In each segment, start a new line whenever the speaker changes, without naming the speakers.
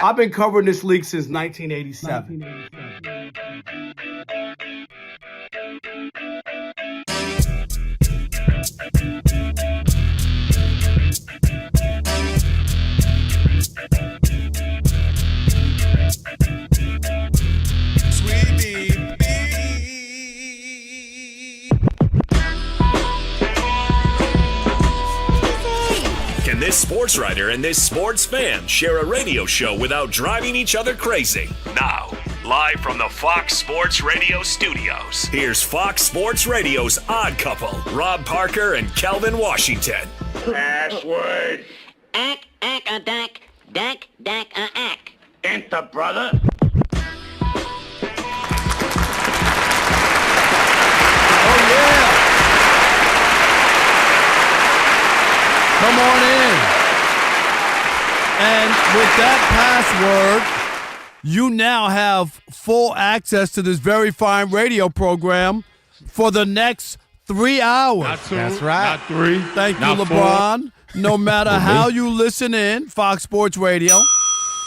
I've been covering this league since 1987.
Can this sports writer and this sports fan share a radio show without driving each other crazy? Now, live from the Fox Sports Radio studios, here's Fox Sports Radio's Odd Couple, Rob Parker and Kelvin Washington.
Password.
Ack, a dack, a ack.
Enter, brother.
Oh, yeah. Come on in. And with that password, you now have full access to this very fine radio program for the next 3 hours.
Not 2.
That's right.
Not 3.
Thank you,
not
LeBron. No matter how you listen in, Fox Sports Radio,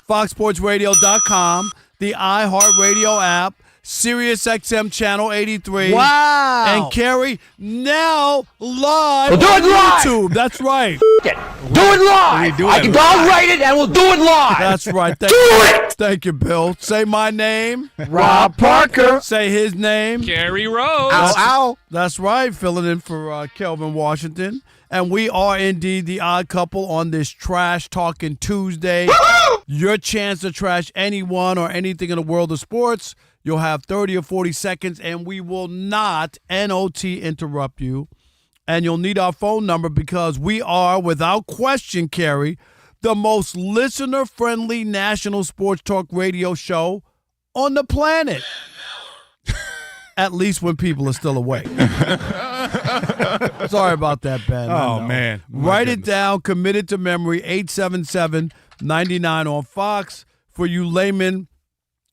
foxsportsradio.com, the iHeartRadio app, SiriusXM Channel 83.
Wow.
And Kerry, now live
We'll do
on
it live.
YouTube. That's right.
Do it live. I'll write it and we'll do it live.
That's right. Thank you, Bill. Say my name.
Rob Parker.
Say his name.
Kerry Rhodes.
Ow.
That's right. Filling in for Kelvin Washington. And we are indeed the odd couple on this Trash Talking Tuesday. Your chance to trash anyone or anything in the world of sports. You'll have 30 or 40 seconds, and we will not, NOT, interrupt you. And you'll need our phone number because we are, without question, Kerry, the most listener-friendly national sports talk radio show on the planet. At least when people are still awake. Sorry about that, Ben.
Oh, man.
Write it down. Committed to memory. 877-99 on Fox. For you laymen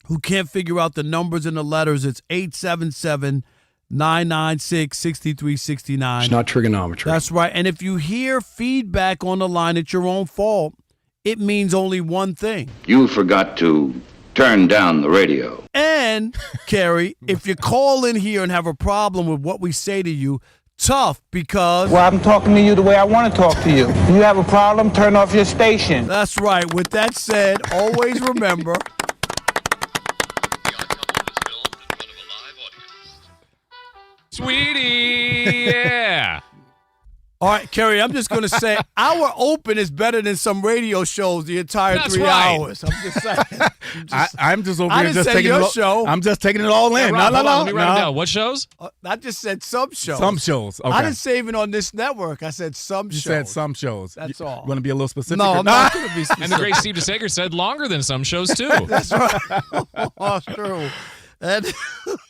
who can't figure out the numbers and the letters, it's 877-996-6369.
It's not trigonometry.
That's right. And if you hear feedback on the line, it's your own fault. It means only one thing.
You forgot to turn down the radio.
And, Kerry, if you call in here and have a problem with what we say to you, tough because...
Well, I'm talking to you the way I want to talk to you. If you have a problem, turn off your station.
That's right. With that said, always remember...
Sweetie, yeah.
All right, Kerry, I'm just going to say our open is better than some radio shows the entire
That's
3
right.
hours. I'm just saying.
I'm just over
I
here
didn't
just
say
taking
your
it all.
show.
I'm just taking it all in.
Rob, hold on, let me write it
no.
down. What shows?
I just said some shows.
Some shows. Okay.
I didn't say even on this network. I said some
You
shows.
said some shows.
That's
you,
all.
You want to be a little specific?
No,
or
I'm not going to be specific.
And the great Steve DeSager said longer than some shows, too.
That's right. That's true. And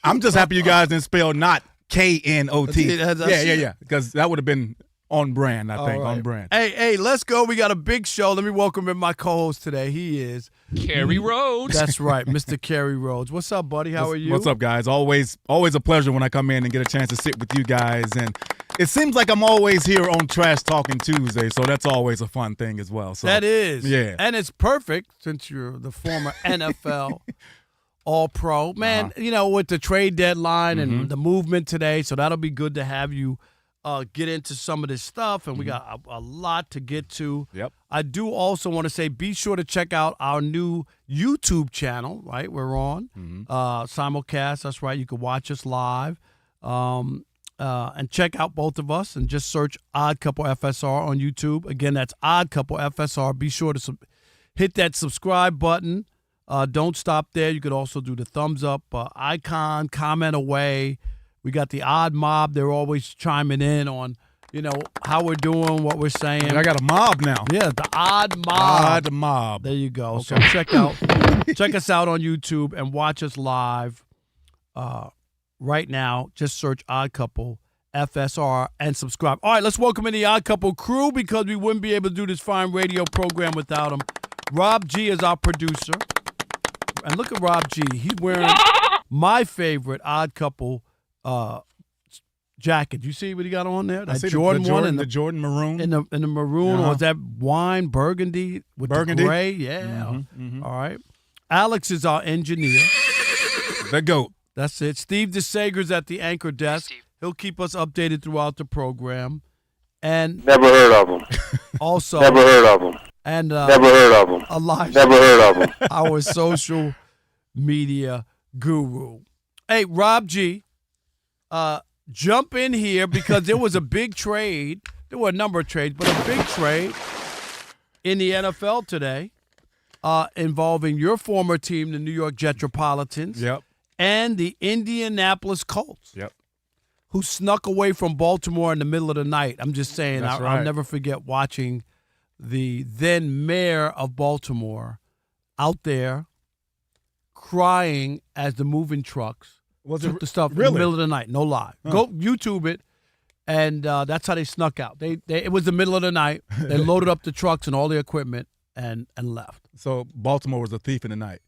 I'm just happy you guys didn't spell not K-N-O-T. Yeah. Because that would have been on brand, I think.
right.
On brand.
Hey, let's go. We got a big show. Let me welcome in my co-host today. He is
Kerry Rhodes.
That's right, Mr. Kerry Rhodes. What's up, buddy? How are you?
What's up, guys? Always a pleasure when I come in and get a chance to sit with you guys. And it seems like I'm always here on Trash Talking Tuesday, so that's always a fun thing as well. So
that is.
Yeah.
And it's perfect since you're the former NFL All-Pro. Man, you know, with the trade deadline and the movement today, so that'll be good to have you get into some of this stuff, and we got a lot to get to.
Yep.
I do also want to say be sure to check out our new YouTube channel, right? We're on simulcast. That's right. You can watch us live and check out both of us and just search Odd Couple FSR on YouTube. Again, that's Odd Couple FSR. Be sure to hit that subscribe button. Don't stop there. You could also do the thumbs up icon, comment away. We got the Odd Mob. They're always chiming in on, you know, how we're doing, what we're saying.
And I got a mob now.
Yeah, the Odd Mob.
Odd Mob.
There you go. Okay. So check us out on YouTube and watch us live right now. Just search Odd Couple FSR and subscribe. All right, let's welcome in the Odd Couple crew because we wouldn't be able to do this fine radio program without them. Rob G is our producer. And look at Rob G. He's wearing my favorite Odd Couple jacket. You see what he got on there?
I
That
see
Jordan one and
the Jordan maroon.
in the maroon, or
Uh-huh.
was that wine burgundy with
Burgundy?
the gray? Yeah. All right. Alex is our engineer.
The GOAT.
That's it. Steve DeSager's at the anchor desk. He'll keep us updated throughout the program. And
Never heard of him.
also,
Never heard of him.
and
Never heard of him.
Elijah,
Never heard of him.
our social media guru. Hey, Rob G, jump in here because there was a big trade. There were a number of trades, but a big trade in the NFL today involving your former team, the New York Jetropolitans,
Yep.
and the Indianapolis Colts,
Yep.
who snuck away from Baltimore in the middle of the night. I'm just saying,
That's
I'll
right.
never forget watching the then mayor of Baltimore out there crying as the moving trucks took the stuff in the middle of the night. No lie. Go YouTube it, and that's how they snuck out. It was the middle of the night. They loaded up the trucks and all the equipment and left.
So Baltimore was a thief in the night.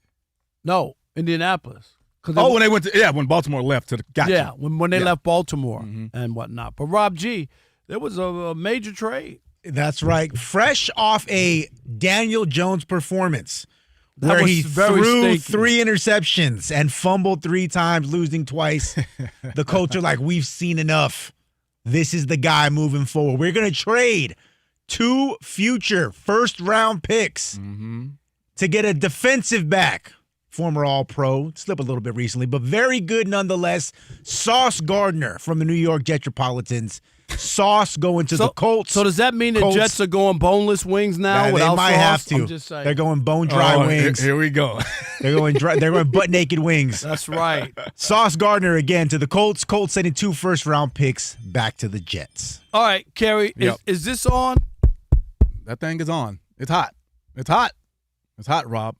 No, Indianapolis.
When they went to when Baltimore left to the gotcha.
Yeah, when they left Baltimore and whatnot. But Rob G, there was a major trade.
That's right. Fresh off a Daniel Jones performance
That
where
was
he
very
threw
stinky.
3 interceptions and fumbled 3 times, losing twice. The Colts are like, we've seen enough. This is the guy moving forward. We're going to trade 2 future first-round picks to get a defensive back. Former All-Pro, slipped a little bit recently, but very good nonetheless. Sauce Gardner from the New York Jetropolitans. Sauce going to the Colts.
So does that mean the
Colts-
Jets are going boneless wings now?
They
without
might
sauce?
have to.
I'm just saying.
They're going bone dry wings.
Here we go.
They're going butt naked wings.
That's right.
Sauce Gardner again to the Colts. Colts sending 2 first-round picks back to the Jets.
All right, Kerry,
Yep.
is this on?
That thing is on. It's hot. It's hot. It's hot, Rob.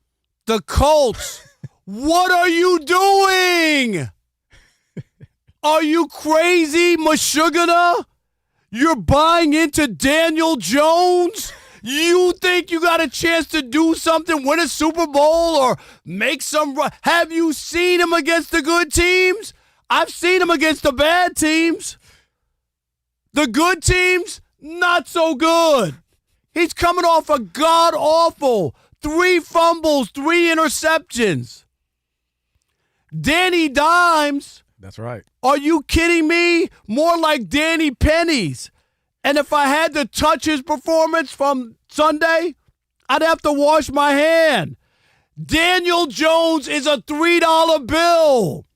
The Colts, what are you doing? Are you crazy, Meshuggah? You're buying into Daniel Jones? You think you got a chance to do something, win a Super Bowl, or make some run? Have you seen him against the good teams? I've seen him against the bad teams. The good teams, not so good. He's coming off a god-awful 3 fumbles, 3 interceptions. Danny Dimes.
That's right.
Are you kidding me? More like Danny Pennies. And if I had to touch his performance from Sunday, I'd have to wash my hand. Daniel Jones is a $3 bill.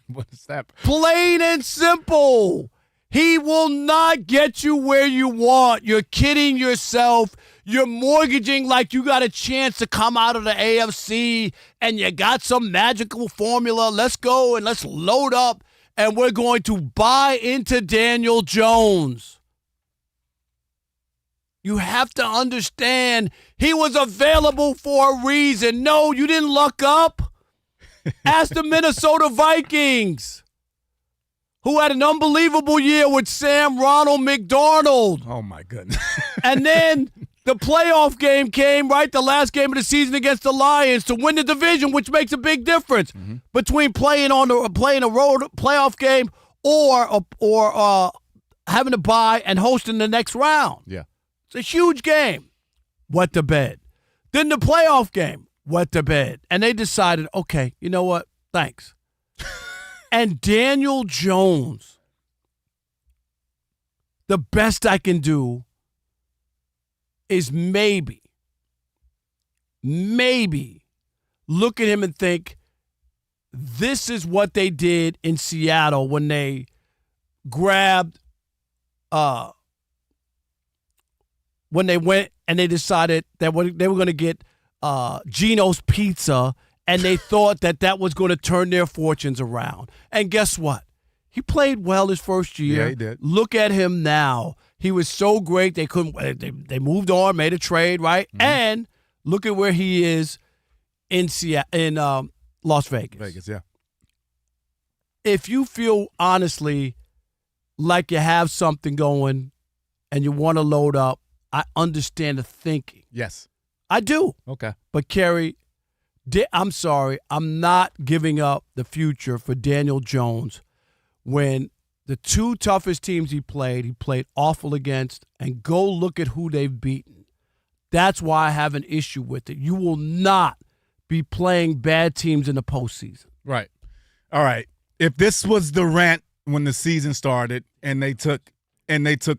What is that?
Plain and simple. He will not get you where you want. You're kidding yourself. You're mortgaging like you got a chance to come out of the AFC and you got some magical formula. Let's go and let's load up and we're going to buy into Daniel Jones. You have to understand he was available for a reason. No, you didn't luck up. Ask the Minnesota Vikings, who had an unbelievable year with Sam Ronald McDonald.
Oh, my goodness.
And then the playoff game came, right? The last game of the season against the Lions to win the division, which makes a big difference between playing a road playoff game or having to bye and hosting the next round.
Yeah.
It's a huge game. Wet the bed. Then the playoff game, wet the bed. And they decided, okay, you know what? Thanks. And Daniel Jones, the best I can do is maybe look at him and think, this is what they did in Seattle when they grabbed, when they went and they decided that they were going to get Gino's Pizza, and they thought that was going to turn their fortunes around. And guess what? He played well his first year.
Yeah, he did.
Look at him now. He was so great. They couldn't. They moved on, made a trade, right? And look at where he is in Las Vegas.
Vegas, yeah.
If you feel honestly like you have something going and you want to load up, I understand the thinking.
Yes.
I do.
Okay.
But Kerry, I'm sorry, I'm not giving up the future for Daniel Jones when The two toughest teams he played awful against, and go look at who they've beaten. That's why I have an issue with it. You will not be playing bad teams in the postseason.
Right. All right. If this was the rant when the season started and they took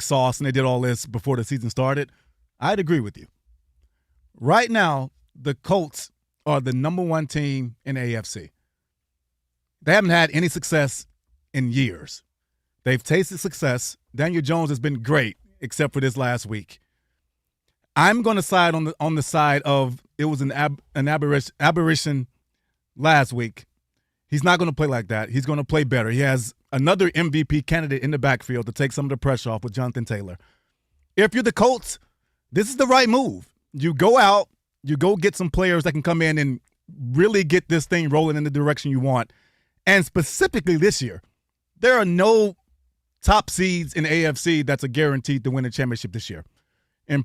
sauce and they did all this before the season started, I'd agree with you. Right now, the Colts are the number one team in the AFC. They haven't had any success in years. They've tasted success. Daniel Jones has been great, except for this last week. I'm going to side on the side of it was an aberration last week. He's not going to play like that. He's going to play better. He has another MVP candidate in the backfield to take some of the pressure off with Jonathan Taylor. If you're the Colts, this is the right move. You go out, you go get some players that can come in and really get this thing rolling in the direction you want. And specifically this year, there are no top seeds in AFC that's a guaranteed to win a championship this year. In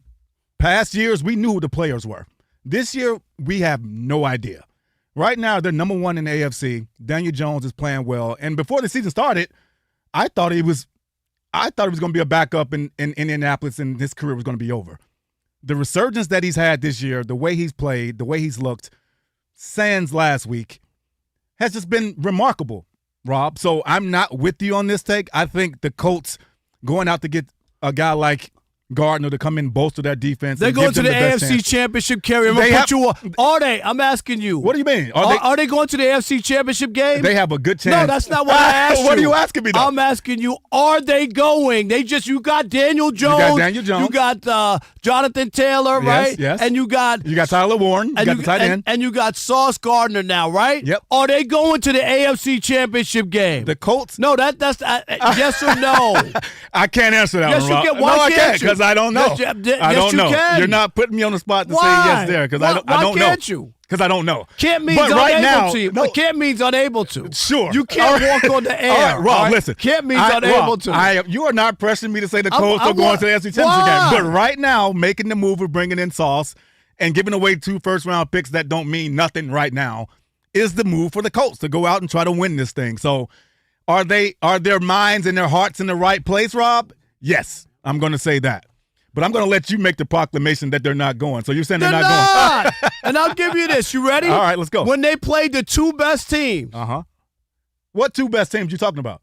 past years, we knew who the players were. This year, we have no idea. Right now, they're number one in the AFC. Daniel Jones is playing well. And before the season started, I thought he was going to be a backup in Indianapolis and his career was going to be over. The resurgence that he's had this year, the way he's played, the way he's looked, sans last week, has just been remarkable, Rob. So I'm not with you on this take. I think the Colts going out to get a guy like Gardner to come in and bolster that defense.
They're going to the AFC Championship, Kerry. Are they? I'm asking you.
What do you mean?
Are they going to the AFC Championship game?
They have a good chance.
No, that's not what I asked you.
What are you asking me, though?
I'm asking you, are they going? You got Daniel Jones. You got Jonathan Taylor, right?
Yes.
And you got
Tyler Warren. You got the tight end.
And you got Sauce Gardner now, right?
Yep.
Are they going to the AFC Championship game?
The Colts?
No, that's yes or no?
I can't answer that
yes,
one, Rob.
You can. Why
I
can't
can't
you?
because I don't know. I don't know.
Can.
You're not putting me on the spot to say yes there because I don't know.
Why can't you?
Because I don't know.
Can't means unable to. No. Can't means unable to.
Sure.
You can't walk on the air.
All right, Rob, listen.
Can't means unable to.
You are not pressuring me to say the Colts are going to the AFC Championship game. But right now, making the move of bringing in Sauce and giving away 2 first-round picks that don't mean nothing right now is the move for the Colts to go out and try to win this thing. So are their minds and their hearts in the right place, Rob? Yes, I'm going to say that. But I'm going to let you make the proclamation that they're not going. So you're saying they're not going.
And I'll give you this. You ready?
All right, let's go.
When they played the 2 best teams.
What 2 best teams you talking about?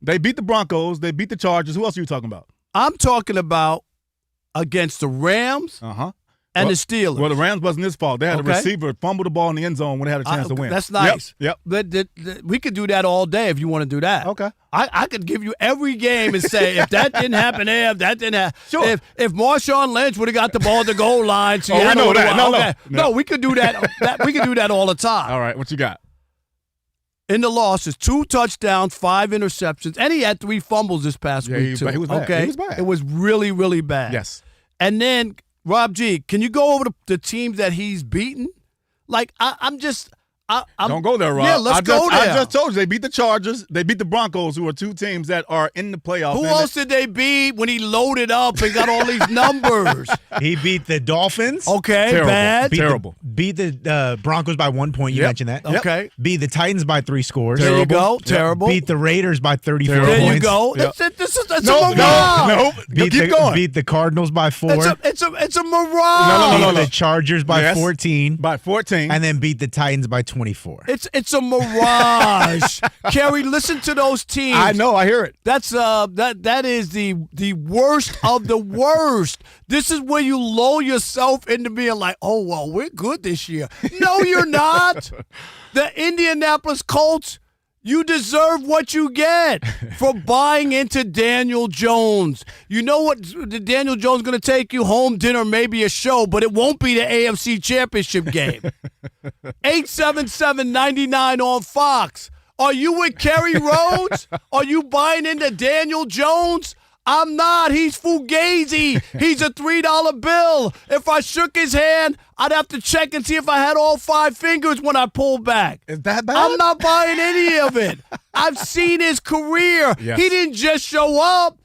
They beat the Broncos. They beat the Chargers. Who else are you talking about?
I'm talking about against the Rams and the Steelers.
Well, the Rams wasn't his fault. They had a receiver fumble the ball in the end zone when they had a chance to win.
That's nice.
Yep.
We could do that all day if you want to do that.
Okay.
I could give you every game and say if that didn't happen there, if that didn't happen.
Sure.
If Marshawn Lynch would have got the ball at the goal line,
we know that.
No, we could do that. We could do that all the time.
All right, what you got?
In the losses, 2 touchdowns, 5 interceptions, and he had 3 fumbles this past week too.
He was bad.
Okay,
he was bad.
It was really, really bad.
Yes.
And then Rob G, can you go over the teams that he's beaten? Like I'm
don't go there, Rob.
Yeah, let's go there.
I just told you they beat the Chargers. They beat the Broncos, who are 2 teams that are in the playoffs.
Who else did they beat when he loaded up and got all these numbers?
He beat the Dolphins.
Okay,
terrible.
bad.
Terrible.
Beat the Broncos by 1 point. You mentioned that.
Okay.
Beat the Titans by 3 scores.
There you go. Terrible.
Beat the Raiders by 34 points.
There you go.
Yep.
That's a
No.
Keep
going.
Beat the Cardinals by 4.
It's a mirage.
Beat the Chargers by 14.
By 14.
And then beat the Titans by 24.
It's a mirage. Kerry, listen to those teams.
I know. I hear it.
That's that is the worst of the worst. This is where you lull yourself into being like, oh well, we're good this year. No, you're not. The Indianapolis Colts. You deserve what you get for buying into Daniel Jones. You know what Daniel Jones is going to take you home, dinner, maybe a show, but it won't be the AFC Championship game. 877-99 on Fox. Are you with Kerry Rhodes? Are you buying into Daniel Jones? I'm not. He's fugazi. He's a $3 bill. If I shook his hand, I'd have to check and see if I had all 5 fingers when I pulled back.
Is that bad?
I'm not buying any of it. I've seen his career.
Yes.
He didn't just show up.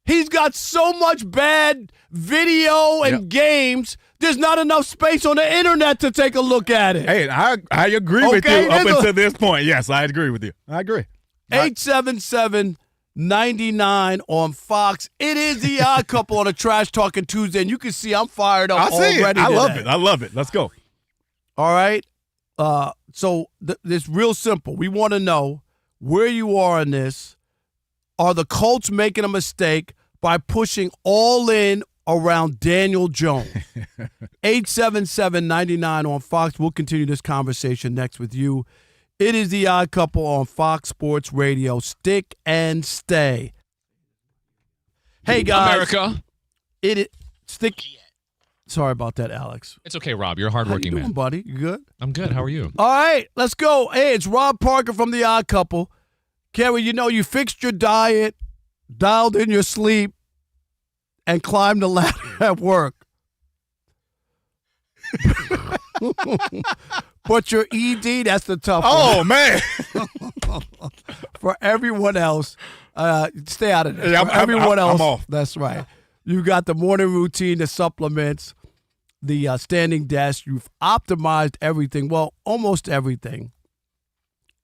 He's got so much bad video and games. There's not enough space on the internet to take a look at it.
Hey, I agree with you up until this point. Yes, I agree with you. I agree.
877-99 on Fox. It is the Odd Couple on a Trash Talking Tuesday, and you can see I'm fired up already.
I love
today.
it. I love it. Let's go.
All right. So it's real simple. We want to know where you are in this. Are the Colts making a mistake by pushing all in around Daniel Jones? 877-99 on Fox. We'll continue this conversation next with you. It is the Odd Couple on Fox Sports Radio. Stick and stay. Hey, guys.
America.
Stick. Sorry about that, Alex.
It's okay, Rob. You're a
How you
hardworking
doing,
man.
buddy? You good?
I'm good. How are you?
All right, let's go. Hey, it's Rob Parker from The Odd Couple. Kerry, you fixed your diet, dialed in your sleep, and climbed the ladder at work. But your ED, that's the tough one.
Oh, man.
For everyone else, stay out of this.
Yeah,
For everyone else,
I'm off.
That's right. You got the morning routine, the supplements, the standing desk. You've optimized everything. Well, almost everything.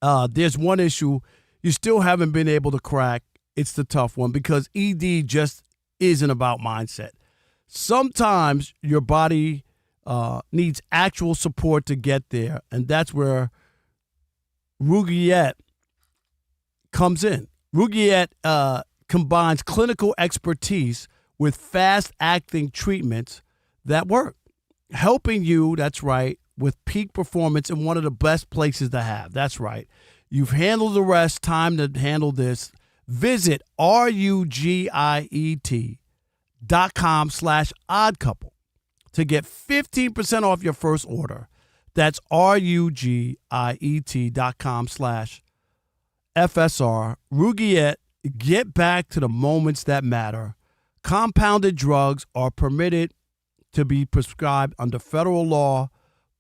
There's one issue you still haven't been able to crack. It's the tough one because ED just isn't about mindset. Sometimes your body needs actual support to get there, and that's where Rugiet comes in. Rugiet combines clinical expertise with fast-acting treatments that work, helping you, that's right, with peak performance in one of the best places to have. That's right. You've handled the rest. Time to handle this. Visit rugiet.com/oddcouple to get 15% off your first order. That's rugiet.com/FSR. Rugiet, get back to the moments that matter. Compounded drugs are permitted to be prescribed under federal law,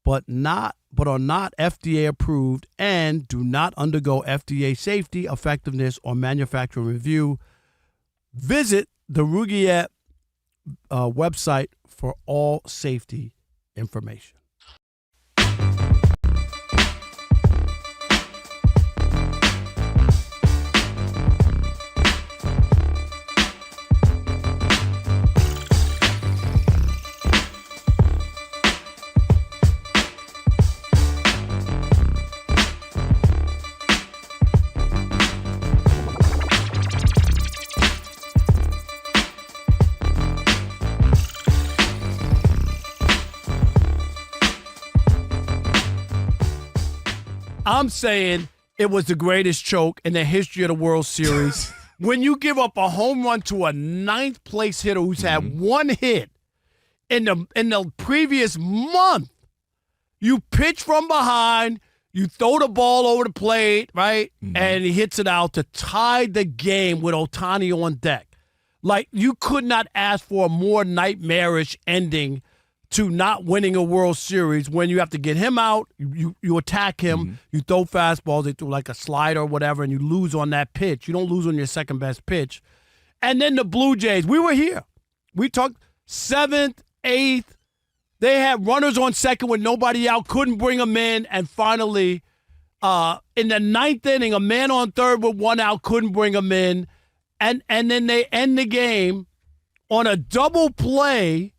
but are not FDA approved and do not undergo FDA safety, effectiveness, or manufacturing review. Visit the Rugiet website for all safety information. I'm saying it was the greatest choke in the history of the World Series. When you give up a home run to a ninth place hitter who's had one hit in the previous month, you pitch from behind, you throw the ball over the plate, right? And he hits it out to tie the game with Ohtani on deck. Like, you could not ask for a more nightmarish ending to not winning a World Series when you have to get him out, you attack him, you throw fastballs, they throw like a slider or whatever, and you lose on that pitch. You don't lose on your second best pitch. And then the Blue Jays, we were here. We talked 7th, 8th. They had runners on second with nobody out, couldn't bring them in, and finally, in the 9th inning, a man on third with one out, couldn't bring them in, and then they end the game on a double play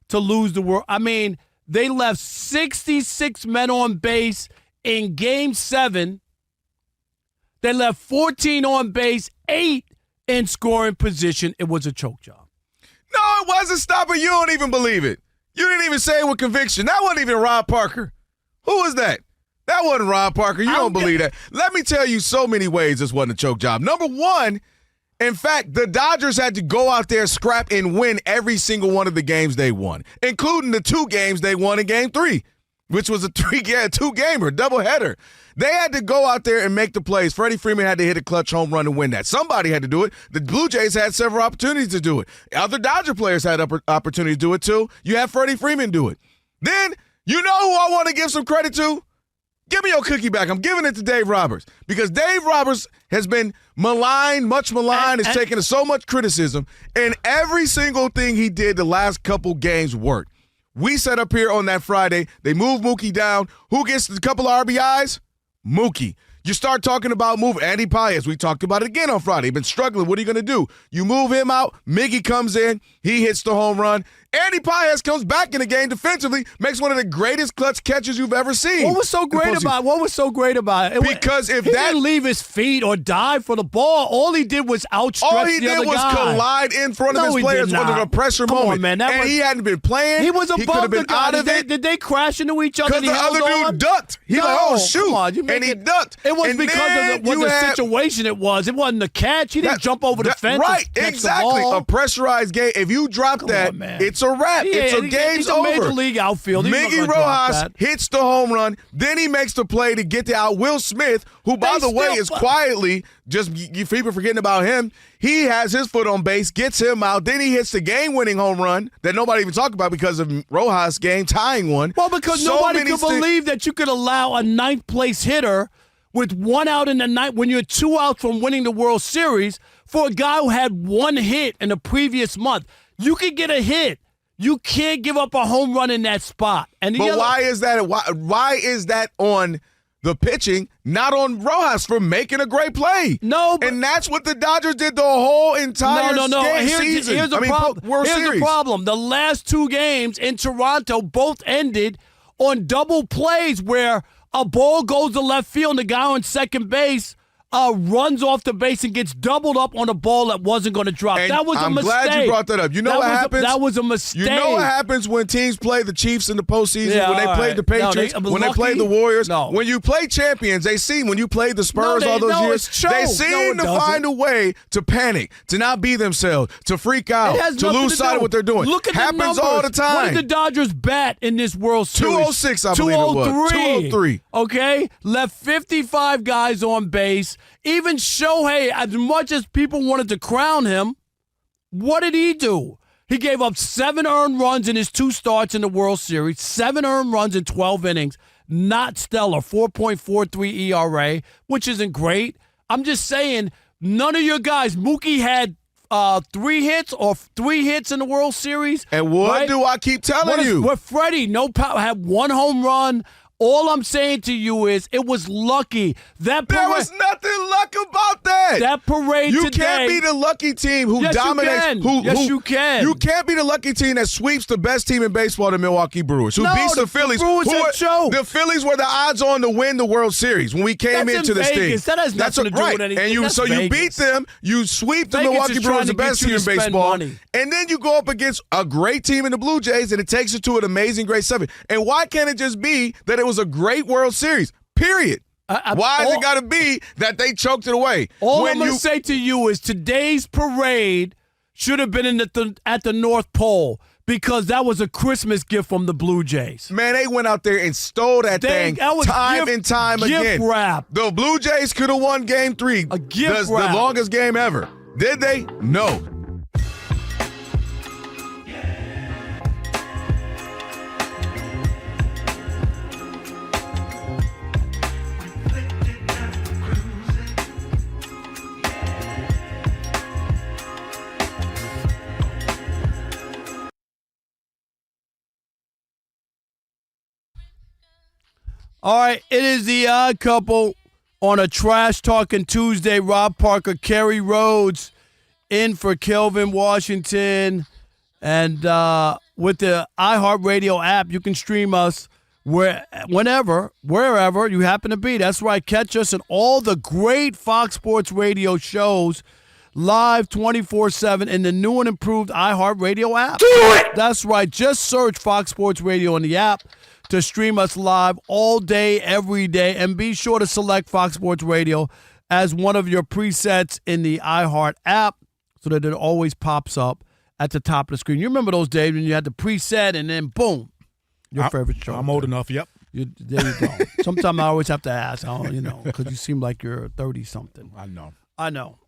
to lose the world. I mean, they left 66 men on base in Game 7. They left 14 on base, 8 in scoring position. It was a choke job.
No, it wasn't. Stop it. You don't even believe it. You didn't even say it with conviction. That wasn't even Rob Parker. Who was that? That wasn't Rob Parker. You don't believe that. Let me tell you so many ways this wasn't a choke job. Number one, in fact, the Dodgers had to go out there, scrap, and win every single one of the games they won, including the 2 games they won in Game 3, which was a 2-gamer, doubleheader. They had to go out there and make the plays. Freddie Freeman had to hit a clutch home run and win that. Somebody had to do it. The Blue Jays had several opportunities to do it. Other Dodger players had opportunities to do it, too. You had Freddie Freeman do it. Then, you know who I want to give some credit to? Give me your cookie back. I'm giving it to Dave Roberts because Dave Roberts has been maligned, much maligned, has taken so much criticism, and every single thing he did the last couple games worked. We set up here on that Friday. They moved Mookie down. Who gets a couple of RBIs? Mookie. You start talking about move Andy Paez. We talked about it again on Friday. Been struggling. What are you going to do? You move him out. Miggy comes in. He hits the home run. Andy Paez comes back in the game defensively, makes one of the greatest clutch catches you've ever seen.
What was so great about it?
Because if
he
that
didn't leave his feet or dive for the ball, all he did was outstretch the other guy.
All he did was collide in front of his players under the pressure moment.
On, man.
He hadn't been playing.
He was above
he could have been
the guy.
out of it.
Did they crash into each other?
Because the other dude ducked. He like, oh shoot, and he ducked.
It was
and
because of what the situation it was. It wasn't the catch. He didn't jump over the fence.
Right,
and catch
exactly.
The ball.
A pressurized game. If you drop that, it's a wrap. Game's over.
Major league outfield.
Miggy Rojas hits the home run. Then he makes the play to get out Will Smith, who, by the way, is quietly just people forgetting about him. He has his foot on base, gets him out. Then he hits the game-winning home run that nobody even talked about because of Rojas' game tying one.
Well, because nobody could believe that you could allow a ninth-place hitter with one out in the ninth when you're 2 out from winning the World Series for a guy who had one hit in the previous month. You could get a hit. You can't give up a home run in that spot.
But why is that? Why is that on the pitching, not on Rojas for making a great play?
No,
and that's what the Dodgers did the whole entire season.
Here's the problem. The last 2 games in Toronto both ended on double plays where a ball goes to left field and the guy on second base runs off the base and gets doubled up on a ball that wasn't going to drop.
And
that was a mistake.
I'm glad you brought that up. You know what happens?
That was a mistake.
You know what happens when teams play the Chiefs in the postseason, when they played the Patriots, when they played the Warriors.
No.
When you play champions, they see when you played the Spurs all those years, they seem to find a way to panic, to not be themselves, to freak out, to lose sight of what they're doing.
Look at
happens
the numbers.
all the time.
What did the Dodgers bat in this World Series?
206, I believe it was. 203.
Okay? Left 55 guys on base. Even Shohei, as much as people wanted to crown him, what did he do? He gave up 7 earned runs in his 2 starts in the World Series, 7 earned runs in 12 innings. Not stellar, 4.43 ERA, which isn't great. I'm just saying, none of your guys, Mookie had 3 hits in the World Series.
And what do I keep telling you?
With Freddie, no power, had 1 home run. All I'm saying to you is it was lucky. There
was nothing luck about that.
That parade
you
today.
You can't be the lucky team who dominates.
You can.
You can't be the lucky team that sweeps the best team in baseball, the Milwaukee Brewers, who beats the Phillies. The Phillies were the odds on to win the World Series when we came into this thing.
That has nothing to do with anything.
And you beat them. You sweep the Milwaukee Brewers, the best team in baseball, and then you go up against a great team in the Blue Jays, and it takes you to an amazing, great 7. And why can't it just be that it was a great World Series, period? Why has it got to be that they choked it away?
All I'm going to say to you is today's parade should have been at the North Pole because that was a Christmas gift from the Blue Jays.
Man, they went out there and stole that thing time and time again.
Gift wrap.
The Blue Jays could have won Game 3.
A gift wrap.
The longest game ever. Did they? No.
All right, it is the Odd Couple on a Trash Talking Tuesday. Rob Parker, Kerry, Rhodes in for Kelvin Washington. And with the iHeartRadio app, you can stream us wherever you happen to be. That's right. Catch us in all the great Fox Sports Radio shows live 24/7 in the new and improved iHeartRadio app.
Do it!
That's right. Just search Fox Sports Radio in the app to stream us live all day, every day. And be sure to select Fox Sports Radio as one of your presets in the iHeart app so that it always pops up at the top of the screen. You remember those days when you had the preset and then boom, your favorite show.
I'm old enough, yep.
There you go. Sometimes I always have to ask, because you seem like you're 30-something.
I know.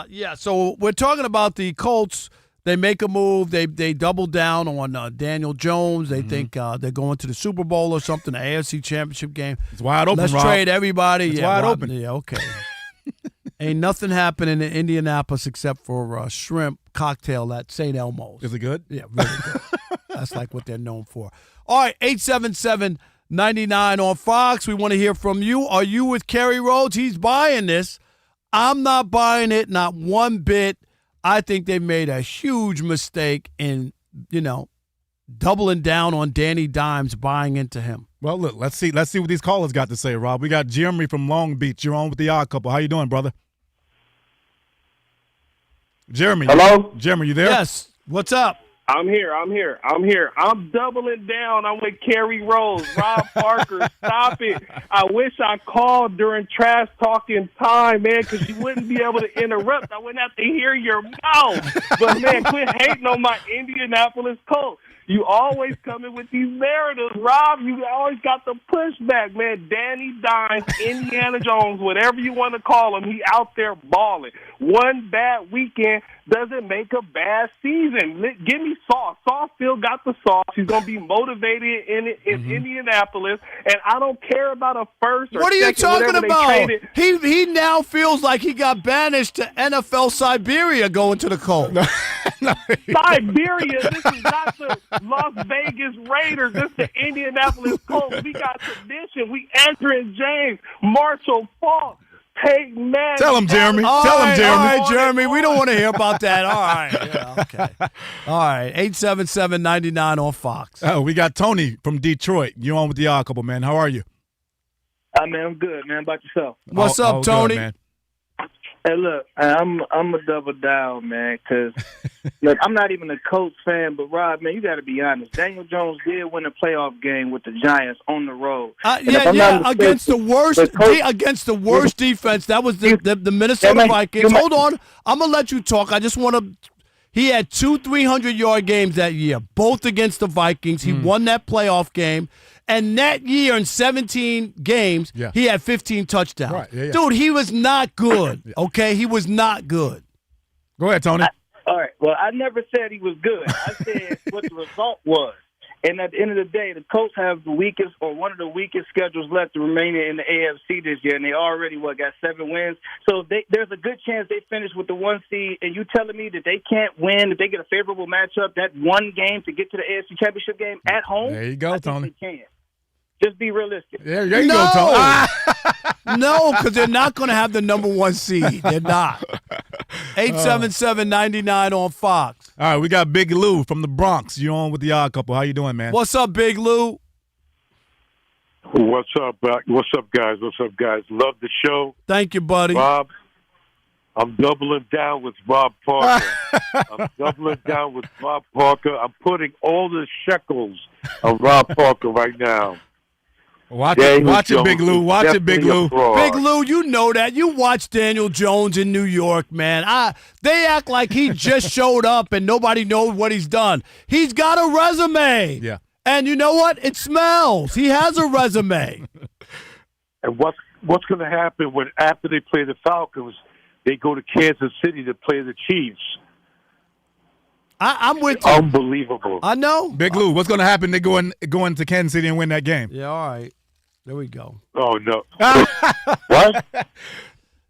Yeah, so we're talking about the Colts. They make a move. They double down on Daniel Jones. They think they're going to the Super Bowl or something, the AFC Championship game.
It's wide open,
Let's
Rob.
trade everybody.
It's wide open.
Yeah, okay. Ain't nothing happening in Indianapolis except for a shrimp cocktail at St. Elmo's.
Is it good?
Yeah, really good. That's like what they're known for. All right, 99 on Fox. We want to hear from you. Are you with Kerry Rhodes? He's buying this. I'm not buying it, not one bit. I think they made a huge mistake in, doubling down on Danny Dimes, buying into him.
Well, look, let's see what these callers got to say, Rob. We got Jeremy from Long Beach. You're on with the Odd Couple. How you doing, brother? Jeremy.
Hello?
Jeremy, you there?
Yes. What's up?
I'm here. I'm doubling down. I'm with Kerry Rhodes. Rob Parker, stop it. I wish I called during trash talking time, man, because you wouldn't be able to interrupt. I wouldn't have to hear your mouth. But, man, quit hating on my Indianapolis Colts. You always come in with these narratives, Rob. You always got the pushback, man. Danny Dimes, Indiana Jones, whatever you want to call him, he out there balling. One bad weekend doesn't make a bad season. Give me Sauce. Sauce still got the sauce. He's going to be motivated in Indianapolis, and I don't care about a first or
what are you
second,
talking about?
Traded.
He now feels like he got banished to NFL Siberia going to the Colts.
Siberia, this is not the Las Vegas Raiders. This is the Indianapolis Colts. We got tradition. We Andrew James, Marshall Faulk, Peyton Manning.
Tell him, Jeremy. Tell him, Jeremy.
All right, Jeremy. We don't want to hear about that. All right. Yeah, okay. All right. 877-99 on Fox.
Oh, we got Tony from Detroit. You're on with the Odd Couple, man. How are you?
Man, I'm good, man. How about yourself?
What's up, Tony?
Good, man.
Hey, look, I'm a double down, man, because look, I'm not even a Colts fan, but Rob, man, you got to be honest. Daniel Jones did win a playoff game with the Giants on the road.
Against the worst defense. That was the Minnesota Vikings. Hold on, I'm gonna let you talk. I just want to. He had 2 300-yard games that year, both against the Vikings. He won that playoff game. And that year in 17 games, he had 15 touchdowns.
Right, yeah.
Dude, he was not good, okay? He was not good.
Go ahead, Tony.
All right. Well, I never said he was good. I said what the result was. And at the end of the day, the Colts have the weakest or one of the weakest schedules left remaining in the AFC this year, and they already, got 7 wins. So there's a good chance they finish with the 1 seed, and you telling me that they can't win, that they get a favorable matchup, that one game to get to the AFC Championship game at home?
There you go, Tony.
They can. Just be realistic.
There you go, Tony.
No, because they're not going to have the number 1 seed. They're not. 877-99 on Fox.
All right, we got Big Lou from the Bronx. You're on with the Odd Couple. How you doing, man?
What's up, Big Lou?
What's up, What's up, guys? Love the show.
Thank you, buddy.
Rob, I'm doubling down with Rob Parker. I'm putting all the shekels on Rob Parker right now.
Watch it, Big Lou. Watch it, Big Lou.
Big Lou, you know that. You watch Daniel Jones in New York, man. They act like he just showed up and nobody knows what he's done. He's got a resume.
Yeah.
And you know what? It smells. He has a resume.
And what's going to happen when after they play the Falcons, they go to Kansas City to play the Chiefs?
I'm with you.
Unbelievable.
I know.
Big Lou, what's going to happen? They go into Kansas City and win that game.
Yeah, all right. There we go.
Oh, no. What?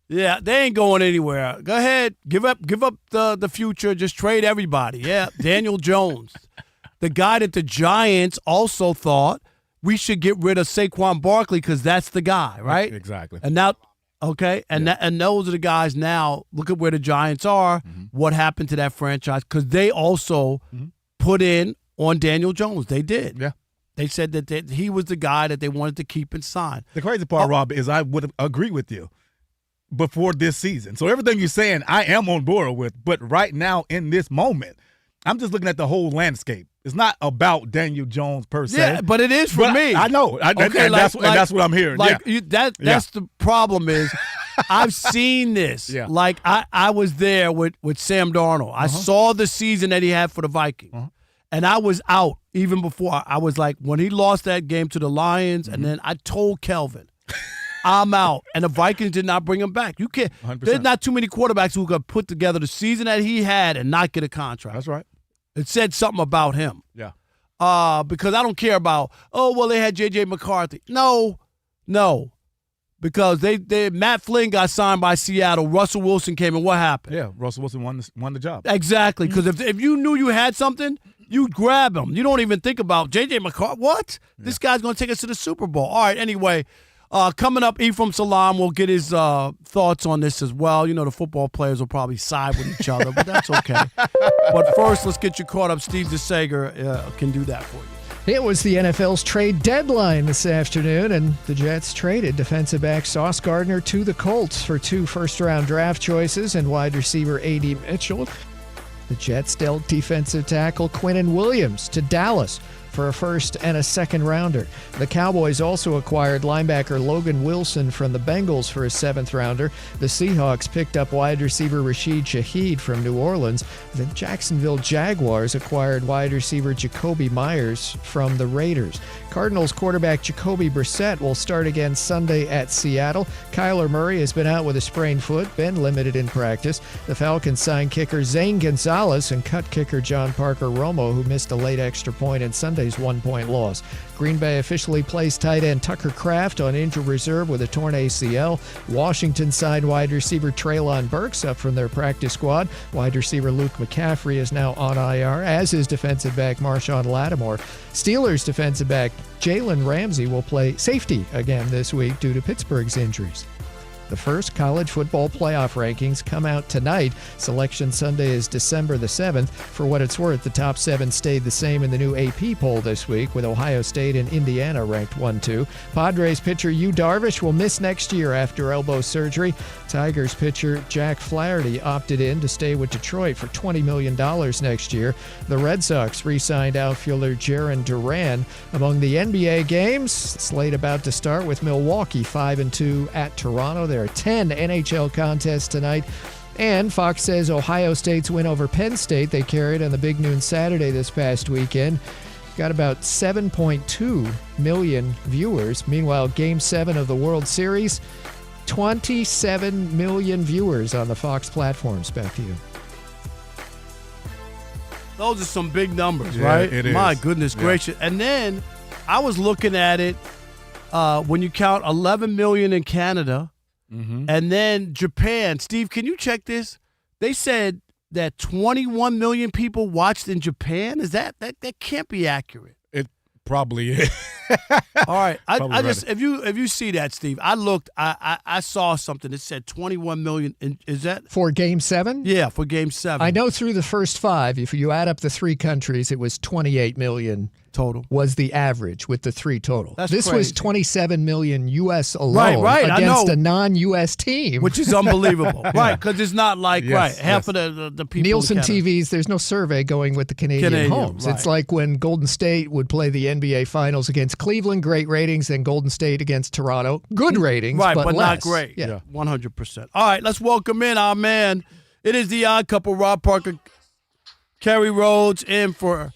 Yeah, they ain't going anywhere. Go ahead. Give up the future. Just trade everybody. Yeah, Daniel Jones. The guy that the Giants also thought we should get rid of Saquon Barkley because that's the guy, right?
Exactly.
And now, okay, and those are the guys now. Look at where the Giants are. What happened to that franchise? Because they also put in on Daniel Jones. They did.
Yeah.
They said that he was the guy that they wanted to keep and sign.
The crazy part, Rob, is I would agree with you before this season. So everything you're saying, I am on board with. But right now, in this moment, I'm just looking at the whole landscape. It's not about Daniel Jones per se.
Yeah, but it is for me.
I know. That's what I'm hearing.
That's the problem is I've seen this.
Yeah.
Like I was there with Sam Darnold. I saw the season that he had for the Vikings. And I was out even before. I was like, when he lost that game to the Lions, and then I told Kelvin, I'm out. And the Vikings did not bring him back. You can't.
100%.
There's not too many quarterbacks who could put together the season that he had and not get a contract.
That's right.
It said something about him.
Yeah.
Because I don't care about, they had J.J. McCarthy. No. Because they Matt Flynn got signed by Seattle. Russell Wilson came, and what happened?
Yeah, Russell Wilson won the job.
Exactly. Because if you knew you had something, you grab him. You don't even think about J.J. McCarthy. What? Yeah. This guy's going to take us to the Super Bowl. All right, anyway, coming up, Ephraim Salaam will get his thoughts on this as well. You know, the football players will probably side with each other, but that's okay. But first, let's get you caught up. Steve DeSager can do that for you.
It was the NFL's trade deadline this afternoon, and the Jets traded defensive back Sauce Gardner to the Colts for 2 first-round draft choices and wide receiver A.D. Mitchell. The Jets dealt defensive tackle Quinnen Williams to Dallas for a first and a second rounder. The Cowboys also acquired linebacker Logan Wilson from the Bengals for a 7th rounder. The Seahawks picked up wide receiver Rashid Shaheed from New Orleans. The Jacksonville Jaguars acquired wide receiver Jacoby Myers from the Raiders. Cardinals quarterback Jacoby Brissett will start again Sunday at Seattle. Kyler Murray has been out with a sprained foot, been limited in practice. The Falcons signed kicker Zane Gonzalez and cut kicker John Parker Romo, who missed a late extra point in Sunday's 1-point loss. Green Bay officially placed tight end Tucker Kraft on injured reserve with a torn ACL. Washington signed wide receiver Treylon Burks up from their practice squad. Wide receiver Luke McCaffrey is now on IR, as is defensive back Marshawn Lattimore. Steelers defensive back Jalen Ramsey will play safety again this week due to Pittsburgh's injuries. The first college football playoff rankings come out tonight. Selection Sunday is December the 7th. For what it's worth, the top 7 stayed the same in the new AP poll this week, with Ohio State and Indiana ranked 1-2. Padres pitcher Yu Darvish will miss next year after elbow surgery. Tigers pitcher Jack Flaherty opted in to stay with Detroit for $20 million next year. The Red Sox re-signed outfielder Jarren Duran. Among the NBA games, slate about to start with Milwaukee 5-2 at Toronto. There are 10 NHL contests tonight. And Fox says Ohio State's win over Penn State, they carried on the Big Noon Saturday this past weekend, got about 7.2 million viewers. Meanwhile, Game 7 of the World Series, 27 million viewers on the Fox platforms. Back to you.
Those are some big numbers,
Yeah,
right?
it is.
My goodness gracious. And then I was looking at it when you count 11 million in Canada, and then Japan. Steve, can you check this? They said that 21 million people watched in Japan. Is that can't be accurate?
It probably is.
All right, I just if you see that, Steve, I looked. I saw something that said 21 million. Is that
for Game 7?
Yeah, for Game 7.
I know through the first 5, if you add up the 3 countries, it was 28 million
total.
Was the average with the 3 total.
This
was 27 million U.S. alone
right,
against a non-U.S. team,
which is unbelievable. Right, because it's not like half of the people.
Nielsen TVs. There's no survey going with the Canadian homes.
Right.
It's like when Golden State would play the NBA Finals against Cleveland, great ratings, and Golden State against Toronto, good ratings,
right,
but
not
less.
great. Yeah, 100%. All right, let's welcome in our man. It is the Odd Couple, Rob Parker, Kerry Rhodes, in for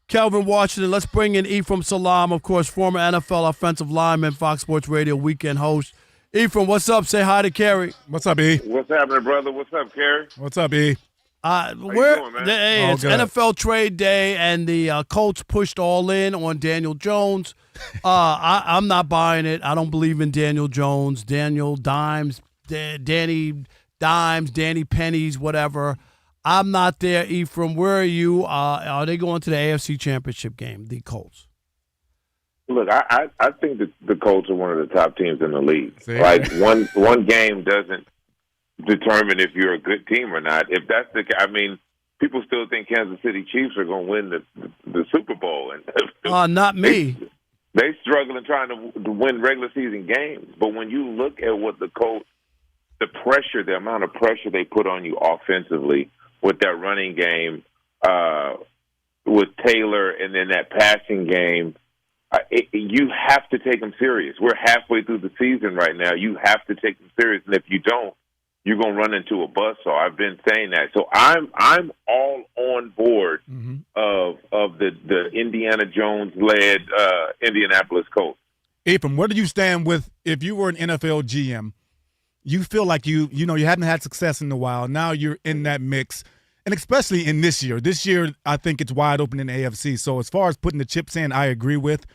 Kelvin Washington. Let's bring in Ephraim Salaam, of course, former NFL offensive lineman, Fox Sports Radio weekend host. Ephraim, what's up? Say hi to Kerry.
What's up, E?
What's happening, brother? What's up, Kerry?
What's up, E?
How you doing, man?
Hey, it's
good.
NFL trade day, and the Colts pushed all in on Daniel Jones. I'm not buying it. I don't believe in Daniel Jones, Daniel Dimes, Danny Dimes, Danny Pennies, whatever. I'm not there, Ephraim. Where are you? Are they going to the AFC Championship game, the Colts?
Look, I think that the Colts are one of the top teams in the league.
See?
Like, one game doesn't determine if you're a good team or not. If that's the case, I mean, people still think Kansas City Chiefs are going to win the Super Bowl. And
not me.
They struggling trying to win regular season games. But when you look at what the Colts, the amount of pressure they put on you offensively with that running game, with Taylor, and then that passing game, you have to take them serious. We're halfway through the season right now. You have to take them serious, and if you don't, you're going to run into a buzzsaw. I've been saying that. So I'm all on board of the Indiana Jones-led Indianapolis Colts.
Ephraim, where do you stand with, if you were an NFL GM, you feel like you hadn't had success in a while. Now you're in that mix, and especially in this year. This year, I think it's wide open in the AFC. So as far as putting the chips in, I agree with.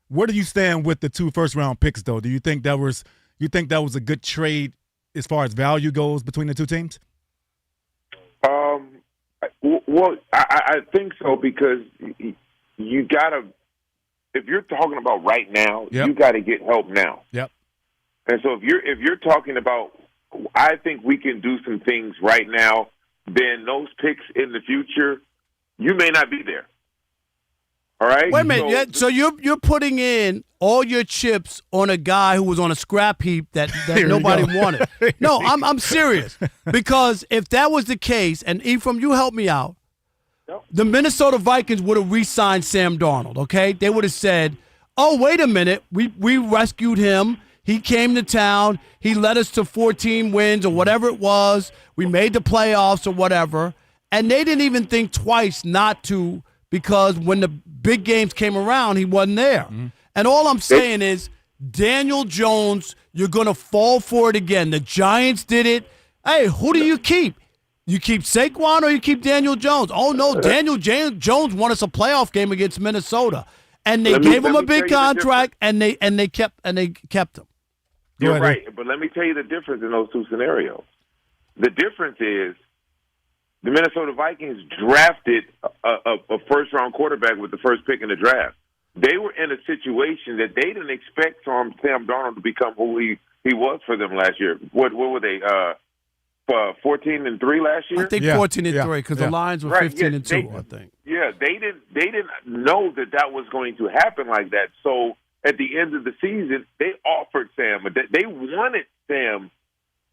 Where do you stand with the 2 first-round picks, though? Do you think that was a good trade as far as value goes between the two teams?
Well, I think so because you gotta. If you're talking about right now, you got to get help now.
Yep.
And so if you're talking about, I think we can do some things right now. Then those picks in the future, you may not be there. All right.
Wait a minute. So you're putting in all your chips on a guy who was on a scrap heap that nobody wanted. No, I'm serious. Because if that was the case, and Ephraim, you help me out, the Minnesota Vikings would have re-signed Sam Darnold, okay? They would have said, oh, wait a minute, we rescued him. He came to town. He led us to 14 wins or whatever it was. We made the playoffs or whatever. And they didn't even think twice not to, because when the big games came around, he wasn't there. Mm-hmm. And all I'm saying is, Daniel Jones, you're going to fall for it again. The Giants did it. Hey, who do you keep? You keep Saquon or you keep Daniel Jones? Oh, no, Daniel Jones won us a playoff game against Minnesota. And they gave him a big contract, and they kept him.
You're right, but let me tell you the difference in those two scenarios. The difference is the Minnesota Vikings drafted a first-round quarterback with the first pick in the draft. They were in a situation that they didn't expect Sam Darnold to become who he was for them last year. What were they? 14-3 last year.
I think 14-3 because the Lions were 15-2. I think.
Yeah, they didn't know that was going to happen like that. So at the end of the season, they offered Sam. They wanted Sam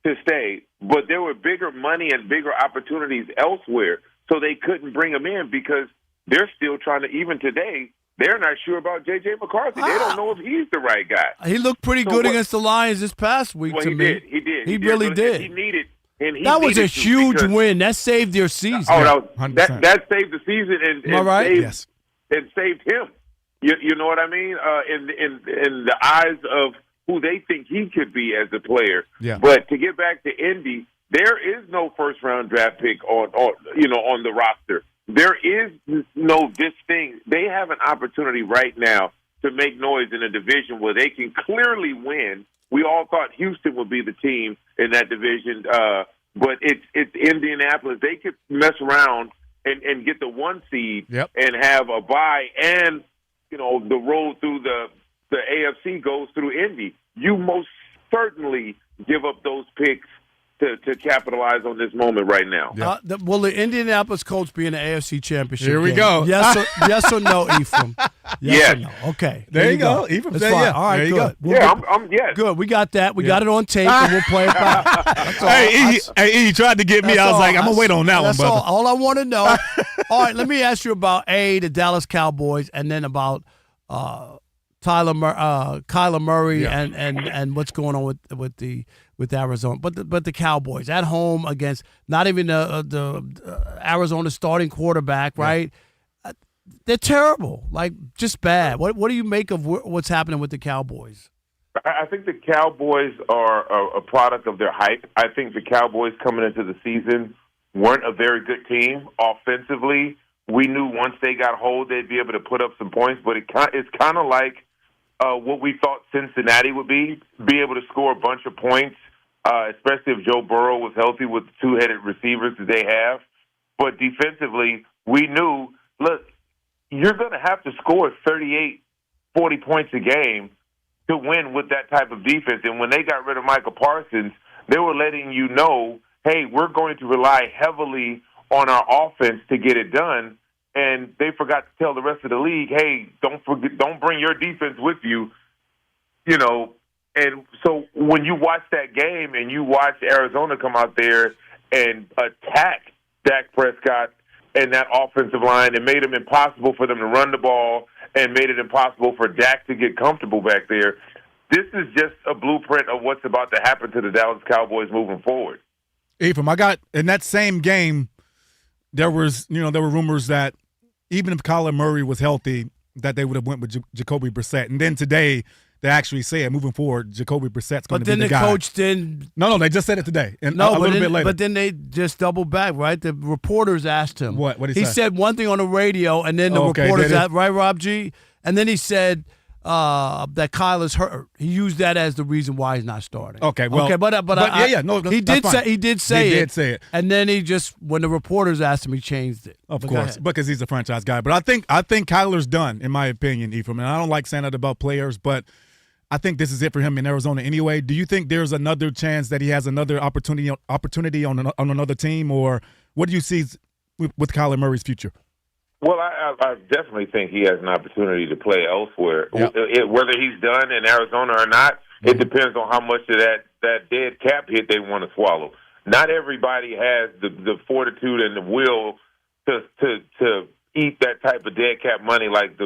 to stay, but there were bigger money and bigger opportunities elsewhere, so they couldn't bring him in because they're still trying to. Even today, they're not sure about J.J. McCarthy. They don't know if he's the right guy.
He looked pretty good against the Lions this past week.
Well,
to me.
He did.
He really did.
He needed.
That was a huge win. That saved their season.
Oh, that saved the season and saved him. You know what I mean? In the eyes of who they think he could be as a player.
Yeah.
But to get back to Indy, there is no first round draft pick on the roster. There is no this thing. They have an opportunity right now to make noise in a division where they can clearly win. We all thought Houston would be the team in that division, but it's Indianapolis. They could mess around and get the 1 seed and have a bye, and the road through the AFC goes through Indy. You most certainly give up those picks to capitalize on this moment right now.
Will the Indianapolis Colts be in the AFC Championship
Here we
game?
go.
Yes or no, Ephraim? Yes or no? Okay.
There you go. Ephraim said yeah.
All right,
there you
good.
Go.
I'm yes.
Good. We got that. We got it on tape, and we'll play it back.
He tried to get me. I was like, I'm going to wait on that one, brother.
All I want to know. All right, let me ask you about the Dallas Cowboys, and then about Kyler Murray and what's going on with Arizona, but the Cowboys at home against not even the Arizona starting quarterback, right? They're terrible, like just bad. What do you make of what's happening with the Cowboys?
I think the Cowboys are a product of their hype. I think the Cowboys coming into the season weren't a very good team offensively. We knew once they got hold, they'd be able to put up some points, but it's kind of like what we thought Cincinnati would be able to score a bunch of points, especially if Joe Burrow was healthy with the two-headed receivers that they have. But defensively, we knew, look, you're going to have to score 38, 40 points a game to win with that type of defense. And when they got rid of Michael Parsons, they were letting you know, hey, we're going to rely heavily on our offense to get it done. And they forgot to tell the rest of the league, hey, don't bring your defense with you, And so when you watch that game and you watch Arizona come out there and attack Dak Prescott and that offensive line, it made it impossible for them to run the ball and made it impossible for Dak to get comfortable back there. This is just a blueprint of what's about to happen to the Dallas Cowboys moving forward.
Ephraim, I got in that same game, there were rumors that even if Kyler Murray was healthy, that they would have went with Jacoby Brissett. And then today, they actually said moving forward, Jacoby Brissett's going to be the guy.
But then the coach didn't.
No, they just said it today. And
no,
a little bit later.
But then they just doubled back, right? The reporters asked him.
What did he say?
He said one thing on the radio, and then the reporters asked, right, Rob G? And then he said, that Kyler's hurt. He used that as the reason why he's not starting.
Okay, well,
but he did
that's fine.
he did say
did say it,
and then he just when the reporters asked him, he changed it.
Of course, because he's a franchise guy. But I think Kyler's done, in my opinion, Ephraim. And I don't like saying that about players, but I think this is it for him in Arizona anyway. Do you think there's another chance that he has another opportunity on another team, or what do you see with Kyler Murray's future?
Well, I definitely think he has an opportunity to play elsewhere.
Yep.
Whether he's done in Arizona or not, it depends on how much of that dead cap hit they want to swallow. Not everybody has the fortitude and the will to eat that type of dead cap money like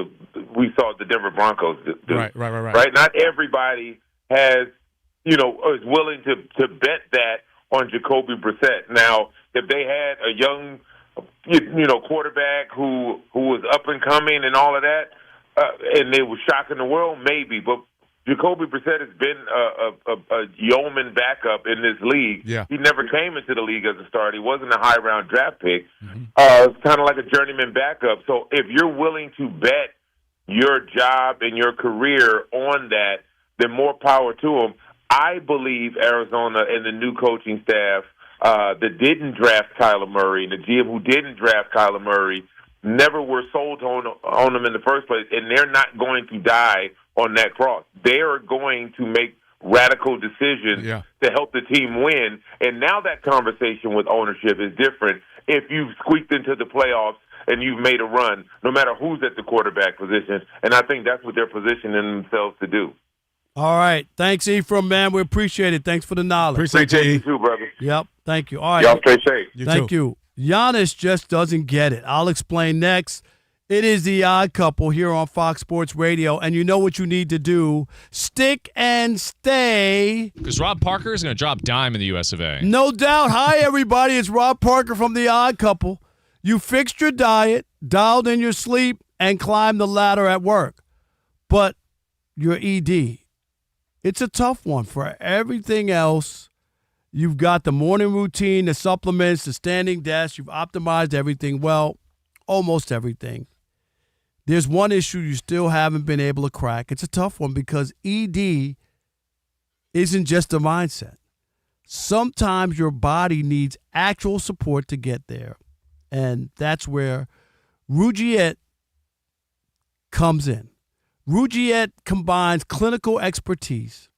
we saw the Denver Broncos do. Right. Not everybody is willing to bet that on Jacoby Brissett. Now, if they had a young quarterback who was up and coming and all of that, and they were shocking the world, maybe. But Jacoby Brissett has been a yeoman backup in this league.
Yeah.
He never came into the league as a starter. He wasn't a high-round draft pick. It's kind of like a journeyman backup. So if you're willing to bet your job and your career on that, then more power to him. I believe Arizona and the new coaching staff that didn't draft Kyler Murray and the GM who didn't draft Kyler Murray never were sold on him in the first place, and they're not going to die on that cross. They are going to make radical decisions to help the team win, and now that conversation with ownership is different if you've squeaked into the playoffs and you've made a run, no matter who's at the quarterback position, and I think that's what they're positioning themselves to do.
All right. Thanks, Ephraim, man. We appreciate it. Thanks for the knowledge.
Appreciate
you too, brother.
Yep. Thank you. All right.
Y'all stay safe.
Thank you. Giannis just doesn't get it. I'll explain next. It is The Odd Couple here on Fox Sports Radio, and you know what you need to do. Stick and stay.
Because Rob Parker is going to drop dime in the US of A.
No doubt. Hi, everybody. It's Rob Parker from The Odd Couple. You fixed your diet, dialed in your sleep, and climbed the ladder at work. But your ED, it's a tough one. For everything else, you've got the morning routine, the supplements, the standing desk. You've optimized everything. Well, almost everything. There's one issue you still haven't been able to crack. It's a tough one because ED isn't just a mindset. Sometimes your body needs actual support to get there. And that's where Rugiet comes in. Rugiet combines clinical expertise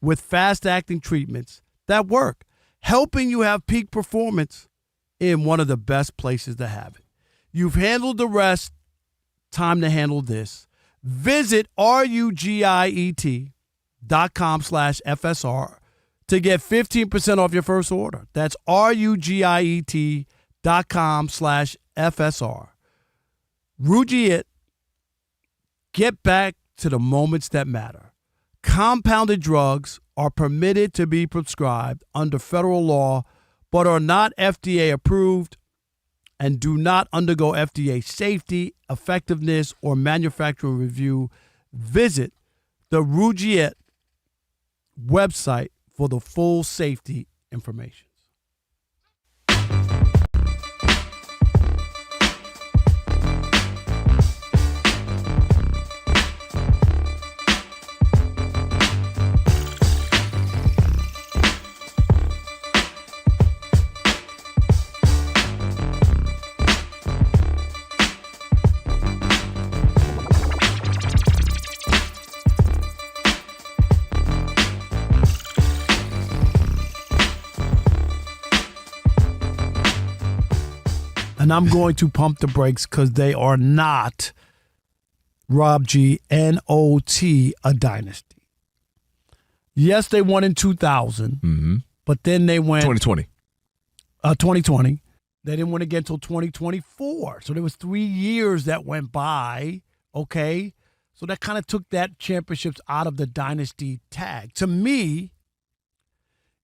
with fast-acting treatments that work, helping you have peak performance in one of the best places to have it. You've handled the rest. Time to handle this. Visit rugiet.com/FSR to get 15% off your first order. That's rugiet.com/FSR. Rugiet, get back to the moments that matter. Compounded drugs are permitted to be prescribed under federal law, but are not FDA approved and do not undergo FDA safety, effectiveness, or manufacturing review. Visit the Rugiet website for the full safety information. And I'm going to pump the brakes because they are not, Rob G, N-O-T, a dynasty. Yes, they won in 2000, but then they went
2020.
2020. They didn't win again until 2024. So there was 3 years that went by, okay? So that kind of took that championships out of the dynasty tag. To me,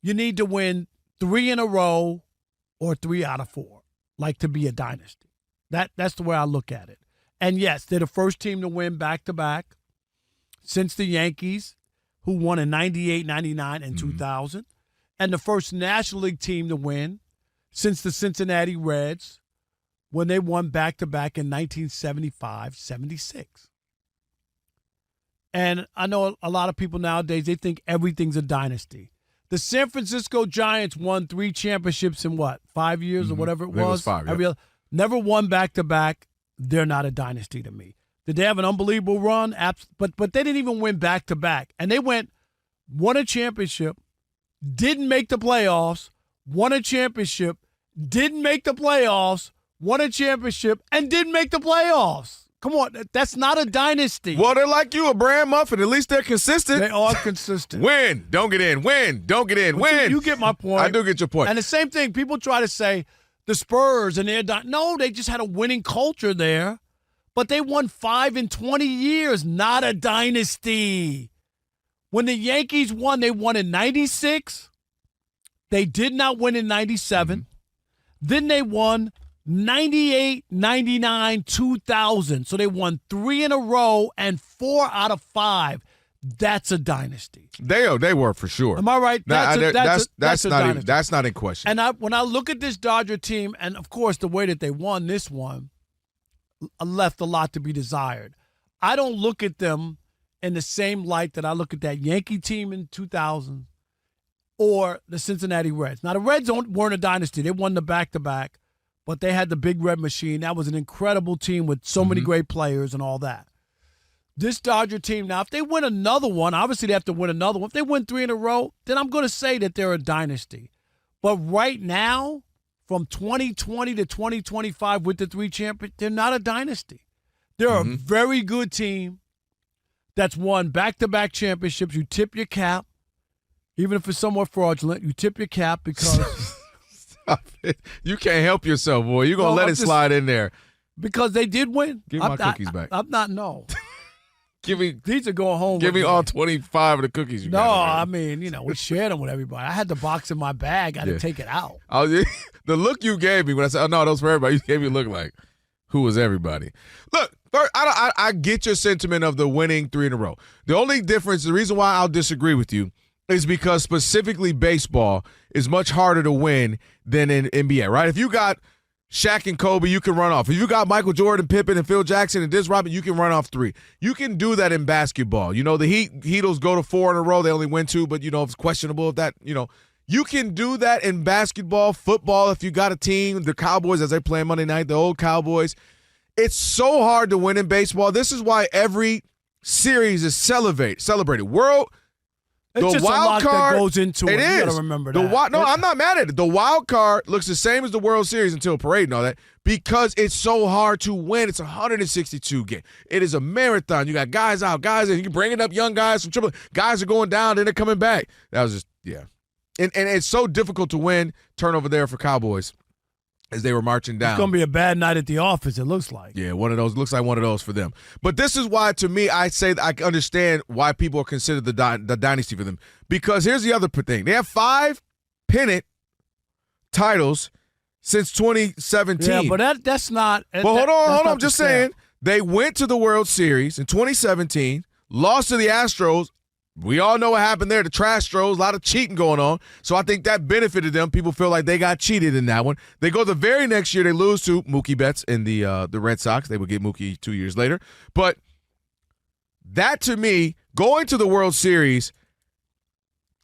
you need to win 3 in a row or 3 out of 4. Like to be a dynasty. That's the way I look at it. And yes, they're the first team to win back-to-back since the Yankees, who won in 98, 99, and 2000. And the first National League team to win since the Cincinnati Reds when they won back-to-back in 1975-76. And I know a lot of people nowadays, they think everything's a dynasty. The San Francisco Giants won 3 championships in 5 years or whatever it was?
It was 5, yep.
Never won back-to-back. They're not a dynasty to me. Did they have an unbelievable run? But they didn't even win back-to-back. And they won a championship, didn't make the playoffs, won a championship, didn't make the playoffs, won a championship, and didn't make the playoffs. Come on, that's not a dynasty.
Well, they're like you, a brand muffin. At least they're consistent.
They are consistent.
Win, don't get in. Win, don't get in. Win.
You get my point.
I do get your point.
And the same thing, people try to say the Spurs and no, they just had a winning culture there. But they won 5 in 20 years, not a dynasty. When the Yankees won, they won in 96. They did not win in 97. Then they won 98, 99, 2000. So they won 3 in a row and 4 out of 5. That's a dynasty.
They were for sure.
Am I right? That's a dynasty.
That's not in question.
And when I look at this Dodger team, and of course the way that they won this one left a lot to be desired. I don't look at them in the same light that I look at that Yankee team in 2000 or the Cincinnati Reds. Now the Reds weren't a dynasty. They won the back-to-back. But they had the big red machine. That was an incredible team with so many great players and all that. This Dodger team, now, if they win another one, obviously they have to win another one. If they win 3 in a row, then I'm going to say that they're a dynasty. But right now, from 2020 to 2025 with the 3 champions, they're not a dynasty. They're a very good team that's won back-to-back championships. You tip your cap, even if it's somewhat fraudulent. You tip your cap because...
You can't help yourself, boy. You're going to let it slide in there.
Because they did win.
Give my cookies back.
I'm not, no.
These
are going home.
Give me all 25 of the cookies you got.
No, I mean, we shared them with everybody. I had the box in my bag. I had to take it out.
The look you gave me when I said, oh, no, those for everybody, you gave me a look like, who was everybody? Look, I get your sentiment of the winning 3 in a row. The only difference, the reason why I'll disagree with you, is because specifically baseball is much harder to win than in NBA, right? If you got Shaq and Kobe, you can run off. If you got Michael Jordan, Pippen, and Phil Jackson and Dennis Rodman, you can run off 3. You can do that in basketball. The Heatles go to 4 in a row. They only win 2, but, it's questionable if that, You can do that in basketball, football, if you got a team, the Cowboys, as they play Monday night, the old Cowboys. It's so hard to win in baseball. This is why every series is celebrated.
It's just
wild
a lot
card,
that goes into it.
It is.
You got to remember that.
No, I'm not mad at it. The wild card looks the same as the World Series until parade and all that because it's so hard to win. It's 162 games. It is a marathon. You got guys out, guys in. You can bring it up young guys from triple. Guys are going down, then they're coming back. That was just, yeah. And it's so difficult to win. Turnover there for Cowboys as they were marching down.
It's going to be a bad night at the office, it looks like.
Yeah, one of those. Looks like one of those for them. But this is why, to me, I say I understand why people are considered the dynasty for them. Because here's the other thing. They have 5 pennant titles since 2017.
Yeah, but that's not.
Well, hold on. I'm just saying. They went to the World Series in 2017, lost to the Astros. We all know what happened there. The Trastros, a lot of cheating going on. So I think that benefited them. People feel like they got cheated in that one. They go the very next year, they lose to Mookie Betts in the Red Sox. They would get Mookie 2 years later. But that, to me, going to the World Series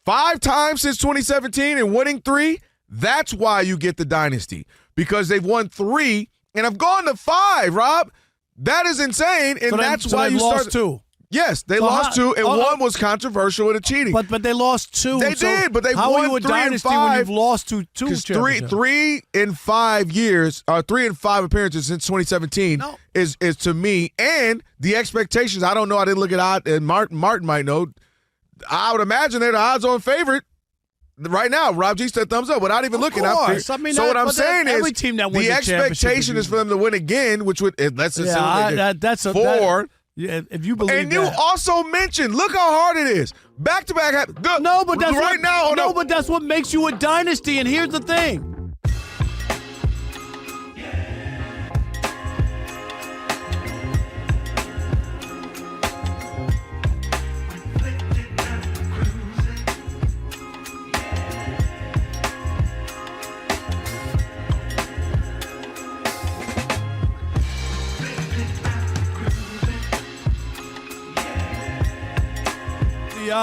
5 times since 2017 and winning 3, that's why you get the dynasty. Because they've won 3 and have gone to 5, Rob. That is insane, and that's why you
lost 2.
Yes, they lost 2, and one was controversial in the cheating.
But they lost 2.
They did, but they
how
won
are you a
3 and
dynasty
5
when you've lost two championships?
3 in 5 years, 3 and 5 appearances since 2017 is to me, and the expectations. I don't know. I didn't look at odds, and Martin might know. I would imagine they're the odds-on favorite right now. Rob G said thumbs up without even looking.
I mean,
so what I'm saying is
every team that wins
the expectation is for them to win again, which would let's assume
that's
4.
Yeah, if you believe
and you also mentioned, look how hard it is. Back-to-back.
No, but that's
right now.
No, but that's what makes you a dynasty. And here's the thing.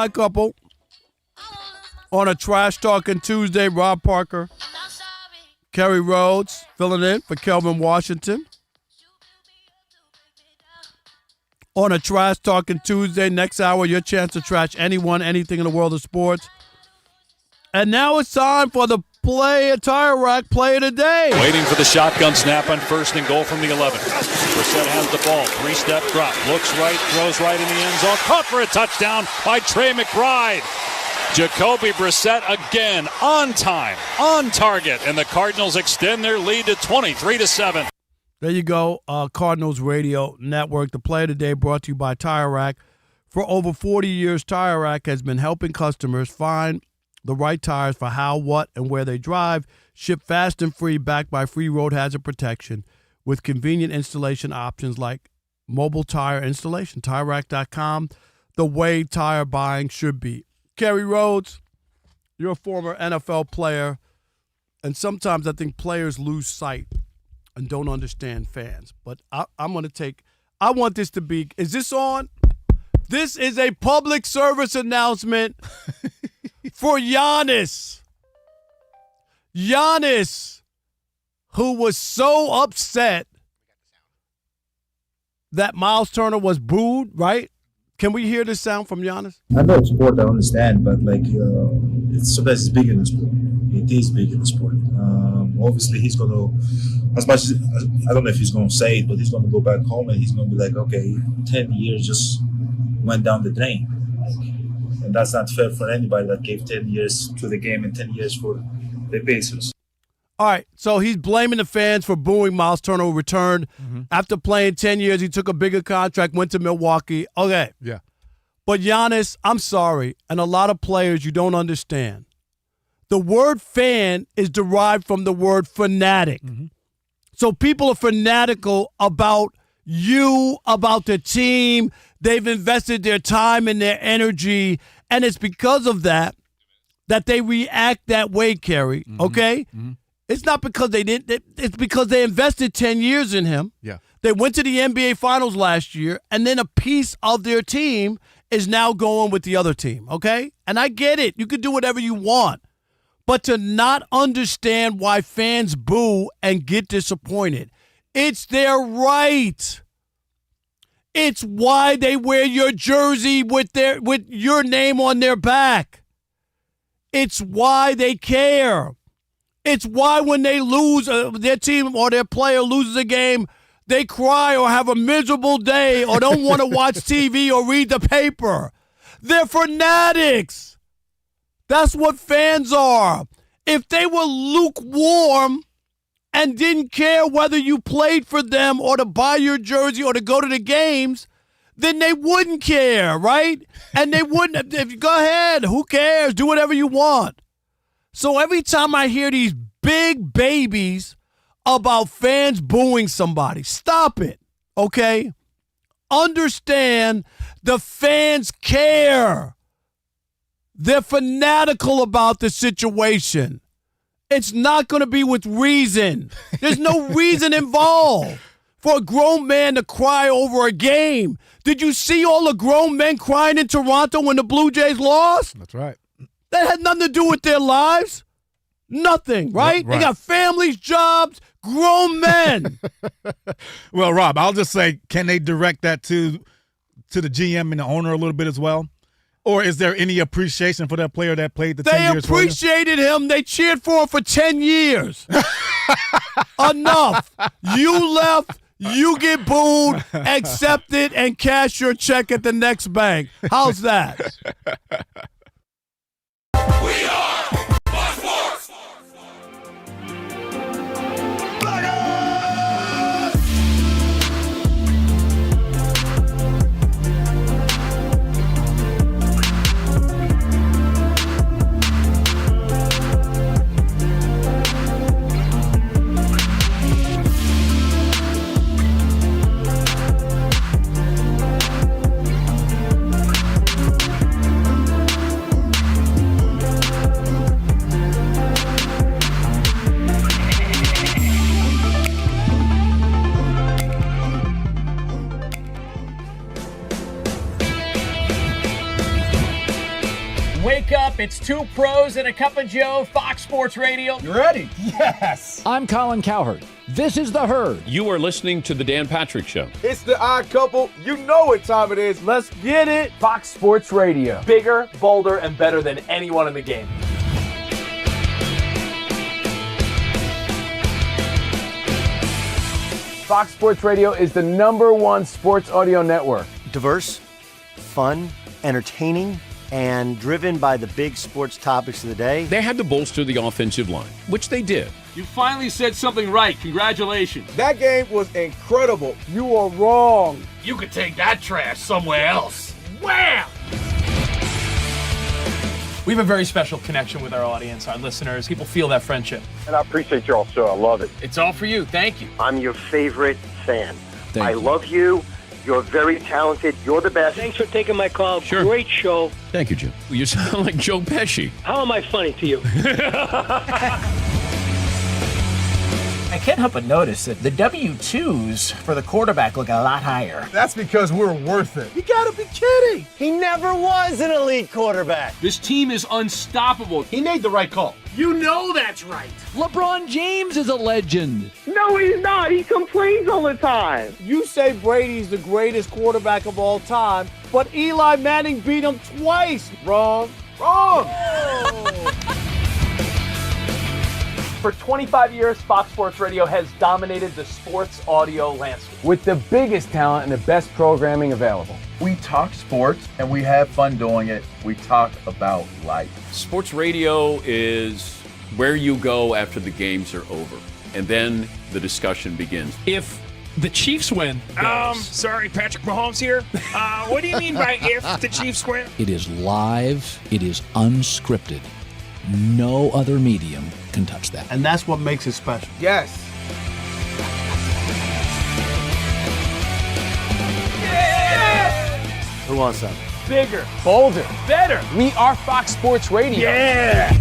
Odd Couple on a Trash Talking Tuesday. Rob Parker, Kerry Rhodes filling in for Kelvin Washington. On a Trash Talking Tuesday, next hour, your chance to trash anyone, anything in the world of sports. And now it's time for the Tire Rack Play of the Day.
Waiting for the shotgun snap on 1st and goal from the 11. Brissett has the ball. 3-step drop. Looks right, throws right in the end zone. Caught for a touchdown by Trey McBride. Jacoby Brissett again on time, on target, and the Cardinals extend their lead to 23-7.
There you go, Cardinals Radio Network. The Play of the Day brought to you by Tire Rack. For over 40 years, Tire Rack has been helping customers find the right tires for how, what, and where they drive. Ship fast and free, backed by free road hazard protection with convenient installation options like mobile tire installation. TireRack.com, the way tire buying should be. Kerry Rhodes, you're a former NFL player, and sometimes I think players lose sight and don't understand fans. But I'm going to take – I want this to be – is this on? This is a public service announcement for Giannis. Giannis, who was so upset that Miles Turner was booed, right? Can we hear this sound from Giannis?
I know it's sport, I understand, but it's sometimes it's big in the sport. It is big in the sport. Obviously, he's going to, as much as, I don't know if he's going to say it, but he's going to go back home and he's going to be like, okay, 10 years just went down the drain. And that's not fair for anybody that gave 10 years to the game and 10 years for the Pacers.
All right, so he's blaming the fans for booing Miles Turner, who returned. After playing 10 years, he took a bigger contract, went to Milwaukee. Okay.
Yeah.
But Giannis, I'm sorry, and a lot of players you don't understand. The word fan is derived from the word fanatic. So people are fanatical about you, about the team. They've invested their time and their energy, and it's because of that they react that way, Kerry, okay? It's not because they didn't. It's because they invested 10 years in him.
Yeah.
They went to the NBA Finals last year, and then a piece of their team is now going with the other team, okay? And I get it. You can do whatever you want. But to not understand why fans boo and get disappointed, it's their right. It's why they wear your jersey with your name on their back. It's why they care. It's why when they lose, their team or their player loses a game, they cry or have a miserable day or don't want to watch TV or read the paper. They're fanatics. That's what fans are. If they were lukewarm and didn't care whether you played for them or to buy your jersey or to go to the games, then they wouldn't care, right? And they wouldn't. If you go ahead, who cares? Do whatever you want. So every time I hear these big babies about fans booing somebody, stop it, okay? Understand the fans care. They're fanatical about the situation. It's not going to be with reason. There's no reason involved for a grown man to cry over a game. Did you see all the grown men crying in Toronto when the Blue Jays lost?
That's right.
That had nothing to do with their lives. Nothing, right? They got families, jobs, grown men.
Well, Rob, I'll just say, can they direct that to the GM and the owner a little bit as well? Or is there any appreciation for that player that played the 10 years for you?
They appreciated him. They cheered for him for 10 years. Enough. You left. You get booed, accept it, and cash your check at the next bank. How's that?
We are Fox Sports.
Wake up, it's two pros and a cup of Joe, Fox Sports Radio.
You ready?
Yes.
I'm Colin Cowherd. This is The Herd.
You are listening to The Dan Patrick Show.
It's the Odd Couple. You know what time it is. Let's get it.
Fox Sports Radio. Bigger, bolder, and better than anyone in the game. Fox Sports Radio is the #1 sports audio network.
Diverse, fun, entertaining, and driven by the big sports topics of the day.
They had to bolster the offensive line, which they did.
You finally said something right. Congratulations.
That game was incredible. You are wrong.
You could take that trash somewhere else. Wham! We have a very special connection with our audience, our listeners. People feel that friendship.
And I appreciate y'all, so I love it.
It's all for you. Thank you.
I'm your favorite fan.
Thank
I
you.
love you. You're very talented. You're the best.
Thanks for taking my call.
Sure.
Great show.
Thank you, Jim. You sound like Joe Pesci.
How am I funny to you?
I can't help but notice that the W-2s for the quarterback look a lot higher.
That's because we're worth it.
You gotta be kidding.
He never was an elite quarterback.
This team is unstoppable.
He made the right call.
You know that's right.
LeBron James is a legend.
No, he's not. He complains all the time.
You say Brady's the greatest quarterback of all time, but Eli Manning beat him twice. Wrong. Wrong.
For 25 years, Fox Sports Radio has dominated the sports audio landscape with the biggest talent and the best programming available.
We talk sports and we have fun doing it. We talk about life.
Sports radio is where you go after the games are over, and then the discussion begins.
If the Chiefs win. Sorry, Patrick Mahomes here. What do you mean by if the Chiefs win?
It is live. It is unscripted. No other medium can touch that.
And that's what makes it special.
Yes.
Who wants some?
Bigger, bolder, better. We are Fox Sports Radio.
Yeah.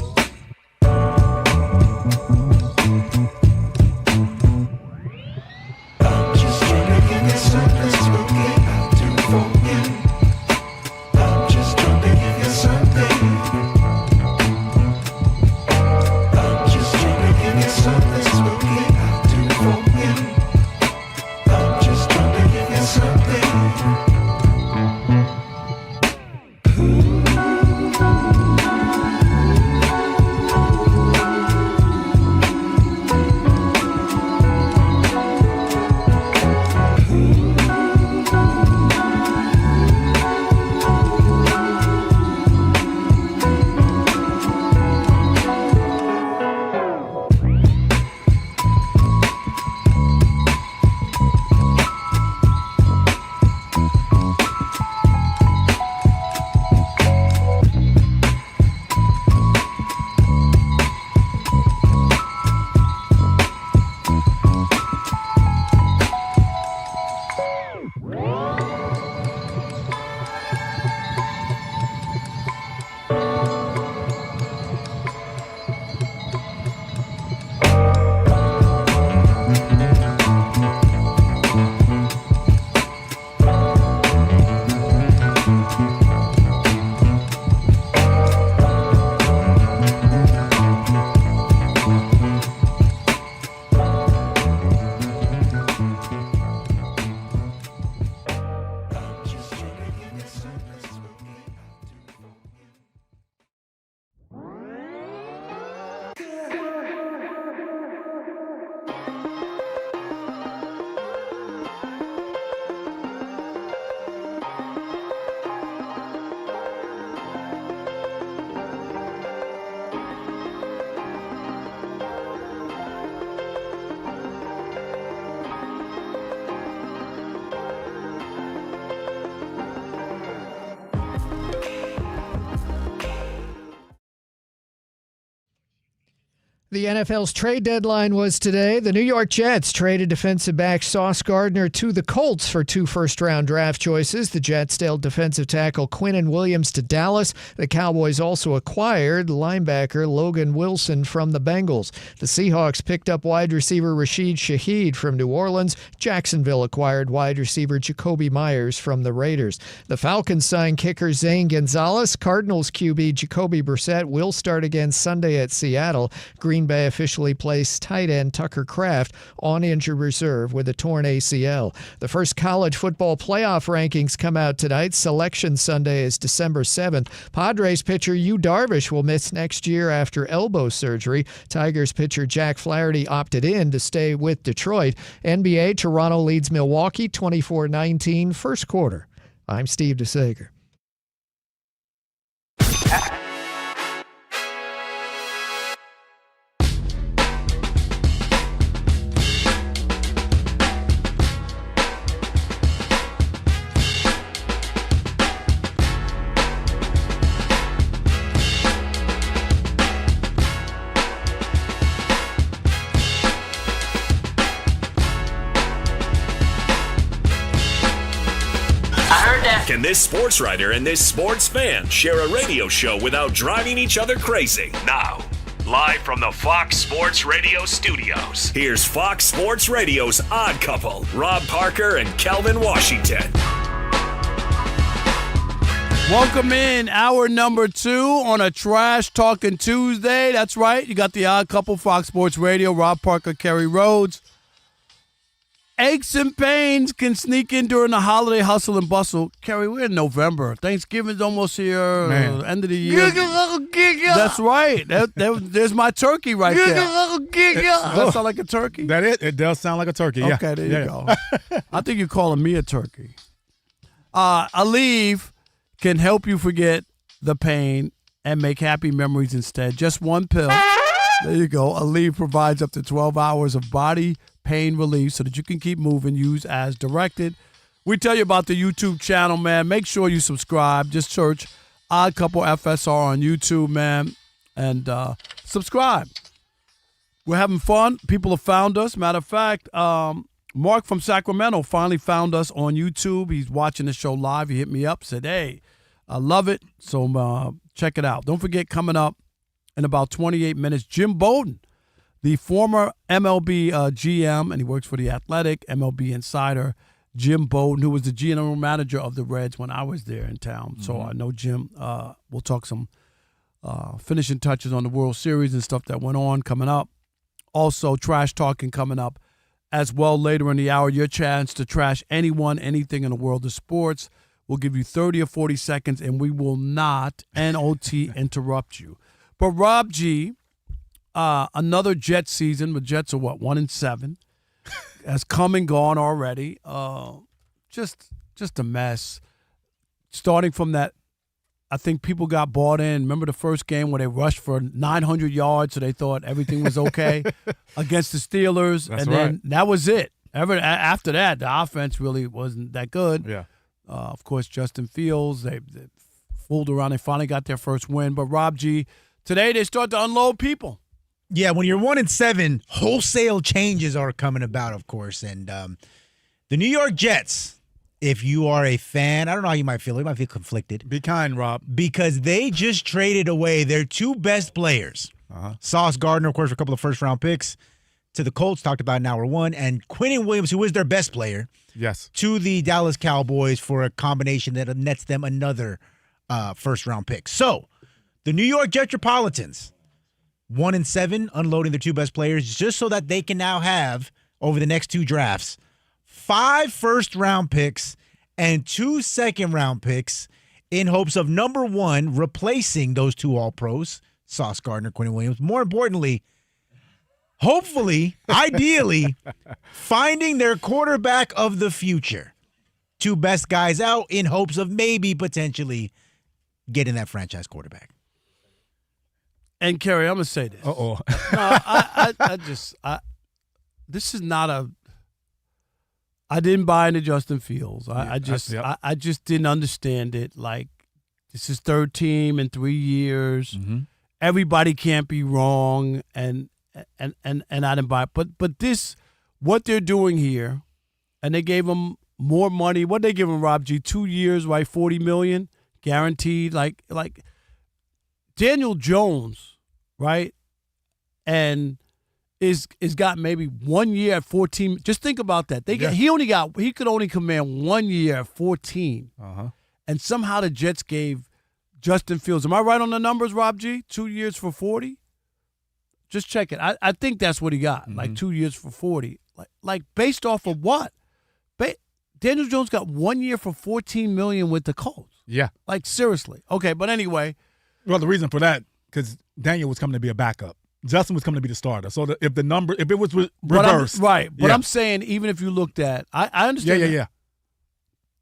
The NFL's trade deadline was today. The New York Jets traded defensive back Sauce Gardner to the Colts for 2 first-round draft choices. The Jets dealt defensive tackle Quinnen Williams to Dallas. The Cowboys also acquired linebacker Logan Wilson from the Bengals. The Seahawks picked up wide receiver Rashid Shaheed from New Orleans. Jacksonville acquired wide receiver Jacoby Myers from the Raiders. The Falcons signed kicker Zane Gonzalez. Cardinals QB Jacoby Brissett will start again Sunday at Seattle. Green Bay officially placed tight end Tucker Kraft on injured reserve with a torn ACL. The first college football playoff rankings come out tonight. Selection Sunday is December 7th. Padres pitcher Yu Darvish will miss next year after elbow surgery. Tigers pitcher Jack Flaherty opted in to stay with Detroit. NBA, Toronto leads Milwaukee 24-19 first quarter. I'm Steve DeSager.
Can this sports writer and this sports fan share a radio show without driving each other crazy? Now, live from the Fox Sports Radio studios, here's Fox Sports Radio's Odd Couple, Rob Parker and Kelvin Washington.
Welcome in hour number 2 on a Trash Talking Tuesday. That's right. You got the Odd Couple, Fox Sports Radio, Rob Parker, Kerry, Rhodes. Aches and pains can sneak in during the holiday hustle and bustle. Kerry, we're in November. Thanksgiving's almost here. End of the year. That's right. There's my turkey right there. Does that sound like a turkey?
It does sound like a turkey. Yeah.
Okay, there you go. I think you're calling me a turkey. Aleve can help you forget the pain and make happy memories instead. Just one pill. There you go. Aleve provides up to 12 hours of body pain relief so that you can keep moving. Use as directed. We tell you about the YouTube channel, man. Make sure you subscribe. Just search Odd Couple FSR on YouTube, man, and subscribe. We're having fun. People have found us. Matter of fact, Mark from Sacramento finally found us on YouTube. He's watching the show live. He hit me up, said, hey, I love it. So check it out. Don't forget, coming up in about 28 minutes, Jim Bowden, the former MLB GM, and he works for the Athletic MLB Insider, Jim Bowden, who was the general manager of the Reds when I was there in town. Mm-hmm. So I know Jim. We'll talk some finishing touches on the World Series and stuff that went on coming up. Also, trash talking coming up as well later in the hour. Your chance to trash anyone, anything in the world of sports. We'll give you 30 or 40 seconds, and we will not, N-O-T, interrupt you. But Rob G., another Jets season, the Jets are 1-7, has come and gone already. Just a mess. Starting from that, I think people got bought in. Remember the first game where they rushed for 900 yards, so they thought everything was okay against the Steelers.
That's
and then that was it. After that, the offense really wasn't that good.
Yeah.
Of course, Justin Fields, they fooled around. They finally got their first win. But Rob G., today they start to unload people.
Yeah, when you're 1-7, wholesale changes are coming about, of course. And the New York Jets, if you are a fan, I don't know how you might feel. You might feel conflicted.
Be kind, Rob.
Because they just traded away their 2 best players. Sauce Gardner, of course, for a couple of first-round picks to the Colts, talked about in hour 1, and Quinnen Williams, who is their best player, to the Dallas Cowboys for a combination that nets them another first-round pick. So the New York Jetropolitans, 1-7, unloading their 2 best players just so that they can now have, over the next 2 drafts, 5 first-round picks and 2 second-round picks in hopes of, number 1, replacing those 2 All-Pros, Sauce Gardner, Quinnen Williams. More importantly, hopefully, ideally, finding their quarterback of the future. 2 best guys out in hopes of maybe potentially getting that franchise quarterback.
And Kerry, I'm gonna say this.
Uh-oh.
No, this is not a. I didn't buy into Justin Fields. I just didn't understand it. Like, this is 3rd team in 3 years.
Mm-hmm.
Everybody can't be wrong, and and I didn't buy it. But this, what they're doing here, and they gave him more money. What they give him, Rob G? 2 years, right? $40 million guaranteed. Like Daniel Jones, right? And is got maybe 1 year at 14. Just think about that. He could only command 1 year at 14. And somehow the Jets gave Justin Fields. Am I right on the numbers, Rob G? 2 years for 40? Just check it. I think that's what he got. Like 2 years for 40. Like based off of what? Daniel Jones got 1 year for $14 million with the Colts.
Yeah.
Like seriously. Okay, but anyway.
Well, the reason for that, because Daniel was coming to be a backup. Justin was coming to be the starter. So if it was reversed.
But I'm saying even if you looked at, I understand.
Yeah.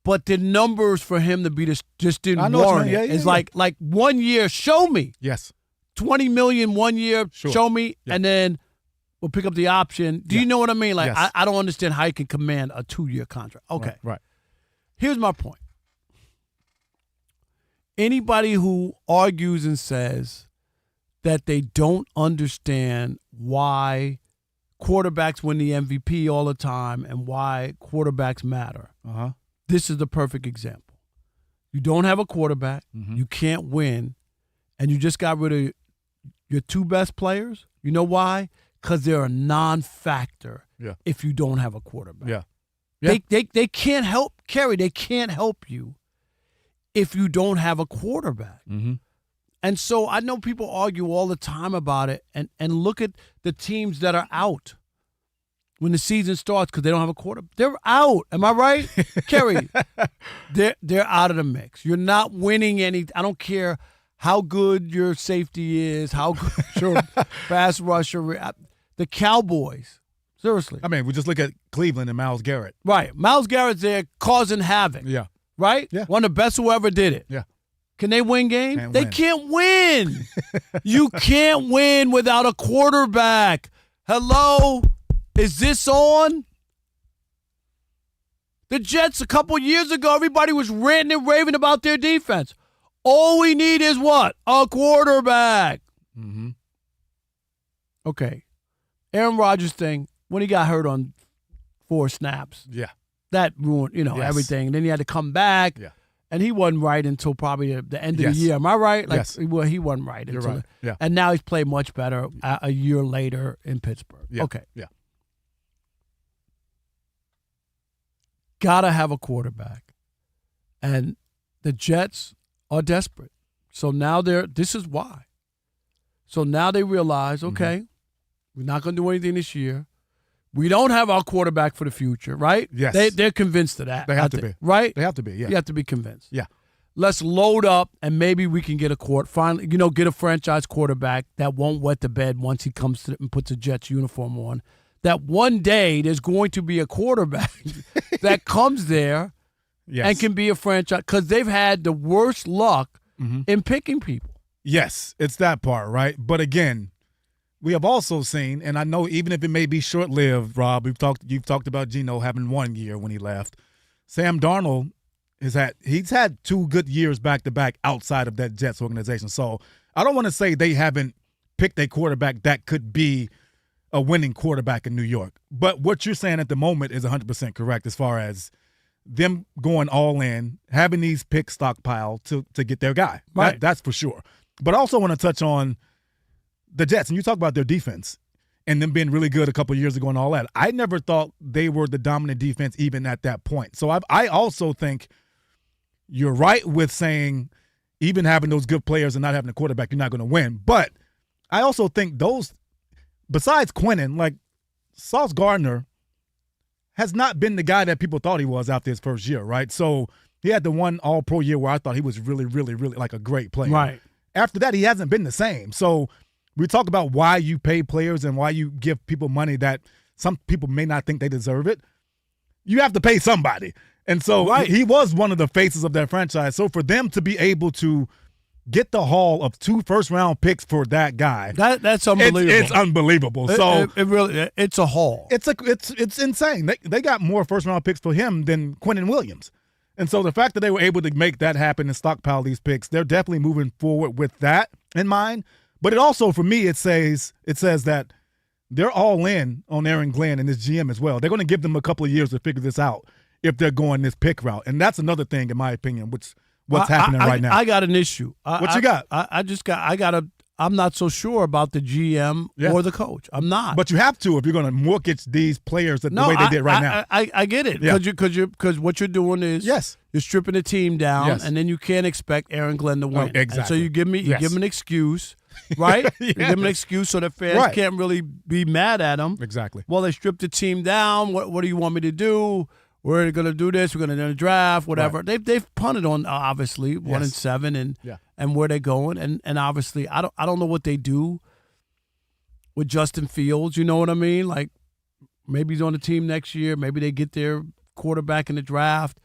But the numbers for him to be this just didn't warrant it. It's like 1 year, show me.
Yes.
$20 million 1 year,
Sure.
show me, and then we'll pick up the option. Do you know what I mean? Like
Yes.
I don't understand how you can command a 2 year contract. Okay.
Right.
Here's my point. Anybody who argues and says that they don't understand why quarterbacks win the MVP all the time and why quarterbacks matter. This is the perfect example. You don't have a quarterback, you can't win, and you just got rid of your two best players. You know why? Because they're a non-factor if you don't have a quarterback. They can't help, Kerry, they can't help you if you don't have a quarterback. And so I know people argue all the time about it, and look at the teams that are out when the season starts because they don't have a quarterback. They're out. Am I right, Kerry? They're out of the mix. You're not winning any. I don't care how good your safety is, how good your pass rusher. The Cowboys, seriously.
I mean, we just look at Cleveland and Myles Garrett.
Right. Myles Garrett's there causing havoc.
Yeah.
Right?
Yeah.
One of the best who ever did it.
Yeah.
Can they win games? They can't win. You can't win without a quarterback. Hello? Is this on? The Jets, a couple years ago, everybody was ranting and raving about their defense. All we need is what? A quarterback. Okay. Aaron Rodgers thing, when he got hurt on 4 snaps.
Yeah.
That ruined, everything. And then he had to come back.
Yeah.
And he wasn't right until probably the end of
Yes.
the year. Am I right?
Yes.
Well, he wasn't right.
You're
until
right. Yeah.
And now he's played much better a year later in Pittsburgh.
Yeah.
Okay.
Yeah.
Gotta have a quarterback. And the Jets are desperate. So now this is why. So now they realize, okay, we're not going to do anything this year. We don't have our quarterback for the future, right?
Yes.
They're convinced of that.
They have to be.
Right?
They have to be, yeah.
You have to be convinced.
Yeah.
Let's load up and maybe we can get get a franchise quarterback that won't wet the bed once he comes to and puts a Jets uniform on. That one day there's going to be a quarterback that comes there and can be a franchise because they've had the worst luck in picking people.
Yes, it's that part, right? But again, we have also seen, and I know even if it may be short-lived, Rob, you've talked about Geno having 1 year when he left. Sam Darnold he's had 2 good years back-to-back outside of that Jets organization. So I don't want to say they haven't picked a quarterback that could be a winning quarterback in New York. But what you're saying at the moment is 100% correct as far as them going all in, having these picks stockpiled to get their guy.
Right.
That's for sure. But I also want to touch on the Jets, and you talk about their defense and them being really good a couple of years ago and all that. I never thought they were the dominant defense even at that point. So I also think you're right with saying even having those good players and not having a quarterback, you're not going to win. But I also think those, besides Quinnen, like Sauce Gardner has not been the guy that people thought he was after his first year, right? So he had the one all-pro year where I thought he was really, really, really like a great player.
Right.
After that, he hasn't been the same. So we talk about why you pay players and why you give people money that some people may not think they deserve it. You have to pay somebody. And so he was one of the faces of that franchise. So for them to be able to get the haul of 2 first-round picks for that guy,
that's unbelievable.
It's unbelievable. So
it really, it's a haul.
It's insane. They got more first-round picks for him than Quinnen Williams. And so the fact that they were able to make that happen and stockpile these picks, they're definitely moving forward with that in mind. But it also, for me, it says that they're all in on Aaron Glenn and his GM as well. They're going to give them a couple of years to figure this out if they're going this pick route. And that's another thing, in my opinion, what's happening right now.
I got an issue.
What you got?
I'm not so sure about the GM or the coach. I'm not.
But you have to if you're going to mortgage these players the way they did right now.
I get it. Because what you're doing is you're stripping the team down, and then you can't expect Aaron Glenn to win.
Exactly.
And so you give him an excuse, right? You give him an excuse so the fans can't really be mad at him.
Exactly.
Well, they stripped the team down. What do you want me to do? We're going to do this. We're going to draft, whatever. Right. They've punted on obviously 1-7 and where they're going, and obviously I don't know what they do with Justin Fields. You know what I mean? Like maybe he's on the team next year. Maybe they get their quarterback in the draft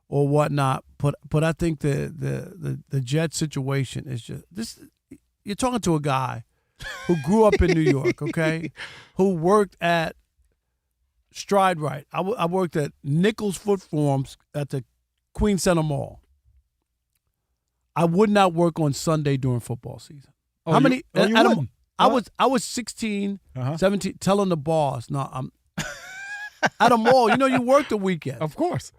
or whatnot. But I think the Jets situation is just this. You're talking to a guy who grew up in New York, okay, who worked at Stride Right. I worked at Nichols Foot Forms at the Queen Center Mall. I would not work on Sunday during football season. How many? I was 16, 17, telling the boss, no, I'm at a mall. You know, you work the weekend.
Of course.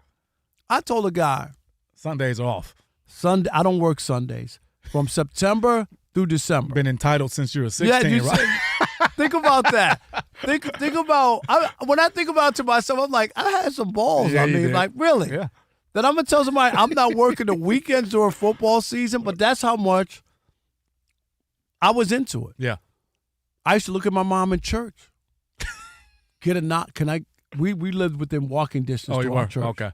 I told a guy,
Sundays are off.
Sunday, I don't work Sundays from September through December.
Been entitled since you were 16, right?
Think about that. Think about when I think about it to myself, I'm like, I had some balls.
Yeah,
I mean, like, really?
Yeah.
Then I'm gonna tell somebody I'm not working the weekends during football season, but that's how much I was into it.
Yeah.
I used to look at my mom in church. Get a knock. Can I? We lived within walking distance to our church.
Okay.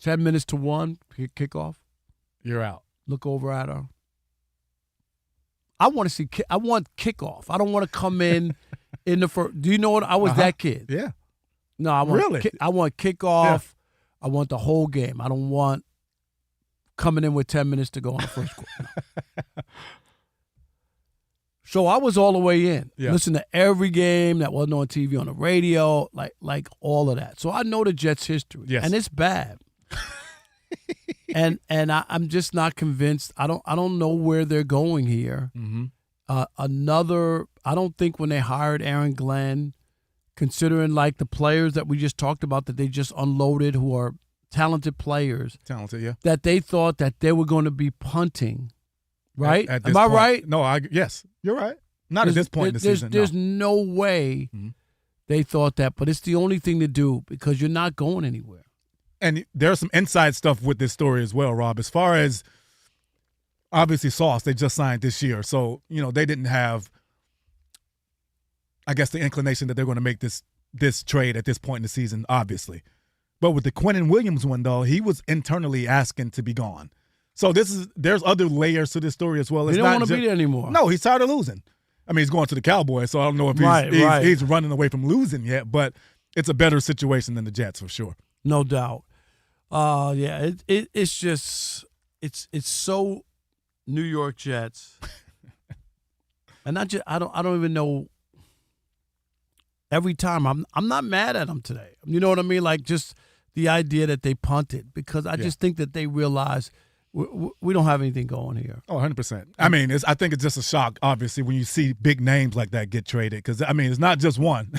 10 minutes to 1, kickoff.
You're out.
Look over at her. I want to see. I want kickoff. I don't want to come in the first. Do you know what? I was that kid.
Yeah.
No, I want.
Really?
I want kickoff. Yeah. I want the whole game. I don't want coming in with 10 minutes to go in the first quarter. No. So I was all the way in. Yeah. Listen to every game that wasn't on TV, on the radio, like all of that. So I know the Jets' history.
Yes.
And it's bad. and I'm just not convinced. I don't know where they're going here.
Mm-hmm.
I don't think when they hired Aaron Glenn, considering like the players that we just talked about that they just unloaded who are talented players.
Talented, yeah.
That they thought that they were going to be punting. Right?
At
Am I
point.
right?
No, yes, you're right. Not at this point in the season.
There's no way they thought that, but it's the only thing to do because you're not going anywhere.
And there's some inside stuff with this story as well, Rob. As far as obviously Sauce, they just signed this year, so they didn't have, I guess, the inclination that they're going to make this trade at this point in the season, obviously. But with the Quinnen Williams one, though, he was internally asking to be gone. So there's other layers to this story as well.
He don't want to be there anymore.
No, he's tired of losing. I mean, he's going to the Cowboys, so I don't know if he's running away from losing yet, but it's a better situation than the Jets for sure.
No doubt. Yeah, it's just it's so New York Jets, and I don't even know. Every time I'm not mad at them today. You know what I mean? Like just the idea that they punted because I just think that they realize. We don't have anything going here.
Oh, 100%. I mean, I think it's just a shock, obviously, when you see big names like that get traded. Because, I mean, it's not just one.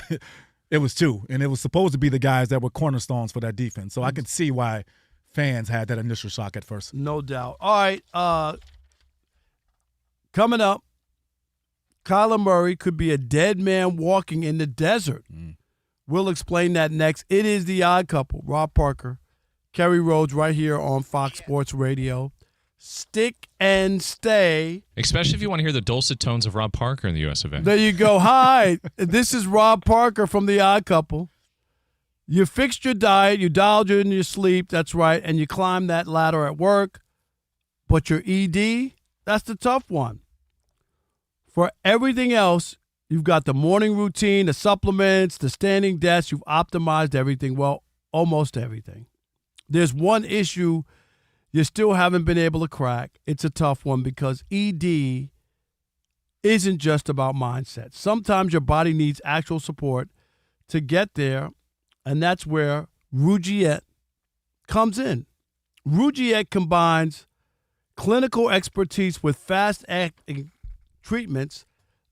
It was two. And it was supposed to be the guys that were cornerstones for that defense. So I could see why fans had that initial shock at first.
No doubt. All right. Coming up, Kyler Murray could be a dead man walking in the desert. We'll explain that next. It is The Odd Couple. Rob Parker. Kerry Rhodes right here on Fox Sports Radio. Stick and stay.
Especially if you want to hear the dulcet tones of Rob Parker in the US of A.
There you go. Hi, this is Rob Parker from The Odd Couple. You fixed your diet, you dialed you in your sleep, that's right, and you climbed that ladder at work. But your ED, that's the tough one. For everything else, you've got the morning routine, the supplements, the standing desk, you've optimized everything. Well, almost everything. There's one issue you still haven't been able to crack. It's a tough one because ED isn't just about mindset. Sometimes your body needs actual support to get there, and that's where Rugiet comes in. Rugiet combines clinical expertise with fast-acting treatments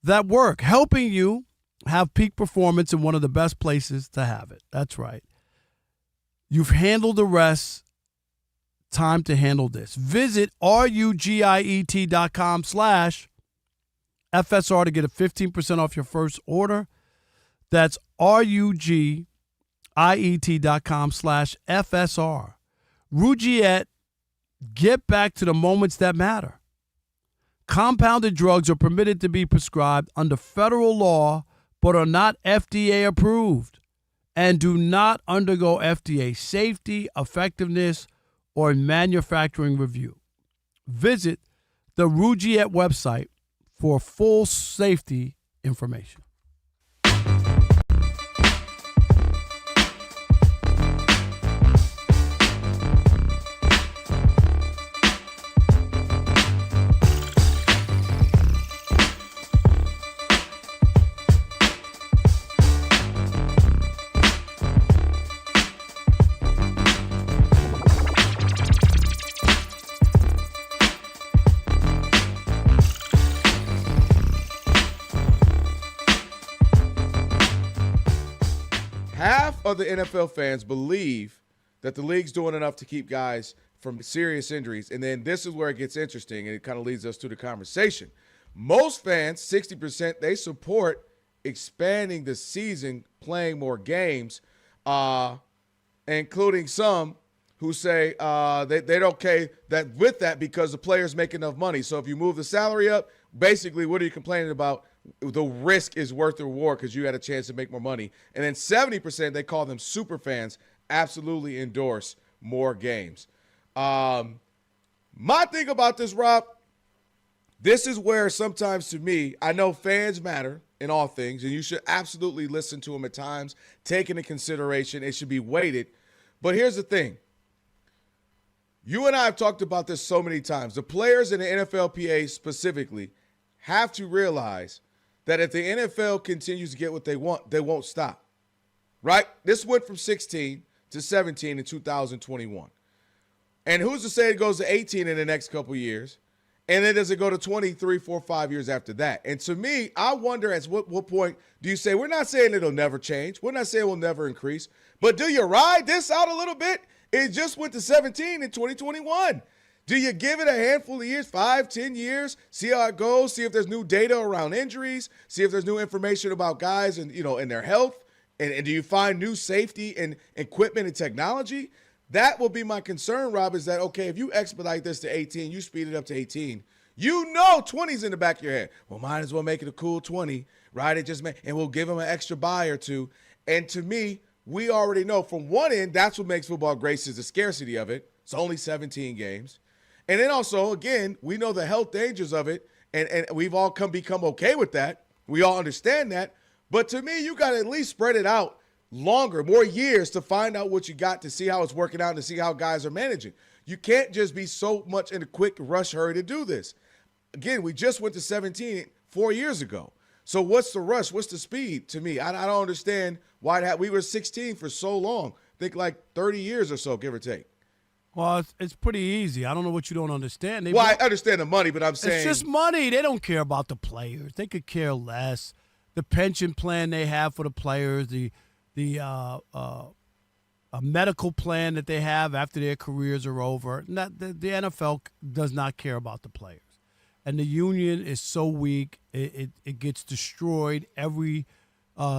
that work, helping you have peak performance in one of the best places to have it. That's right. You've handled the rest. Time to handle this. Visit rugiet.com/FSR to get a 15% off your first order. That's rugiet.com/FSR. Rugiet, get back to the moments that matter. Compounded drugs are permitted to be prescribed under federal law, but are not FDA approved and do not undergo FDA safety, effectiveness, or manufacturing review. Visit the Rugiet website for full safety information.
Half of the NFL fans believe that the league's doing enough to keep guys from serious injuries. And then this is where it gets interesting, and it kind of leads us to the conversation. Most fans, 60%, they support expanding the season, playing more games, including some who say they're okay with that because the players make enough money. So if you move the salary up, basically what are you complaining about? The risk is worth the reward because you had a chance to make more money. And then 70%, they call them super fans, absolutely endorse more games. My thing about this, Rob, this is where sometimes to me, I know fans matter in all things, and you should absolutely listen to them at times, take into consideration. It should be weighted. But here's the thing. You and I have talked about this so many times. The players in the NFLPA specifically have to realize that if the NFL continues to get what they want, they won't stop, right? This went from 16 to 17 in 2021. And who's to say it goes to 18 in the next couple years? And then does it go to 23, 4, 5 years after that? And to me, I wonder at what point do you say, we're not saying it'll never change. We're not saying it will never increase. But do you ride this out a little bit? It just went to 17 in 2021. Do you give it a handful of years, 5, 10 years, see how it goes, see if there's new data around injuries, see if there's new information about guys and, and their health, and do you find new safety and equipment and technology? That will be my concern, Rob, is that, okay, if you expedite this to 18, you speed it up to 18, 20's in the back of your head. Well, might as well make it a cool 20, right? And we'll give them an extra buy or two. And to me, we already know from one end, that's what makes football great is the scarcity of it. It's only 17 games. And then also, again, we know the health dangers of it, and we've all become okay with that. We all understand that. But to me, you got to at least spread it out longer, more years to find out what you got, to see how it's working out, to see how guys are managing. You can't just be so much in a quick rush hurry to do this. Again, we just went to 17 4 years ago. So what's the rush? What's the speed to me? I don't understand why we were 16 for so long. I think like 30 years or so, give or take.
Well, it's pretty easy. I don't know what you don't understand.
I understand the money, but I'm saying
it's just money. They don't care about the players. They could care less. The pension plan they have for the players, the medical plan that they have after their careers are over. The NFL does not care about the players, and the union is so weak it gets destroyed every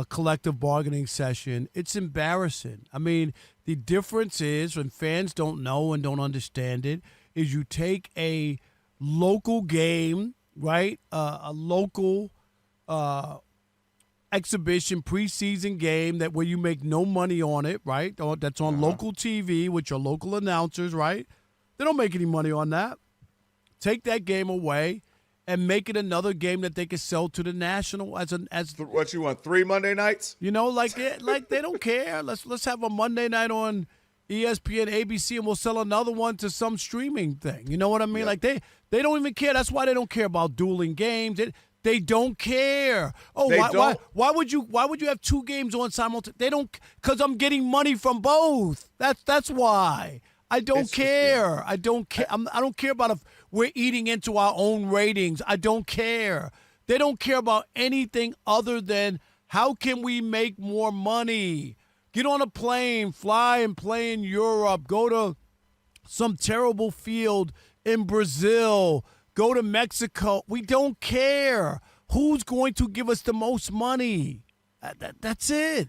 collective bargaining session. It's embarrassing. I mean, the difference is, when fans don't know and don't understand it, is you take a local game, right? A local exhibition preseason game where you make no money on it, right? That's on local TV with your local announcers, right? They don't make any money on that. Take that game away and make it another game that they can sell to the national as
what you want, 3 Monday nights?
Like they don't care. Let's have a Monday night on ESPN, ABC, and we'll sell another one to some streaming thing. You know what I mean? Yep. Like they don't even care. That's why they don't care about dueling games. They don't care. Oh, why would you have 2 games on simultaneously? They don't, because I'm getting money from both. That's why. I don't care. I don't care. I don't care about if we're eating into our own ratings. I don't care. They don't care about anything other than how can we make more money? Get on a plane, fly and play in Europe, go to some terrible field in Brazil, go to Mexico. We don't care. Who's going to give us the most money? That's it.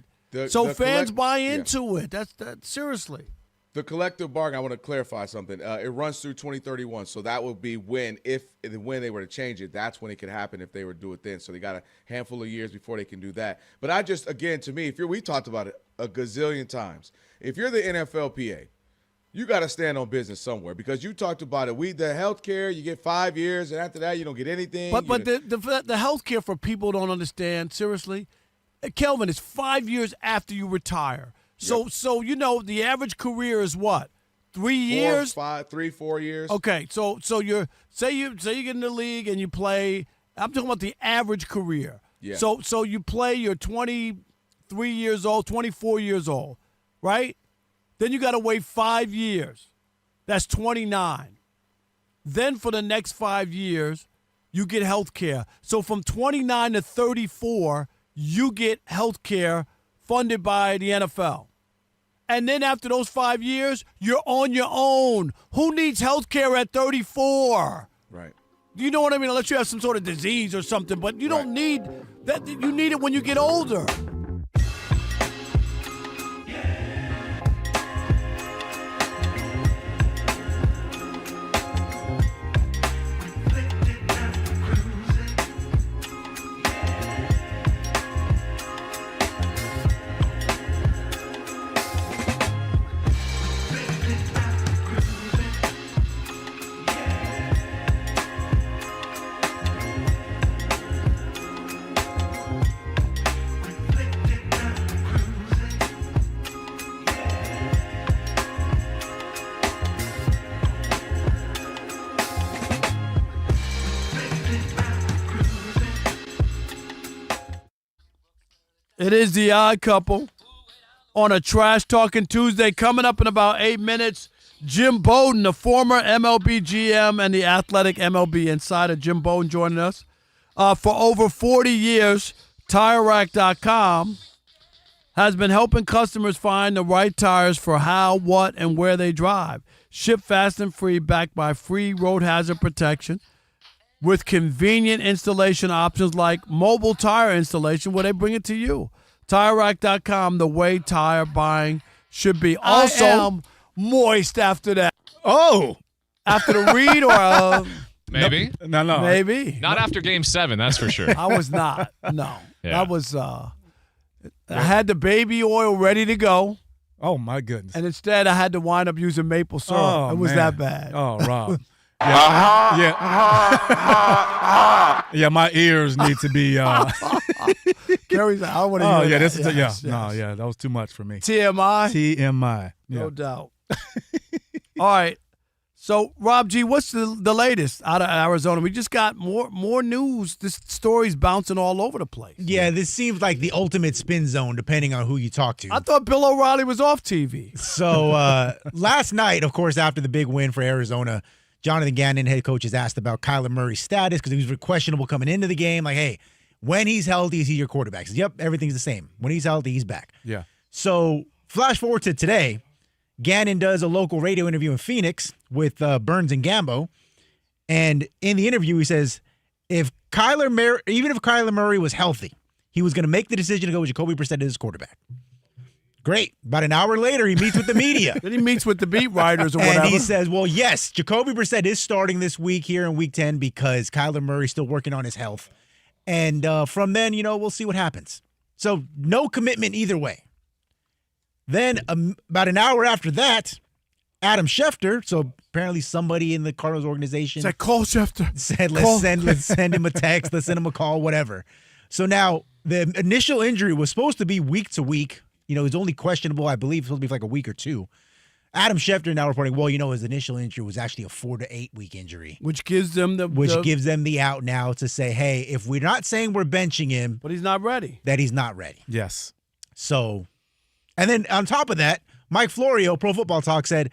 So fans buy into it. That's seriously.
The collective bargain, I want to clarify something. It runs through 2031, so that would be when they were to change it, that's when it could happen if they were to do it then. So they got a handful of years before they can do that. But again, to me, we talked about it a gazillion times. If you're the NFLPA, you got to stand on business somewhere because you talked about it. The health care, you get 5 years, and after that, you don't get anything.
But the health care for people who don't understand, seriously, Kelvin, is 5 years after you retire. So the average career is what? 3 years?
4 years.
Okay, so you get in the league and you play. I'm talking about the average career.
Yeah.
So you play. You're 23 years old, 24 years old, right? Then you got to wait 5 years. That's 29. Then for the next 5 years, you get health care. So from 29 to 34, you get health care funded by the NFL. And then after those 5 years, you're on your own. Who needs health care at 34?
Right.
You know what I mean? Unless you have some sort of disease or something, but you don't need that. You need it when you get older. It is the Odd Couple on a Trash Talking Tuesday. Coming up in about 8 minutes, Jim Bowden, the former MLB GM and the Athletic MLB insider. Jim Bowden joining us. For over 40 years, TireRack.com has been helping customers find the right tires for how, what, and where they drive. Ship fast and free, backed by free road hazard protection, with convenient installation options like mobile tire installation where they bring it to you. TireRack.com, the way tire buying should be. Also, I am moist after that.
Oh!
After the read or...
Maybe.
No.
Maybe.
Not after Game 7, that's for sure.
I was not. No.
Yeah.
That was... I had the baby oil ready to go.
Oh, my goodness.
And instead, I had to wind up using maple syrup.
Oh,
it was
man.
that bad.
Oh, Rob. Yeah, my ears need to be.
Kerry's like, I don't want to hear that.
Yes. No, that was too much for me.
TMI?
Yeah.
No doubt. All right. So, Rob G., what's the latest out of Arizona? We just got more news. This story's bouncing all over the place.
Yeah, this seems like the ultimate spin zone, depending on who you talk to.
I thought Bill O'Reilly was off TV.
So, last night, of course, after the big win for Arizona, Jonathan Gannon, head coach, is asked about Kyler Murray's status because he was questionable coming into the game. Like, hey, when he's healthy, is he your quarterback? He says, yep, everything's the same. When he's healthy, he's back.
Yeah.
So, flash forward to today. Gannon does a local radio interview in Phoenix with Burns and Gambo. And in the interview, he says, even if Kyler Murray was healthy, he was going to make the decision to go with Jacoby Brissett as his quarterback. Great. About an hour later, he meets with the media.
Then he meets with the beat writers or whatever.
And he says, well, yes, Jacoby Brissett is starting this week here in Week 10 because Kyler Murray's still working on his health. And from then, we'll see what happens. So no commitment either way. Then about an hour after that, Adam Schefter, so apparently somebody in the Cardinals organization
said, call Schefter.
Said, let's send him a text, let's send him a call, whatever. So now the initial injury was supposed to be week to week. It's only questionable, I believe, supposed to be for like a week or two. Adam Schefter now reporting, his initial injury was actually a 4 to 8 week injury.
Which gives them
gives them the out now to say, hey, if we're not saying we're benching him.
But he's not ready.
That he's not ready.
Yes.
So, and then on top of that, Mike Florio, Pro Football Talk, said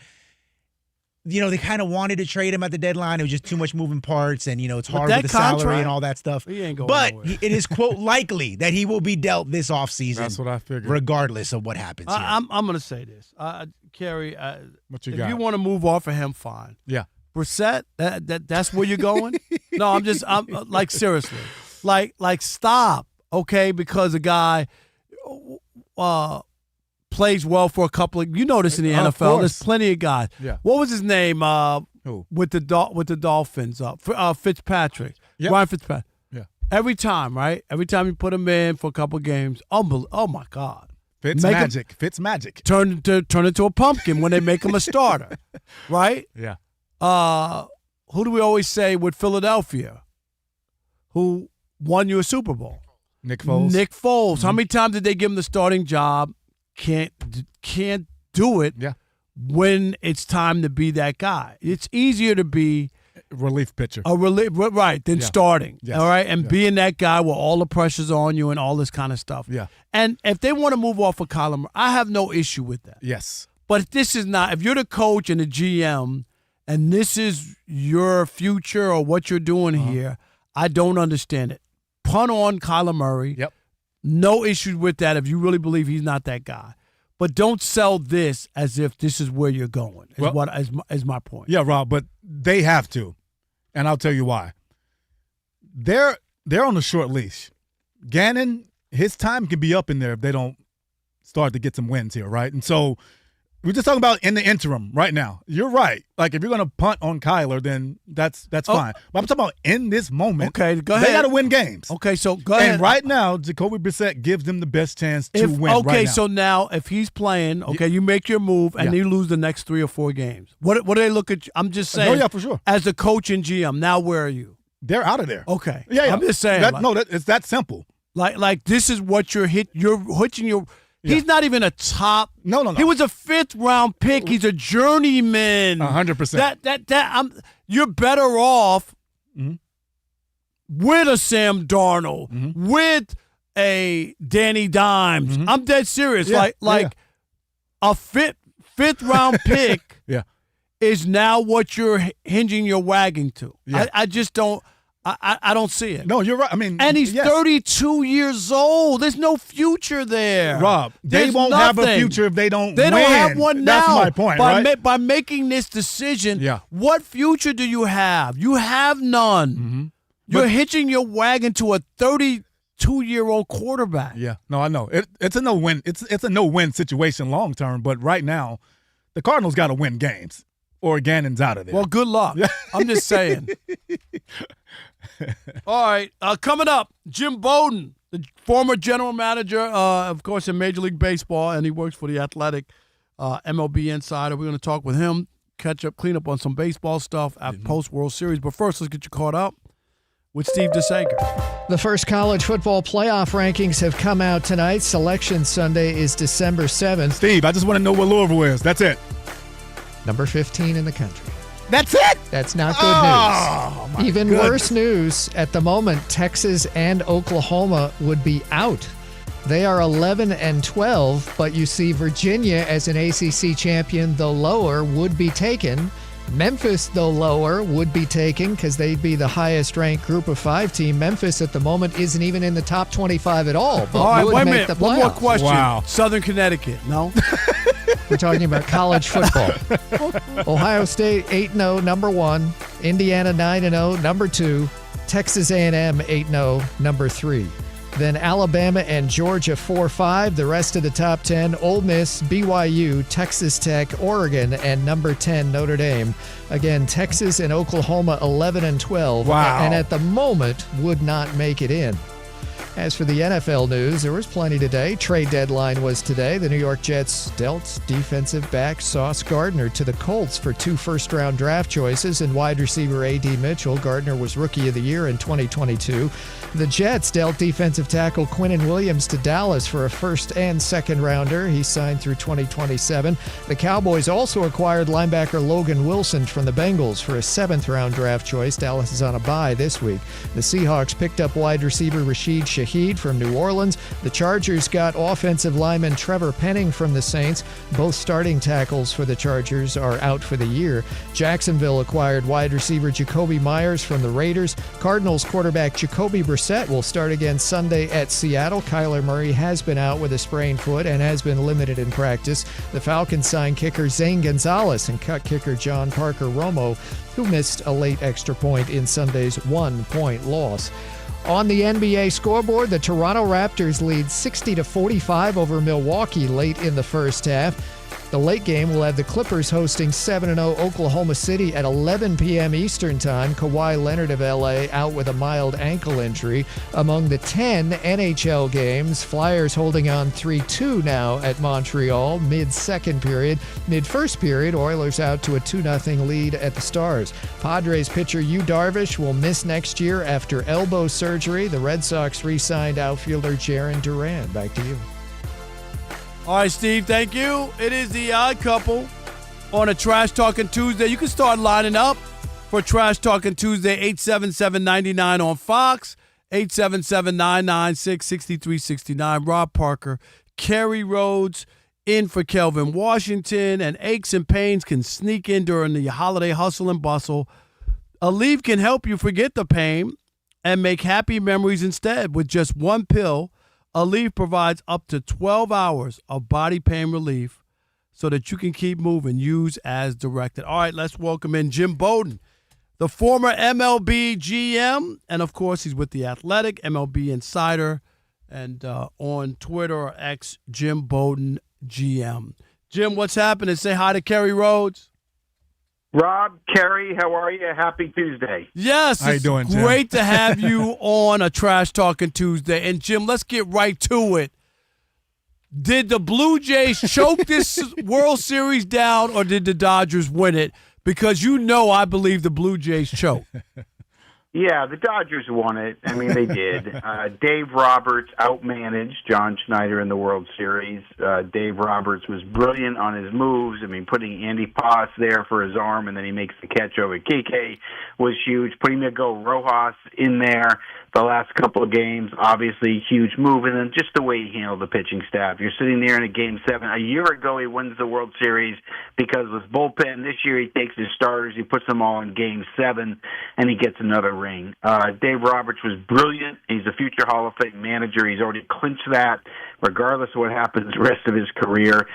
they kind of wanted to trade him at the deadline. It was just too much moving parts, and it's hard
that
with the salary
contract,
and all that stuff.
He ain't going
but
nowhere.
it is, quote, likely that he will be dealt this offseason.
That's what I figured.
Regardless of what happens here.
I'm going to say this. Kerry,
what you
if
got?
you want to move off of him, fine.
Yeah.
Brissett, that's where you're going? No, I'm like, seriously. Like stop, okay? Because a guy plays well for a couple of, this in the NFL. There's plenty of guys.
Yeah.
What was his name?
Who?
With the Dolphins? Fitzpatrick.
Yep.
Ryan Fitzpatrick.
Yeah.
Every time, right? Every time you put him in for a couple of games, oh my God.
Fitz magic.
Turn into a pumpkin when they make him a starter, right?
Yeah.
Who do we always say with Philadelphia? Who won you a Super Bowl?
Nick Foles.
Mm-hmm. How many times did they give him the starting job? Can't do it.
Yeah.
When it's time to be that guy, it's easier to be
relief pitcher.
Than starting.
Yes.
All right, and being that guy where all the pressure's on you and all this kind of stuff.
Yeah.
And if they want to move off of Kyler Murray, I have no issue with that.
Yes.
But this is not. If you're the coach and the GM, and this is your future or what you're doing here, I don't understand it. Punt on Kyler Murray.
Yep.
No issues with that if you really believe he's not that guy. But don't sell this as if this is where you're going, is my point.
Yeah, Rob, but they have to. And I'll tell you why. They're on a short leash. Gannon, his time can be up in there if they don't start to get some wins here, right? And so we're just talking about in the interim right now. You're right. Like, if you're going to punt on Kyler, then that's fine. But I'm talking about in this moment.
Okay, go ahead.
They got to win games.
Okay, so go ahead.
And right now, Jacoby Brissett gives them the best chance to win right now.
Okay, so now if he's playing, you make your move, and you lose the next 3 or 4 games. What do they look at? I'm just saying.
No, yeah, for sure.
As a coach and GM, now where are you?
They're out of there.
Okay.
Yeah.
I'm just saying.
It's that simple.
Like this is what you're hitting your. Yeah. He's not even a top.
No.
He was a 5th round pick. He's a journeyman.
100%.
You're better off with a Sam Darnold, with a Danny Dimes. I'm dead serious.
Yeah.
A 5th round pick is now what you're hinging your wagon to.
Yeah.
I just don't. I don't see it.
No, you're right. I mean,
and he's 32 years old. There's no future there.
Rob, they won't have a future if they don't
They
win.
don't have one now.
That's my point, right?
By making this decision, what future do you have? You have none. You're hitching your wagon to a 32-year-old quarterback.
Yeah. No, I know. It's a no-win. It's a no-win situation long term, but right now, the Cardinals got to win games or Gannon's out of there.
Well, good luck. I'm just saying. All right, coming up, Jim Bowden, the former general manager, of course, in Major League Baseball, and he works for the Athletic MLB Insider. We're going to talk with him, catch up, clean up on some baseball stuff at post-World Series. But first, let's get you caught up with Steve DeSager.
The first college football playoff rankings have come out tonight. Selection Sunday is December 7th.
Steve, I just want to know what Louisville is. That's it.
Number 15 in the country.
That's it?
That's not good news. Even worse news, at the moment, Texas and Oklahoma would be out. They are 11 and 12, but you see Virginia as an ACC champion, though lower, would be taken. Memphis, though lower, would be taken because they'd be the highest-ranked Group of 5 team. Memphis at the moment isn't even in the top 25 at all, but
all right,
would
wait a
make
minute.
the playoffs.
One more question.
Wow.
Southern Connecticut, no?
We're talking about college football. Ohio State 8-0, number 1. Indiana 9-0, number 2. Texas A&M 8-0, number 3. Then Alabama and Georgia 4-5. The rest of the top 10, Ole Miss, BYU, Texas Tech, Oregon, and number 10, Notre Dame. Again, Texas and Oklahoma 11 and 12.
Wow.
And at the moment would not make it in. As for the NFL news, there was plenty today. Trade deadline was today. The New York Jets dealt defensive back Sauce Gardner to the Colts for 2 first-round draft choices and wide receiver A.D. Mitchell. Gardner was Rookie of the Year in 2022. The Jets dealt defensive tackle Quinnen Williams to Dallas for a first and second rounder. He signed through 2027. The Cowboys also acquired linebacker Logan Wilson from the Bengals for a 7th-round draft choice. Dallas is on a bye this week. The Seahawks picked up wide receiver Rashid Shaheed from New Orleans. The Chargers got offensive lineman Trevor Penning from the Saints. Both starting tackles for the Chargers are out for the year. Jacksonville acquired wide receiver Jacoby Myers from the Raiders. Cardinals quarterback Jacoby Brissett will start again Sunday at Seattle. Kyler Murray has been out with a sprained foot and has been limited in practice. The Falcons signed kicker Zane Gonzalez and cut kicker John Parker Romo, who missed a late extra point in Sunday's 1-point loss. On the NBA scoreboard, the Toronto Raptors lead 60-45 over Milwaukee late in the first half. The late game will have the Clippers hosting 7-0 Oklahoma City at 11 p.m. Eastern Time. Kawhi Leonard of L.A. out with a mild ankle injury. Among the 10 NHL games, Flyers holding on 3-2 now at Montreal mid-second period. Mid-first period, Oilers out to a 2-0 lead at the Stars. Padres pitcher Yu Darvish will miss next year after elbow surgery. The Red Sox re-signed outfielder Jarren Duran. Back to you.
All right, Steve, thank you. It is the Odd Couple on a Trash Talking Tuesday. You can start lining up for Trash Talking Tuesday, 877-99 on Fox, 877-996-6369. Rob Parker, Kerry Rhodes in for Kelvin Washington, and aches and pains can sneak in during the holiday hustle and bustle. Aleve can help you forget the pain and make happy memories instead. With just one pill, Aleve provides up to 12 hours of body pain relief so that you can keep moving. Use as directed. All right, let's welcome in Jim Bowden, the former MLB GM, and, of course, he's with the Athletic MLB Insider, and on Twitter or X, Jim Bowden GM. Jim, what's happening? Say hi to Kerry Rhodes.
Rob, Kerry, how are you? Happy Tuesday.
Yes,
how you doing, Jim?
Great to have you on a Trash Talking Tuesday. And, Jim, let's get right to it. Did the Blue Jays choke this World Series down, or did the Dodgers win it? Because I believe the Blue Jays choked.
Yeah, the Dodgers won it. I mean, they did. Dave Roberts outmanaged John Schneider in the World Series. Dave Roberts was brilliant on his moves. I mean, putting Andy Paz there for his arm, and then he makes the catch over Kike was huge. Putting Miguel Rojas in there the last couple of games, obviously huge move. And then just the way he handled the pitching staff. You're sitting there in a Game 7. A year ago, he wins the World Series because of his bullpen. This year, he takes his starters, he puts them all in Game 7, and he gets another ring. Dave Roberts was brilliant. He's a future Hall of Fame manager. He's already clinched that, regardless of what happens the rest of his career.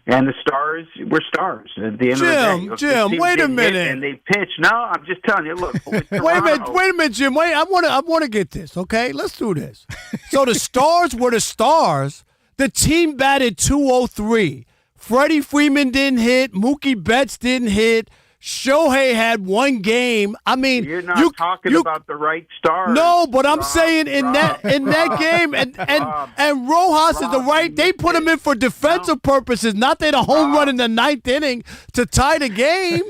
And the Stars were stars at the end of the day.
Jim, wait a minute.
And they pitched. No, I'm just telling you. Look,
wait a minute, Jim. Wait, I want to get this. Okay, let's do this. So the Stars were the Stars. The team batted .203. Freddie Freeman didn't hit. Mookie Betts didn't hit. Shohei had one game. I mean,
you're not talking about the right Stars.
No, but I'm saying in that game, and Rojas is the right. They put him in for defensive purposes, not they the home run in the ninth inning to tie the game.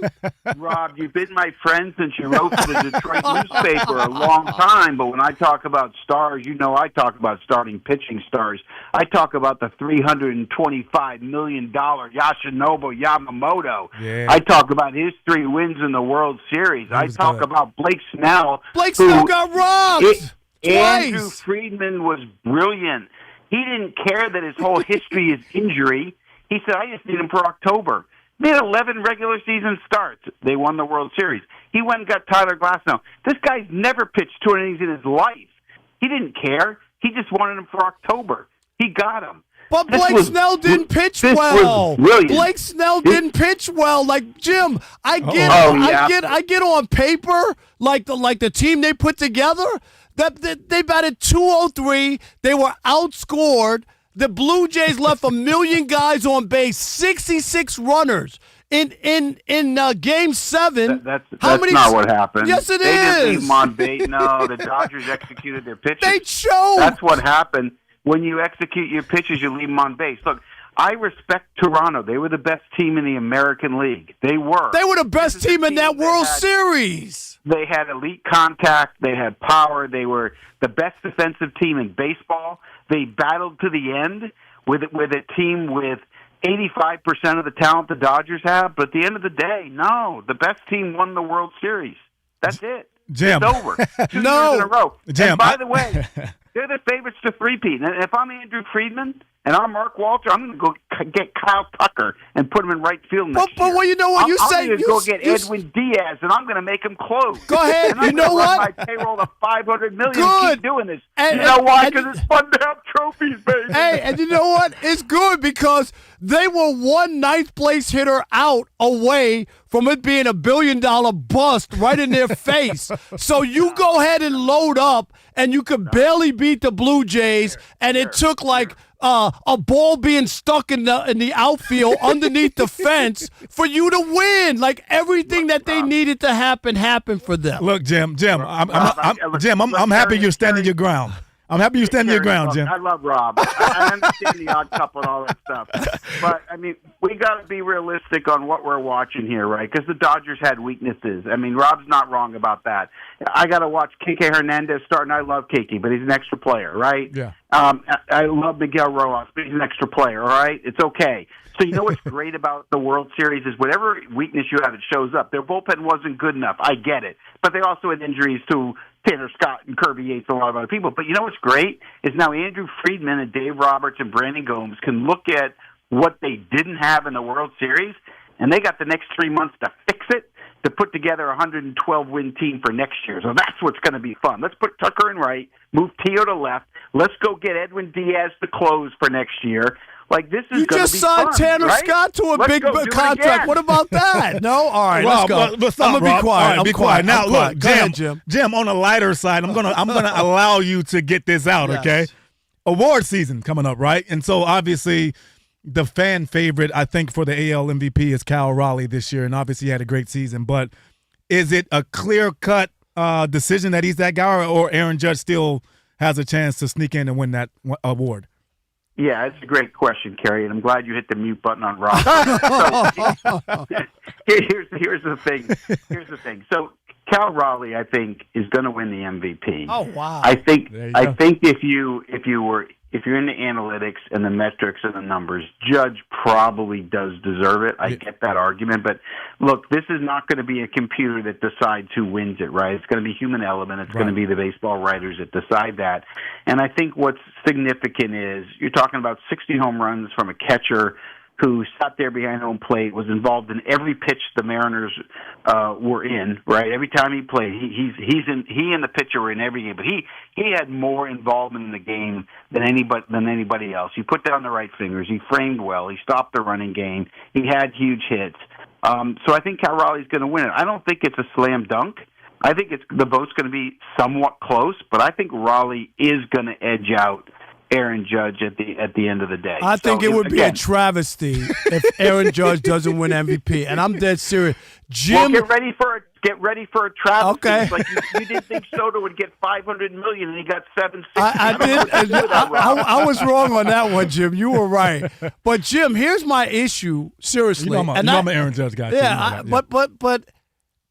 Rob, you've been my friend since you wrote for the Detroit newspaper a long time. But when I talk about stars, I talk about starting pitching stars. I talk about the $325 million Yoshinobu Yamamoto.
Yeah.
I talk about his 3 wins in the World Series. I talk about Blake Snell.
Blake Snell got robbed twice.
Andrew Friedman was brilliant. He didn't care that his whole history is injury. He said, I just need him for October. They had 11 regular season starts. They won the World Series. He went and got Tyler Glasnow. This guy's never pitched 2 innings in his life. He didn't care. He just wanted him for October. He got him.
But Blake Snell didn't pitch well. Blake Snell didn't pitch well. Like, Jim, I get on paper like the team they put together. That they batted .203. They were outscored. The Blue Jays left 1 million guys on base, 66 runners. In Game 7,
that's not what happened.
Yes, it is.
They didn't leave them on base. No, the Dodgers executed their pitches.
They choked.
That's what happened. When you execute your pitches, you leave them on base. Look, I respect Toronto. They were the best team in the American League. They were.
They were the best team in that World Series.
They had elite contact. They had power. They were the best defensive team in baseball. They battled to the end with a team with 85% of the talent the Dodgers have. But at the end of the day, no, the best team won the World Series. That's it.
Jim.
It's over. 2 years in a row.
Jim,
And by the way, They're the favorites to three-peat. And if I'm Andrew Friedman and I'm Mark Walter, I'm going to go get Kyle Tucker and put him in right field next year.
But well, you know what?
I'm going to go get Edwin Diaz, and I'm going to make him close.
Go ahead.
And
you know what?
My payroll to $500 million.
Good.
Keep doing this.
And,
you know why? Because it's fun to have trophies, baby.
Hey, and you know what? It's good because they were one ninth-place hitter out away from it being $1 billion bust right in their face. So you go ahead and load up, and you could barely beat the Blue Jays, and it took like a ball being stuck in the outfield underneath the fence for you to win. Like everything that they needed to happen happened for them.
Look, Jim, I'm happy you're standing your ground. I'm happy you're standing your ground, Jim.
I love Rob. I understand the odd couple and all that stuff. But, I mean, we got to be realistic on what we're watching here, right? Because the Dodgers had weaknesses. I mean, Rob's not wrong about that. I got to watch Kike Hernandez start, and I love Kike, but he's an extra player, right?
Yeah.
I love Miguel Rojas, but he's an extra player, all right? It's okay. So you know what's great about the World Series is whatever weakness you have, it shows up. Their bullpen wasn't good enough. I get it. But they also had injuries to Tanner Scott and Kirby Yates and a lot of other people. But you know what's great is now Andrew Friedman and Dave Roberts and Brandon Gomes can look at what they didn't have in the World Series, and they got the next 3 months to fix it, to put together a 112-win team for next year. So that's what's going to be fun. Let's put Tucker in right, move Tio to left. Let's go get Edwin Diaz to close for next year. Like, this is going to be fun.
You just signed Tanner Scott to a big contract. What about that? No? All right,
Rob,
let's go.
But stop,
I'm going to be quiet.
All right, be quiet. Now, look,
Jim.
Jim, on the lighter side, I'm gonna allow you to get this out, okay? Award season coming up, right? And so, obviously, the fan favorite, I think, for the AL MVP is Cal Raleigh this year, and obviously he had a great season. But is it a clear-cut decision that he's that guy, or Aaron Judge still has a chance to sneak in and win that award?
Yeah, it's a great question, Kerry, and I'm glad you hit the mute button on Rob. Here's the thing. So Cal Raleigh, I think, is going to win the MVP.
Oh wow!
I think if you're in the analytics and the metrics and the numbers, Judge probably does deserve it. I get that argument, but look, this is not going to be a computer that decides who wins it, right? It's going to be human element. It's going to be the baseball writers that decide that. And I think what's significant is you're talking about 60 home runs from a catcher who sat there behind home plate, was involved in every pitch the Mariners were in, right? Every time he played, he and the pitcher were in every game, but he had more involvement in the game than anybody else. He put down the right fingers. He framed well. He stopped the running game. He had huge hits. So I think Cal Raleigh's going to win it. I don't think it's a slam dunk. I think the vote's going to be somewhat close, but I think Raleigh is going to edge out Aaron Judge at the end of the day.
I think it would be a travesty if Aaron Judge doesn't win MVP, and I'm dead serious. Jim,
well, get ready for a travesty.
Okay.
It's like you didn't think Soto would get $500 million, and he got $760.
I did. I was wrong on that one, Jim. You were right. But Jim, here's my issue. Seriously,
I'm an Aaron Judge guy.
Yeah, but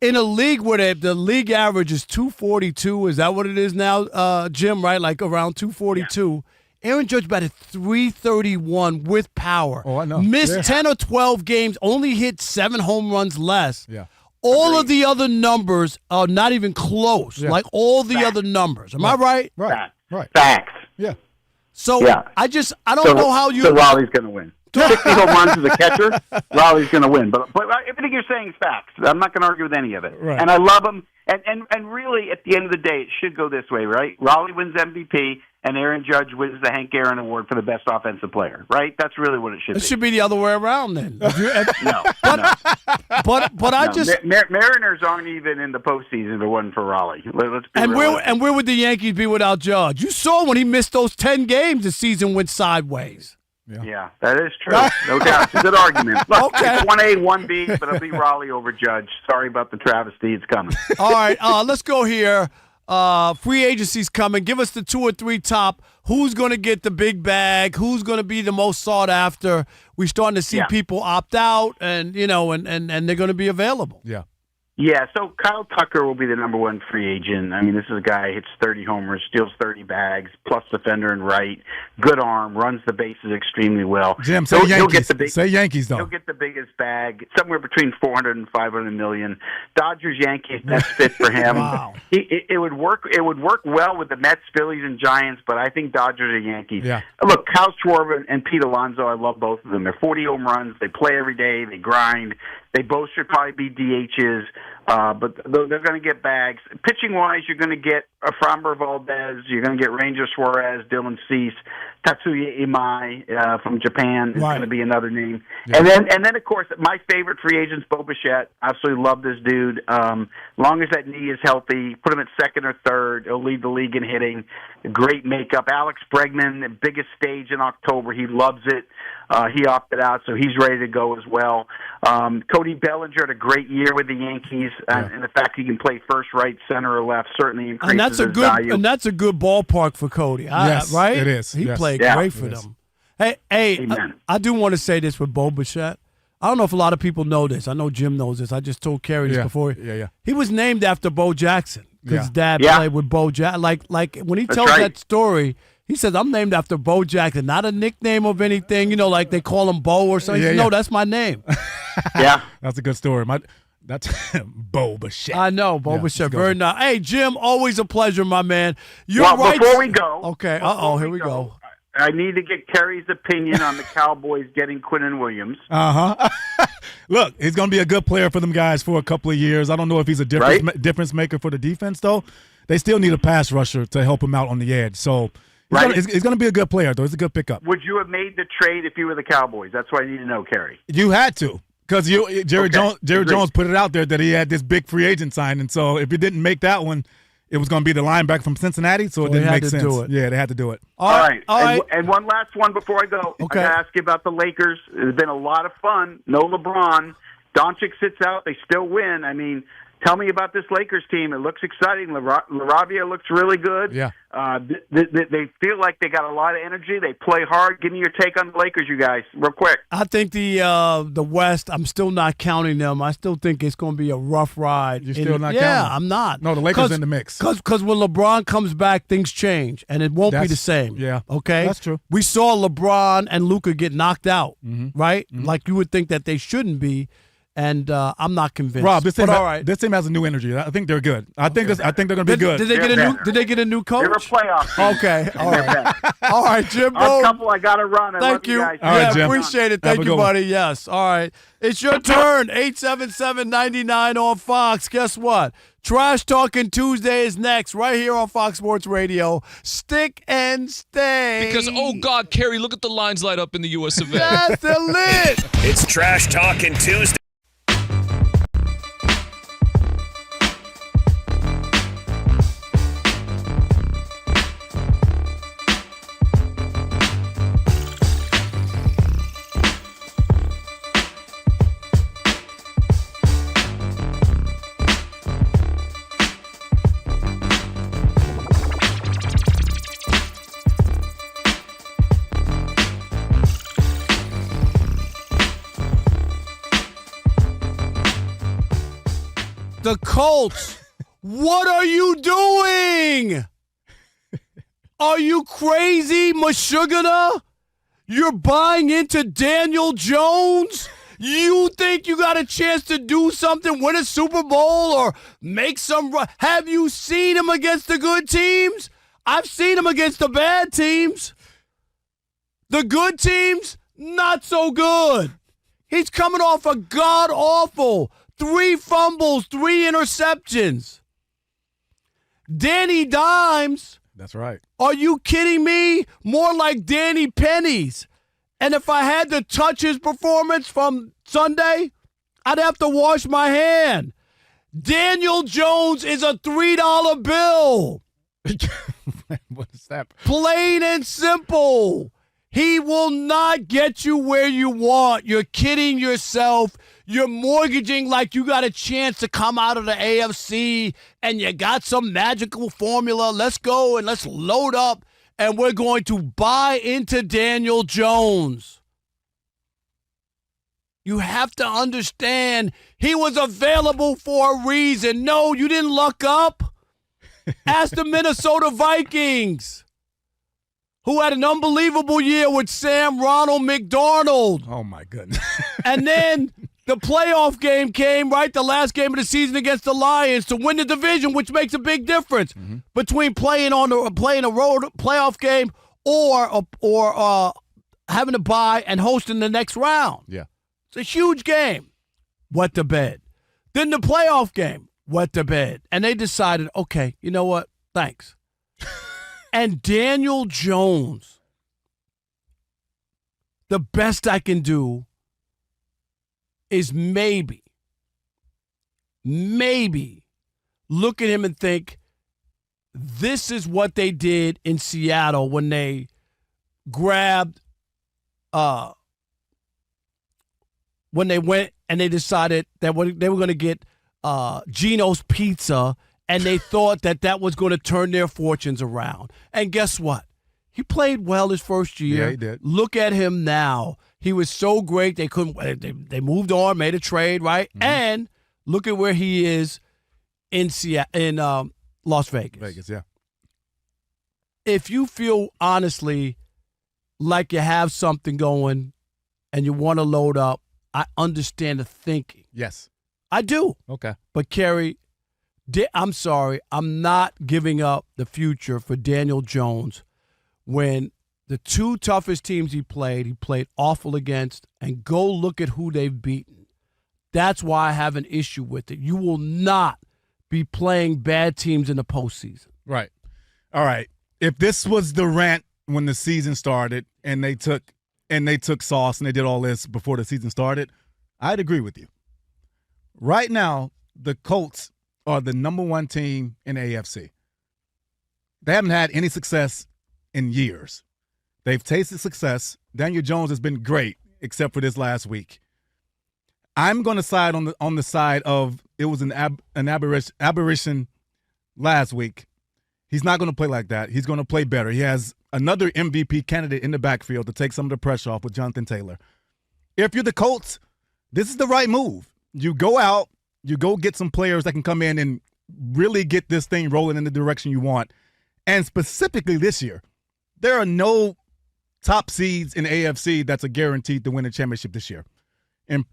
in a league where the league average is 242, is that what it is now, Jim? Right, like around 242. Yeah. Aaron Judge batted .331 with power.
Oh, I know.
Missed 10 or 12 games, only hit 7 home runs less.
Yeah.
All of the other numbers are not even close. Yeah. Like all the other numbers. Am I right?
Right.
Facts.
Yeah.
So I don't know how you.
So Raleigh's going to win. 60 home runs as a catcher, Raleigh's going to win. But everything you're saying is facts. I'm not going to argue with any of it.
Right.
And I love him. And really, at the end of the day, it should go this way, right? Raleigh wins MVP, and Aaron Judge wins the Hank Aaron Award for the best offensive player, right? That's really what it should be.
It should be the other way around then.
No.
But I just
Mariners aren't even in the postseason if it wasn't for Raleigh. Let's be realistic.
where would the Yankees be without Judge? You saw when he missed those 10 games, the season went sideways.
Yeah, that is true. No doubt. It's a good argument. Look, it's 1A, 1B, but it'll be Raleigh over Judge. Sorry about the travesty. It's coming.
All right, let's go here. Free agency's coming. Give us the 2 or 3 top. Who's going to get the big bag? Who's going to be the most sought after? We're starting to see people opt out, and they're going to be available.
Yeah, Yeah, so Kyle Tucker will be the number one free agent. I mean, this is a guy who hits 30 homers, steals 30 bags, plus defender and right, good arm, runs the bases extremely well.
Jim, say Yankees. Say Yankees, though.
He'll get the biggest bag, somewhere between 400 and 500 million. Dodgers, Yankees, that's fit for him.
Wow.
It would work. It would work well with the Mets, Phillies, and Giants, but I think Dodgers or Yankees.
Yeah.
Look, Kyle Schwarber and Pete Alonso, I love both of them. They're 40 home runs. They play every day. They grind. They both should probably be DHs, but they're going to get bags. Pitching-wise, you're going to get Ephraim Valdez. You're going to get Ranger Suarez, Dylan Cease, Tatsuya Imai from Japan is going to be another name. Yeah. And then, of course, my favorite free agent's Bo Bichette. Absolutely love this dude. Long as that knee is healthy, put him at second or third. He'll lead the league in hitting. Great makeup. Alex Bregman, the biggest stage in October. He loves it. He opted out, so he's ready to go as well. Cody Bellinger had a great year with the Yankees, and the fact he can play first, right, center, or left certainly increases his value.
And that's a good ballpark for Cody,
yes,
right?
It is.
He
yes.
played great for them. Hey, I do want to say this with Bo Bichette. I don't know if a lot of people know this. I know Jim knows this. I just told Kerry this before.
Yeah.
He was named after Bo Jackson because his dad played with Bo Jackson. Like when he tells that story, he says, I'm named after Bo Jackson, not a nickname of anything, like they call him Bo or something. Yeah. No, that's my name.
Yeah.
That's a good story. That's Bo Bichette.
I know, Bo Bichette. Very nice. Hey, Jim, always a pleasure, my man.
Before we go.
Okay, here we go.
I need to get Kerry's opinion on the Cowboys getting Quinnen Williams.
Look, he's going to be a good player for them guys for a couple of years. I don't know if he's a difference maker for the defense, though. They still need a pass rusher to help him out on the edge. So he's going to be a good player, though. It's a good pickup.
Would you have made the trade if you were the Cowboys? That's what I need to know, Kerry.
You had to. Because Jerry Jones put it out there that he had this big free agent signing. So if you didn't make that one, it was going to be the linebacker from Cincinnati, so it didn't make sense. Yeah, they had to do it.
All right. And one last one before I go. Okay. I got to ask you about the Lakers. It's been a lot of fun. No LeBron. Doncic sits out. They still win. I mean, tell me about this Lakers team. It looks exciting. LaRavia looks really good.
Yeah.
They feel like they got a lot of energy. They play hard. Give me your take on the Lakers, you guys, real quick.
I think the West, I'm still not counting them. I still think it's going to be a rough ride.
You're still not counting?
Yeah, I'm not.
No, the Lakers in the mix.
Because when LeBron comes back, things change, and it won't be the same.
Yeah.
Okay?
That's true.
We saw LeBron and Luka get knocked out, right?
Mm-hmm.
Like you would think that they shouldn't be. And I'm not convinced.
Rob, this team has a new energy. I think they're good. I think they're going to be good.
Did they get a new coach?
They're a playoff team.
Okay, all right, all right, Jim.
I got to run.
Thank you.
Guys.
All right, Jim.
Appreciate it. Thank you, buddy. Yes. All right, it's your turn. 877-99 on Fox. Guess what? Trash Talking Tuesday is next, right here on Fox Sports Radio. Stick and stay.
Because, oh, God, Kerry, look at the lines light up in the U.S. of A.
Yes, they're lit.
It's Trash Talking Tuesday.
The Colts, what are you doing? Are you crazy, Meshuggah? You're buying into Daniel Jones? You think you got a chance to do something, win a Super Bowl, or make some run? Have you seen him against the good teams? I've seen him against the bad teams. The good teams, not so good. He's coming off a god-awful 3 fumbles, 3 interceptions. Danny Dimes.
That's right.
Are you kidding me? More like Danny Pennies. And if I had to touch his performance from Sunday, I'd have to wash my hand. Daniel Jones is a $3 bill.
What is that?
Plain and simple. He will not get you where you want. You're kidding yourself. You're mortgaging like you got a chance to come out of the AFC and you got some magical formula. Let's go and let's load up and we're going to buy into Daniel Jones. You have to understand he was available for a reason. No, you didn't luck up. Ask the Minnesota Vikings, who had an unbelievable year with Sam Ronald McDonald.
Oh, my goodness.
And then the playoff game came, right? The last game of the season against the Lions to win the division, which makes a big difference between playing a road playoff game or having to bye and hosting the next round.
Yeah.
It's a huge game. Wet the bed. Then the playoff game, wet the bed. And they decided, okay, you know what? Thanks. And Daniel Jones, the best I can do is maybe look at him and think, this is what they did in Seattle when they grabbed when they went and they decided that they were going to get Geno's Pizza, and they thought that was going to turn their fortunes around. And guess what? He played well his first year.
Yeah, he did.
Look at him now. He was so great. They couldn't. They moved on, made a trade, right? Mm-hmm. And look at where he is in Las Vegas.
Vegas, yeah.
If you feel honestly like you have something going and you want to load up, I understand the thinking.
Yes.
I do.
Okay.
But, Kerry, I'm sorry. I'm not giving up the future for Daniel Jones when the two toughest teams he played awful against, and go look at who they've beaten. That's why I have an issue with it. You will not be playing bad teams in the postseason.
Right. All right. If this was the rant when the season started and they took Sauce and they did all this before the season started, I'd agree with you. Right now, the Colts are the number one team in the AFC. They haven't had any success in years. They've tasted success. Daniel Jones has been great, except for this last week. I'm going to side on the side of it was an aberration last week. He's not going to play like that. He's going to play better. He has another MVP candidate in the backfield to take some of the pressure off with Jonathan Taylor. If you're the Colts, this is the right move. You go out, you go get some players that can come in and really get this thing rolling in the direction you want. And specifically this year, there are no top seeds in the AFC that's a guaranteed to win a championship this year. In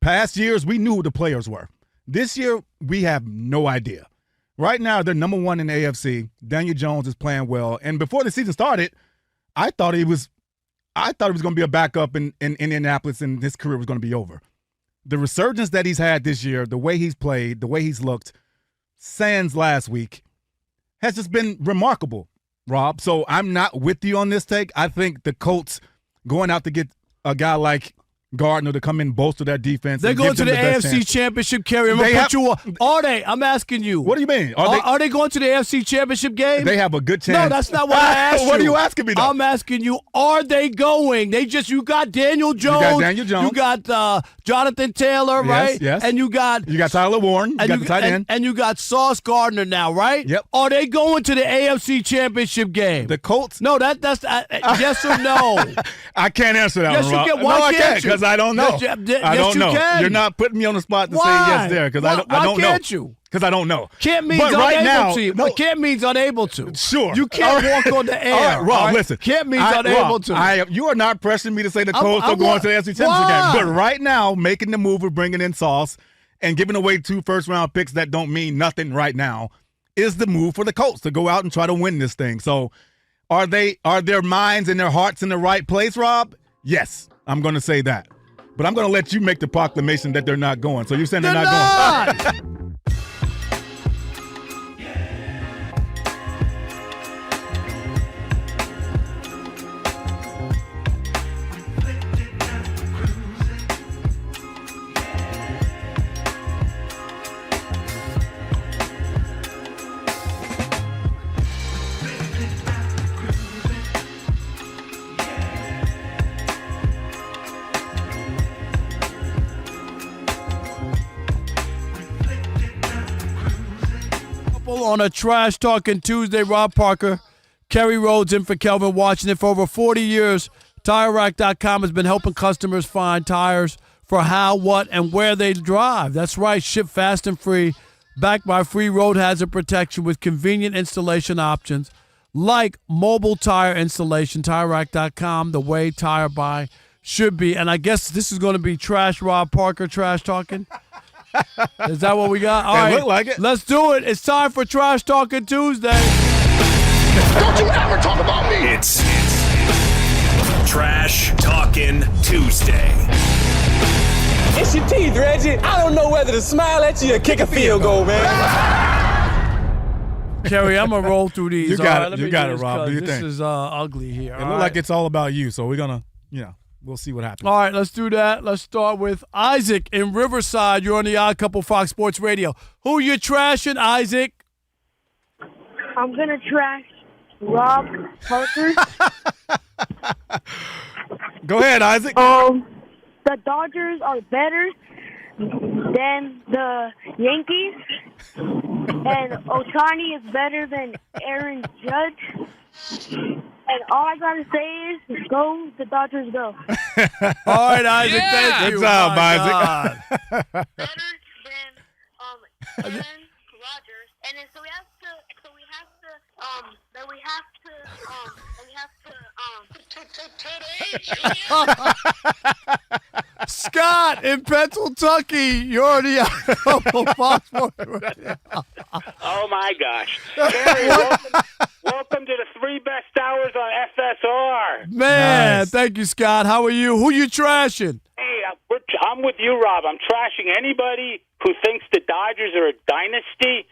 past years, we knew who the players were. This year, we have no idea. Right now, they're number one in the AFC. Daniel Jones is playing well. And before the season started, I thought he was going to be a backup in Indianapolis and his career was going to be over. The resurgence that he's had this year, the way he's played, the way he's looked, sans last week, has just been remarkable, Rob. So I'm not with you on this take. I think the Colts going out to get a guy like Gardner to come in and bolster that defense.
They're going to the AFC Championship, Kerry. Are they? I'm asking you.
What do you mean?
Are they going to the AFC Championship game?
They have a good chance.
No, that's not what I asked you.
What are you asking me, though?
I'm asking you, are they going? You got Daniel Jones.
You got Daniel Jones.
You got Jonathan Taylor, right?
Yes.
And you got
Tyler Warren. You got the tight end.
And you got Sauce Gardner now, right?
Yep.
Are they going to the AFC Championship game?
The Colts?
No, that's yes or no?
I can't answer that one, Rob.
Why
no, I
can't
because I don't know. I don't know.
Can.
You're not putting me on the spot to say yes there because I don't know.
Why can't you?
Because I don't know.
Can't means
but
unable
right now,
to.
No.
Can't means unable to.
Sure.
You can't walk on the air.
All right, Rob, listen.
Can't means unable to.
You are not pressuring me to say the Colts are going to the AFC Championship game. But right now, making the move of bringing in Sauce and giving away 2 first-round picks that don't mean nothing right now is the move for the Colts to go out and try to win this thing. So are their minds and their hearts in the right place, Rob? Yes, I'm going to say that. But I'm going to let you make the proclamation that they're not going. So you're saying they're not going.
On a Trash Talking Tuesday, Rob Parker, Kerry Rhodes in for Kelvin Washington. For over 40 years, TireRack.com has been helping customers find tires for how, what, and where they drive. That's right. Ship fast and free. Backed by free road hazard protection with convenient installation options like mobile tire installation. TireRack.com, the way tire buy should be. And I guess this is going to be Trash Rob Parker trash talking. Is that what we got? All right,
look like it.
Let's do it. It's time for Trash Talking Tuesday.
Don't you ever talk about me. It's Trash Talking Tuesday.
It's your teeth, Reggie. I don't know whether to smile at you or kick a field goal, man.
Kerry, I'm going to roll through these.
You got
all right,
it. You got it, Rob. Do you
this
think?
is ugly here.
It looked like it's all about you, so we're going to, we'll see what happens.
All right, let's do that. Let's start with Isaac in Riverside. You're on the Odd Couple Fox Sports Radio. Who you trashing, Isaac?
I'm going to trash Rob Parker.
Go ahead, Isaac.
The Dodgers are better than the Yankees, and Ohtani is better than Aaron Judge. And all I gotta say is, go the Dodgers, go.
All right, Isaac. Thank you.
Good job,
My
Isaac.
Better than Aaron Rodgers, and then we have
Scott in Pennsylvania, you're on the Odd Couple Fox Sports Radio.
Oh, my gosh. Kerry, welcome to the 3 best hours on FSR.
Man, Thank you, Scott. How are you? Who you trashing?
Hey, I'm with you, Rob. I'm trashing anybody who thinks the Dodgers are a dynasty.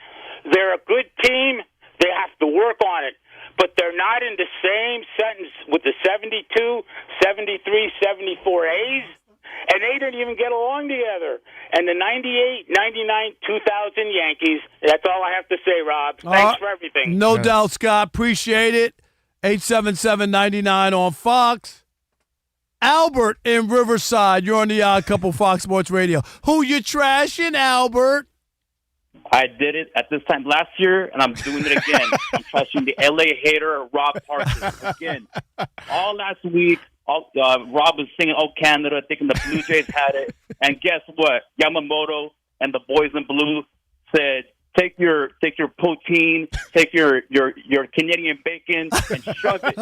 They're a good team. They have to work on it. But they're not in the same sentence with the 72, 73, 74 A's. And they didn't even get along together. And the 98, 99, 2000 Yankees, that's all I have to say, Rob. Thanks for everything.
No doubt, Scott. Appreciate it. 877-99 on Fox. Albert in Riverside, you're on the Odd Couple Fox Sports Radio. Who you trashing, Albert?
I did it at this time last year, and I'm doing it again. I'm trashing the LA hater, Rob Parker. Again, all last week, Rob was singing "Oh Canada," thinking the Blue Jays had it. And guess what? Yamamoto and the boys in blue said, take your poutine, take your Canadian bacon, and shove it.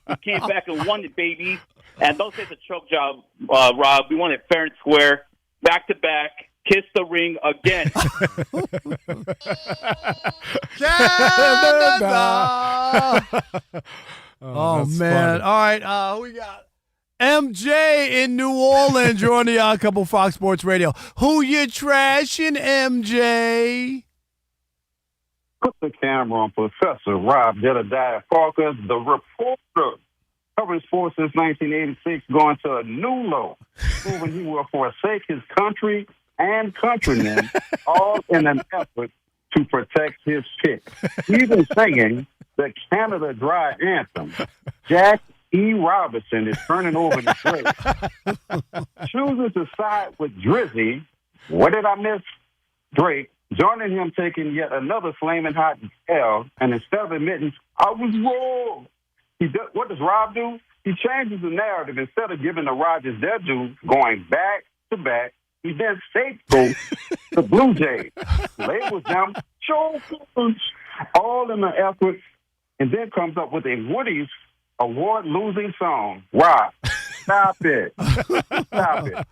We came back and won it, baby. And don't say it's a choke job, Rob. We won it fair and square, back to back. Kiss the ring again.
Oh man. Funny. All right. We got MJ in New Orleans. You're on the Odd Couple Fox Sports Radio. Who you trashing, MJ?
Put the camera on Professor Rob Jedediah Parker, the reporter covering sports since 1986, going to a new low, proving he will forsake his country and countrymen, all in an effort to protect his pick. Even singing the Canada Dry Anthem. Jack E. Robinson is turning over the Drake. Choosing to side with Drizzy. What did I miss? Drake. Joining him taking yet another flaming hot L, and instead of admitting, I was wrong, what does Rob do? He changes the narrative. Instead of giving the Rodgers their due, going back to back, he then scapegoats the Blue Jays. Labels them chokers, all in an effort, and then comes up with a Woody's award-losing song. Rob, stop it. Stop it.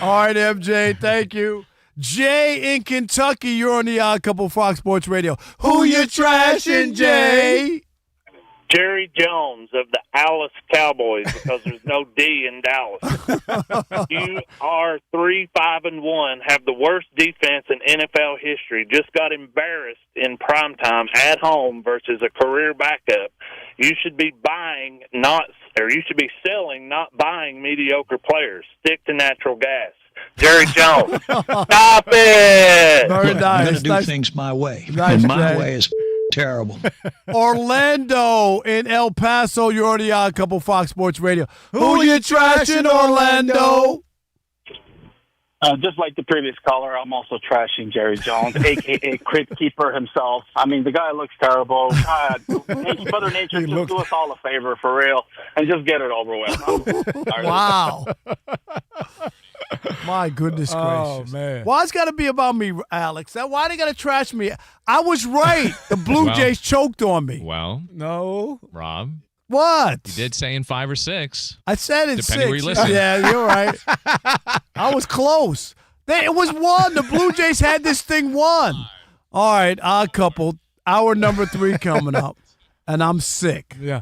All right, MJ, thank you. Jay in Kentucky, you're on the Odd Couple Fox Sports Radio. Who you trashing, Jay?
Jerry Jones of the Dallas Cowboys, because there's no D in Dallas. You are 3-5-1, have the worst defense in NFL history. Just got embarrassed in primetime at home versus a career backup. You should be you should be selling, not buying mediocre players. Stick to natural gas. Jerry Jones, stop it!
Very nice.
I'm going to do things my way.
Nice,
and my
Jay.
way is terrible.
Orlando in El Paso, you're on the Odd Couple Fox Sports Radio. Who you trashing, Orlando?
Just like the previous caller, I'm also trashing Jerry Jones, a.k.a. Crypt Keeper himself. I mean, the guy looks terrible. God, Mother Nature, just do us all a favor, for real, and just get it over with.
Wow. My goodness
Oh,
gracious.
man.
Why it's got to be about me, Alex? Why they got to trash me? I was right. The Blue
Well-
Jays choked on me.
Well,
No.
Rob,
What?
you did say in 5 or 6.
I said it's
Depending where
6.
you listen.
Yeah, you're right. I was close. It was 1. The Blue Jays had this thing won. All right, odd couple. Hour number 3 coming up. And I'm sick.
Yeah.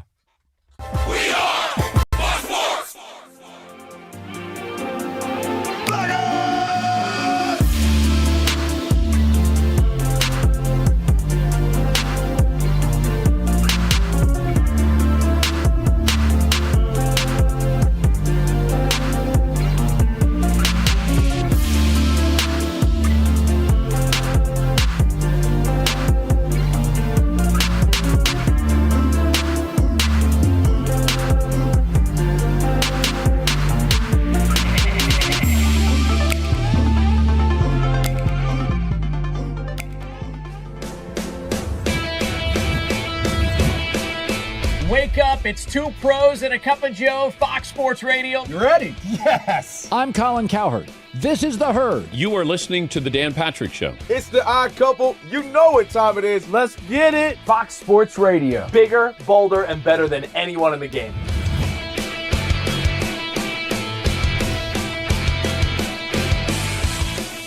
Wake up, it's 2 pros and a cup of Joe, Fox Sports Radio. You ready? Yes.
I'm Colin Cowherd. This is The Herd.
You are listening to The Dan Patrick Show.
It's the odd couple. You know what time it is. Let's get it. Fox Sports Radio. Bigger, bolder, and better than anyone in the game.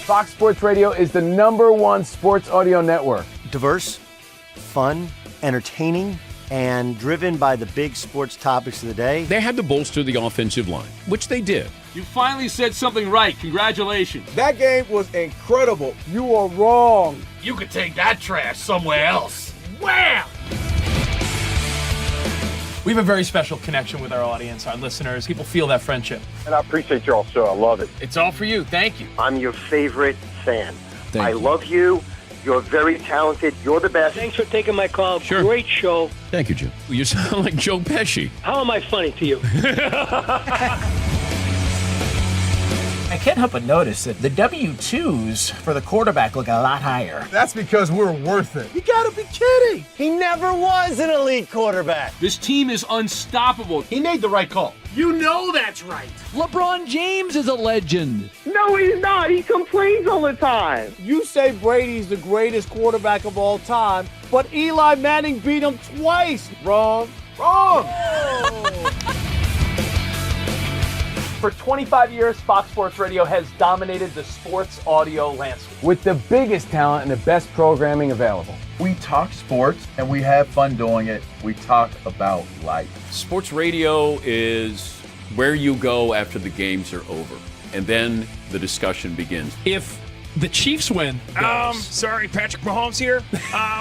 Fox Sports Radio is the #1 sports audio network.
Diverse, fun, entertaining, and driven by the big sports topics of the day.
They had to bolster the offensive line, which they did.
You finally said something right. Congratulations.
That game was incredible. You are wrong.
You could take that trash somewhere else. Wham! We have a very special connection with our audience, our listeners. People feel that friendship.
And I appreciate y'all, so I love it.
It's all for you. Thank you.
I'm your favorite fan.
Thank
I
you.
love you. You're very talented. You're the best.
Thanks for taking my call.
Sure.
Great show.
Thank you, Jim. You sound like Joe Pesci.
How am I funny to you?
I can't help but notice that the W-2s for the quarterback look a lot higher.
That's because we're worth it.
You gotta be kidding.
He never was an elite quarterback.
This team is unstoppable.
He made the right call.
You know that's right.
LeBron James is a legend.
No, he's not. He complains all the time.
You say Brady's the greatest quarterback of all time, but Eli Manning beat him twice. Wrong. Wrong. For 25 years, Fox Sports Radio has dominated the sports audio landscape with the biggest talent and the best programming available.
We talk sports and we have fun doing it. We talk about life.
Sports radio is where you go after the games are over, and then the discussion begins.
If the Chiefs win. Sorry, Patrick Mahomes here.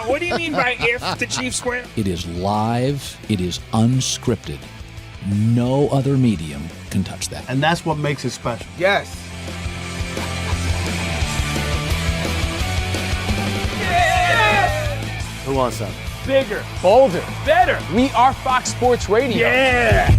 What do you mean by if the Chiefs win?
It is live. It is unscripted. No other medium can touch that.
And that's what makes it special.
Yes.
Who wants some?
Bigger, bolder, better. We are Fox Sports Radio.
Yeah.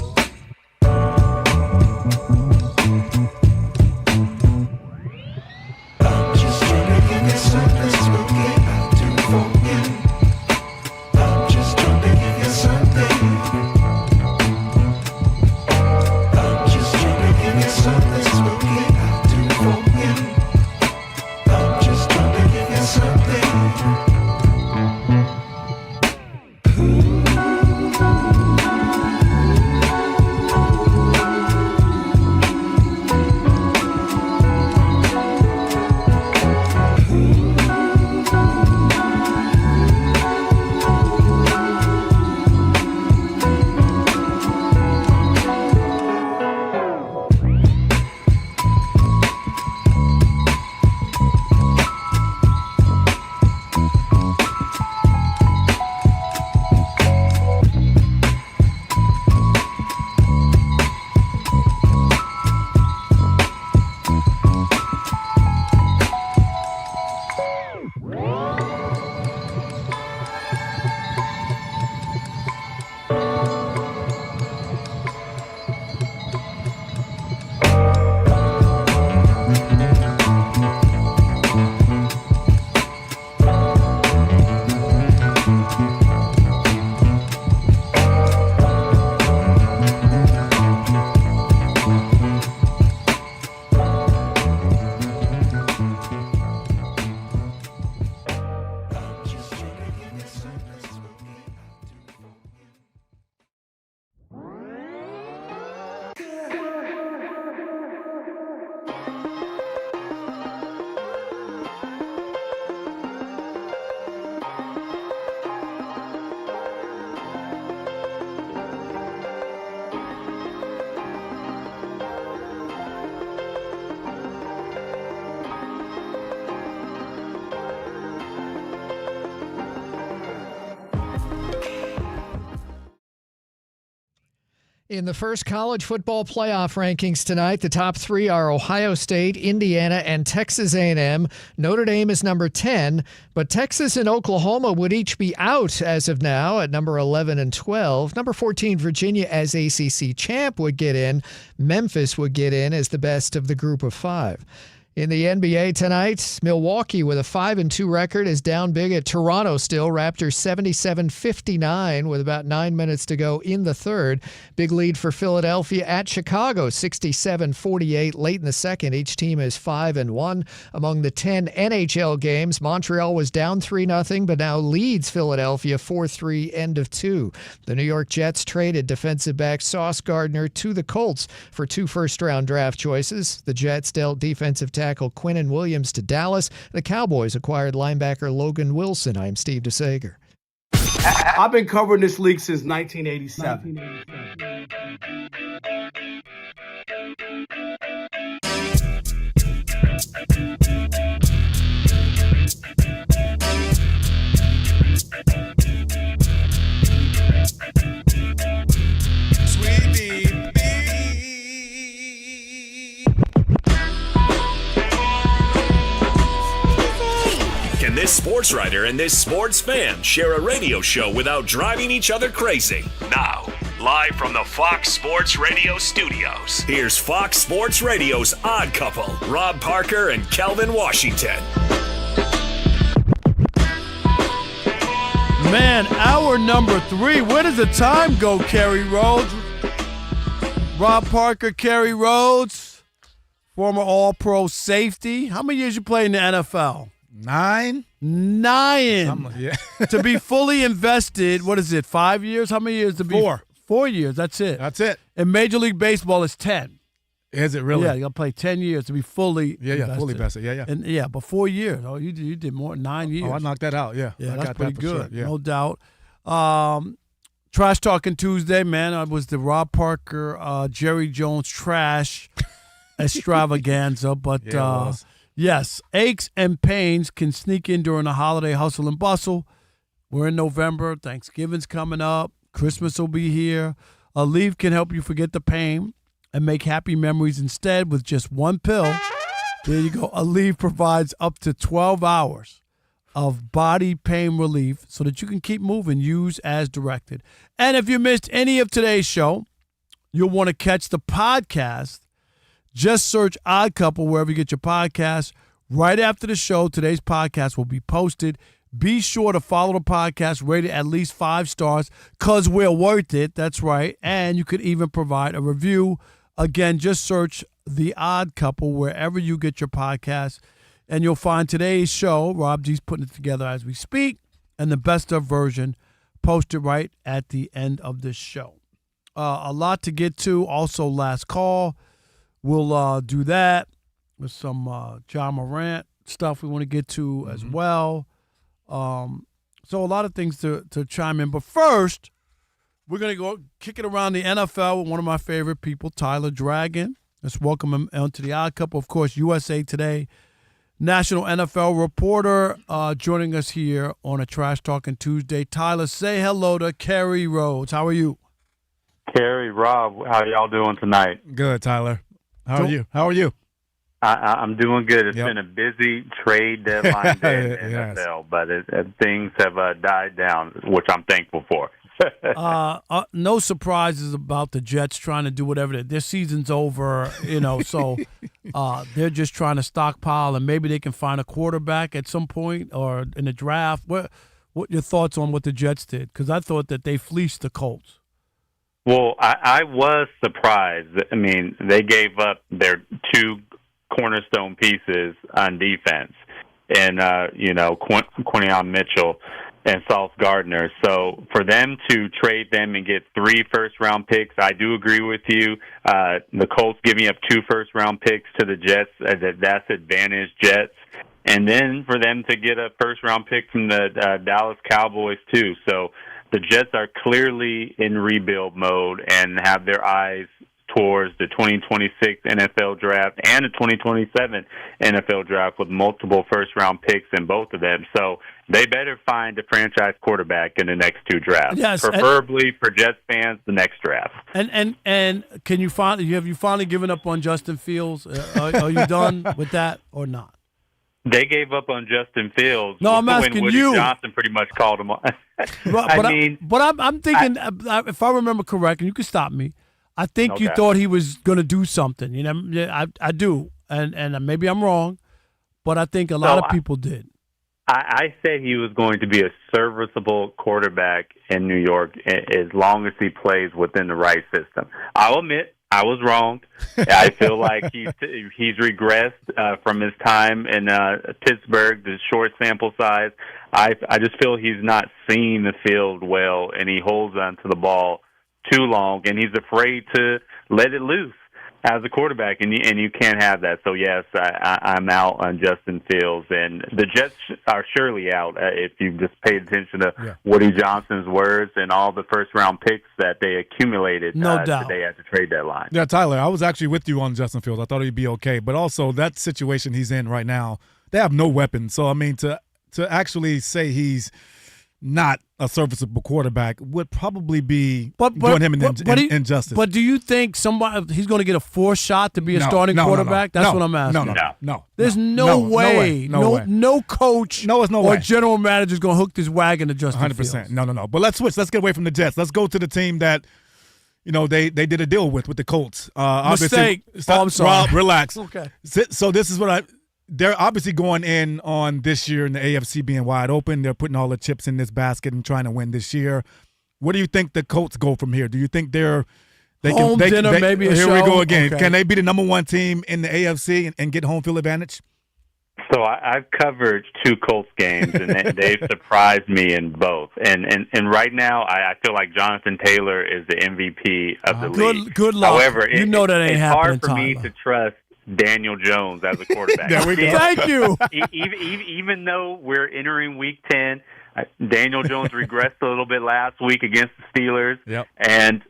In the first college football playoff rankings tonight, the top three are Ohio State, Indiana, and Texas A&M. Notre Dame is number 10, but Texas and Oklahoma would each be out as of now at number 11 and 12. Number 14, Virginia as ACC champ would get in. Memphis would get in as the best of the group of five. In the NBA tonight, Milwaukee with a 5-2 record is down big at Toronto still. Raptors 77-59 with about 9 minutes to go in the third. Big lead for Philadelphia at Chicago, 67-48 late in the second. Each team is 5-1. Among the 10 NHL games, Montreal was down 3-0, but now leads Philadelphia 4-3 end of two. The New York Jets traded defensive back Sauce Gardner to the Colts for 2 first-round draft choices. The Jets dealt defensive tackle Quinnen Williams to Dallas. The Cowboys acquired linebacker Logan Wilson. I'm Steve DeSager.
I've been covering this league since 1987.
Can this sports writer and this sports fan share a radio show without driving each other crazy? Now, live from the Fox Sports Radio studios, here's Fox Sports Radio's Odd Couple, Rob Parker and Kelvin Washington.
Man, hour number 3. Where does the time go, Kerry Rhodes? Rob Parker, Kerry Rhodes, former All-Pro safety. How many years you play in the NFL?
9.
Yeah. To be fully invested, what is it, 5 years? How many years to be?
4.
4 years, that's it.
That's it.
In Major League Baseball, it's 10.
Is it really?
Yeah, you got to play 10 years to be fully invested.
Fully invested. Yeah.
And but 4 years. Oh, you did more than 9 years.
Oh, I knocked that out, yeah.
Yeah,
I
that's
got
pretty
that for
good,
sure, yeah.
no doubt. Trash Talking Tuesday, man. I was the Rob Parker, Jerry Jones trash extravaganza. But,
Yeah, it was.
yes, aches and pains can sneak in during the holiday hustle and bustle. We're in November. Thanksgiving's coming up. Christmas will be here. A leaf can help you forget the pain and make happy memories instead with just one pill. There you go. A leaf provides up to 12 hours of body pain relief so that you can keep moving. Use as directed. And if you missed any of today's show, you'll want to catch the podcast. Just search Odd Couple wherever you get your podcasts. Right after the show, today's podcast will be posted. Be sure to follow the podcast, rate it at least 5 stars, because we're worth it. That's right. And you could even provide a review. Again, just search The Odd Couple wherever you get your podcasts, and you'll find today's show. Rob G's putting it together as we speak, and the best of version posted right at the end of this show. A lot to get to. Also, last call. We'll do that with some Ja Morant stuff we want to get to as well. So a lot of things to chime in. But first, we're going to go kick it around the NFL with one of my favorite people, Tyler Dragon. Let's welcome him onto the Odd Couple. Of course, USA Today national NFL reporter joining us here on a Trash Talking Tuesday. Tyler, say hello to Kerry Rhodes. How are you?
Kerry, Rob, how y'all doing tonight?
Good, Tyler. How are you?
I'm doing good. It's been a busy trade deadline day in the
Yes.
NFL, but things have died down, which I'm thankful for.
No surprises about the Jets trying to do whatever. Their season's over, so they're just trying to stockpile, and maybe they can find a quarterback at some point or in the draft. What your thoughts on what the Jets did? Because I thought that they fleeced the Colts.
Well, I was surprised. I mean, they gave up their 2 cornerstone pieces on defense, and Quinion Mitchell and Sauce Gardner. So for them to trade them and get 3 first-round picks, I do agree with you. The Colts giving up 2 first-round picks to the Jets, that's advantage Jets. And then for them to get a first-round pick from the Dallas Cowboys, too. So the Jets are clearly in rebuild mode and have their eyes towards the 2026 NFL draft and the 2027 NFL draft with multiple first-round picks in both of them. So they better find a franchise quarterback in the next two drafts.
Yes,
preferably for Jets fans, the next draft.
And can you finally given up on Justin Fields? Are you done with that or not?
They gave up on Justin Fields.
No, I'm asking
when Woody
you.
Johnson pretty much called him on.
I'm thinking, if I remember correctly, you can stop me. I think you thought he was going to do something. You know, I do, and maybe I'm wrong, but I think a lot of people did.
I said he was going to be a serviceable quarterback in New York as long as he plays within the right system. I'll admit I was wrong. I feel like he's regressed from his time in Pittsburgh, the short sample size. I just feel he's not seeing the field well, and he holds onto the ball too long, and he's afraid to let it loose as a quarterback, and you can't have that. So, yes, I'm out on Justin Fields, and the Jets are surely out if you just paid attention to Woody Johnson's words and all the first-round picks that they accumulated today at the trade deadline.
Yeah, Tyler, I was actually with you on Justin Fields. I thought he'd be okay, but also that situation he's in right now, they have no weapons. So, I mean, to actually say he's not a serviceable quarterback would probably be doing him an injustice.
But do you think he's going to get a forced shot to be a starting quarterback? That's what I'm asking.
No.
There's no way. No coach or general manager is going to hook this wagon to Justin
100%.
Fields.
No. But let's switch. Let's get away from the Jets. Let's go to the team that they did a deal with the Colts.
Mistake. I'm sorry.
Rob, relax.
Okay.
So this is what they're obviously going in on this year in the AFC being wide open. They're putting all the chips in this basket and trying to win this year. What do you think the Colts go from here? Do you think they can
maybe a
here
show?
We go again.
Okay.
Can they be the number one team in the AFC and get home field advantage?
So I've covered two Colts games, and they've surprised me in both. And right now, I feel like Jonathan Taylor is the MVP of the league.
Good luck.
However,
that ain't
it's
happening.
Hard for me to trust Daniel Jones as a quarterback.
There we go.
Thank you.
Even though we're entering Week 10, Daniel Jones regressed a little bit last week against the Steelers.
Yep.
And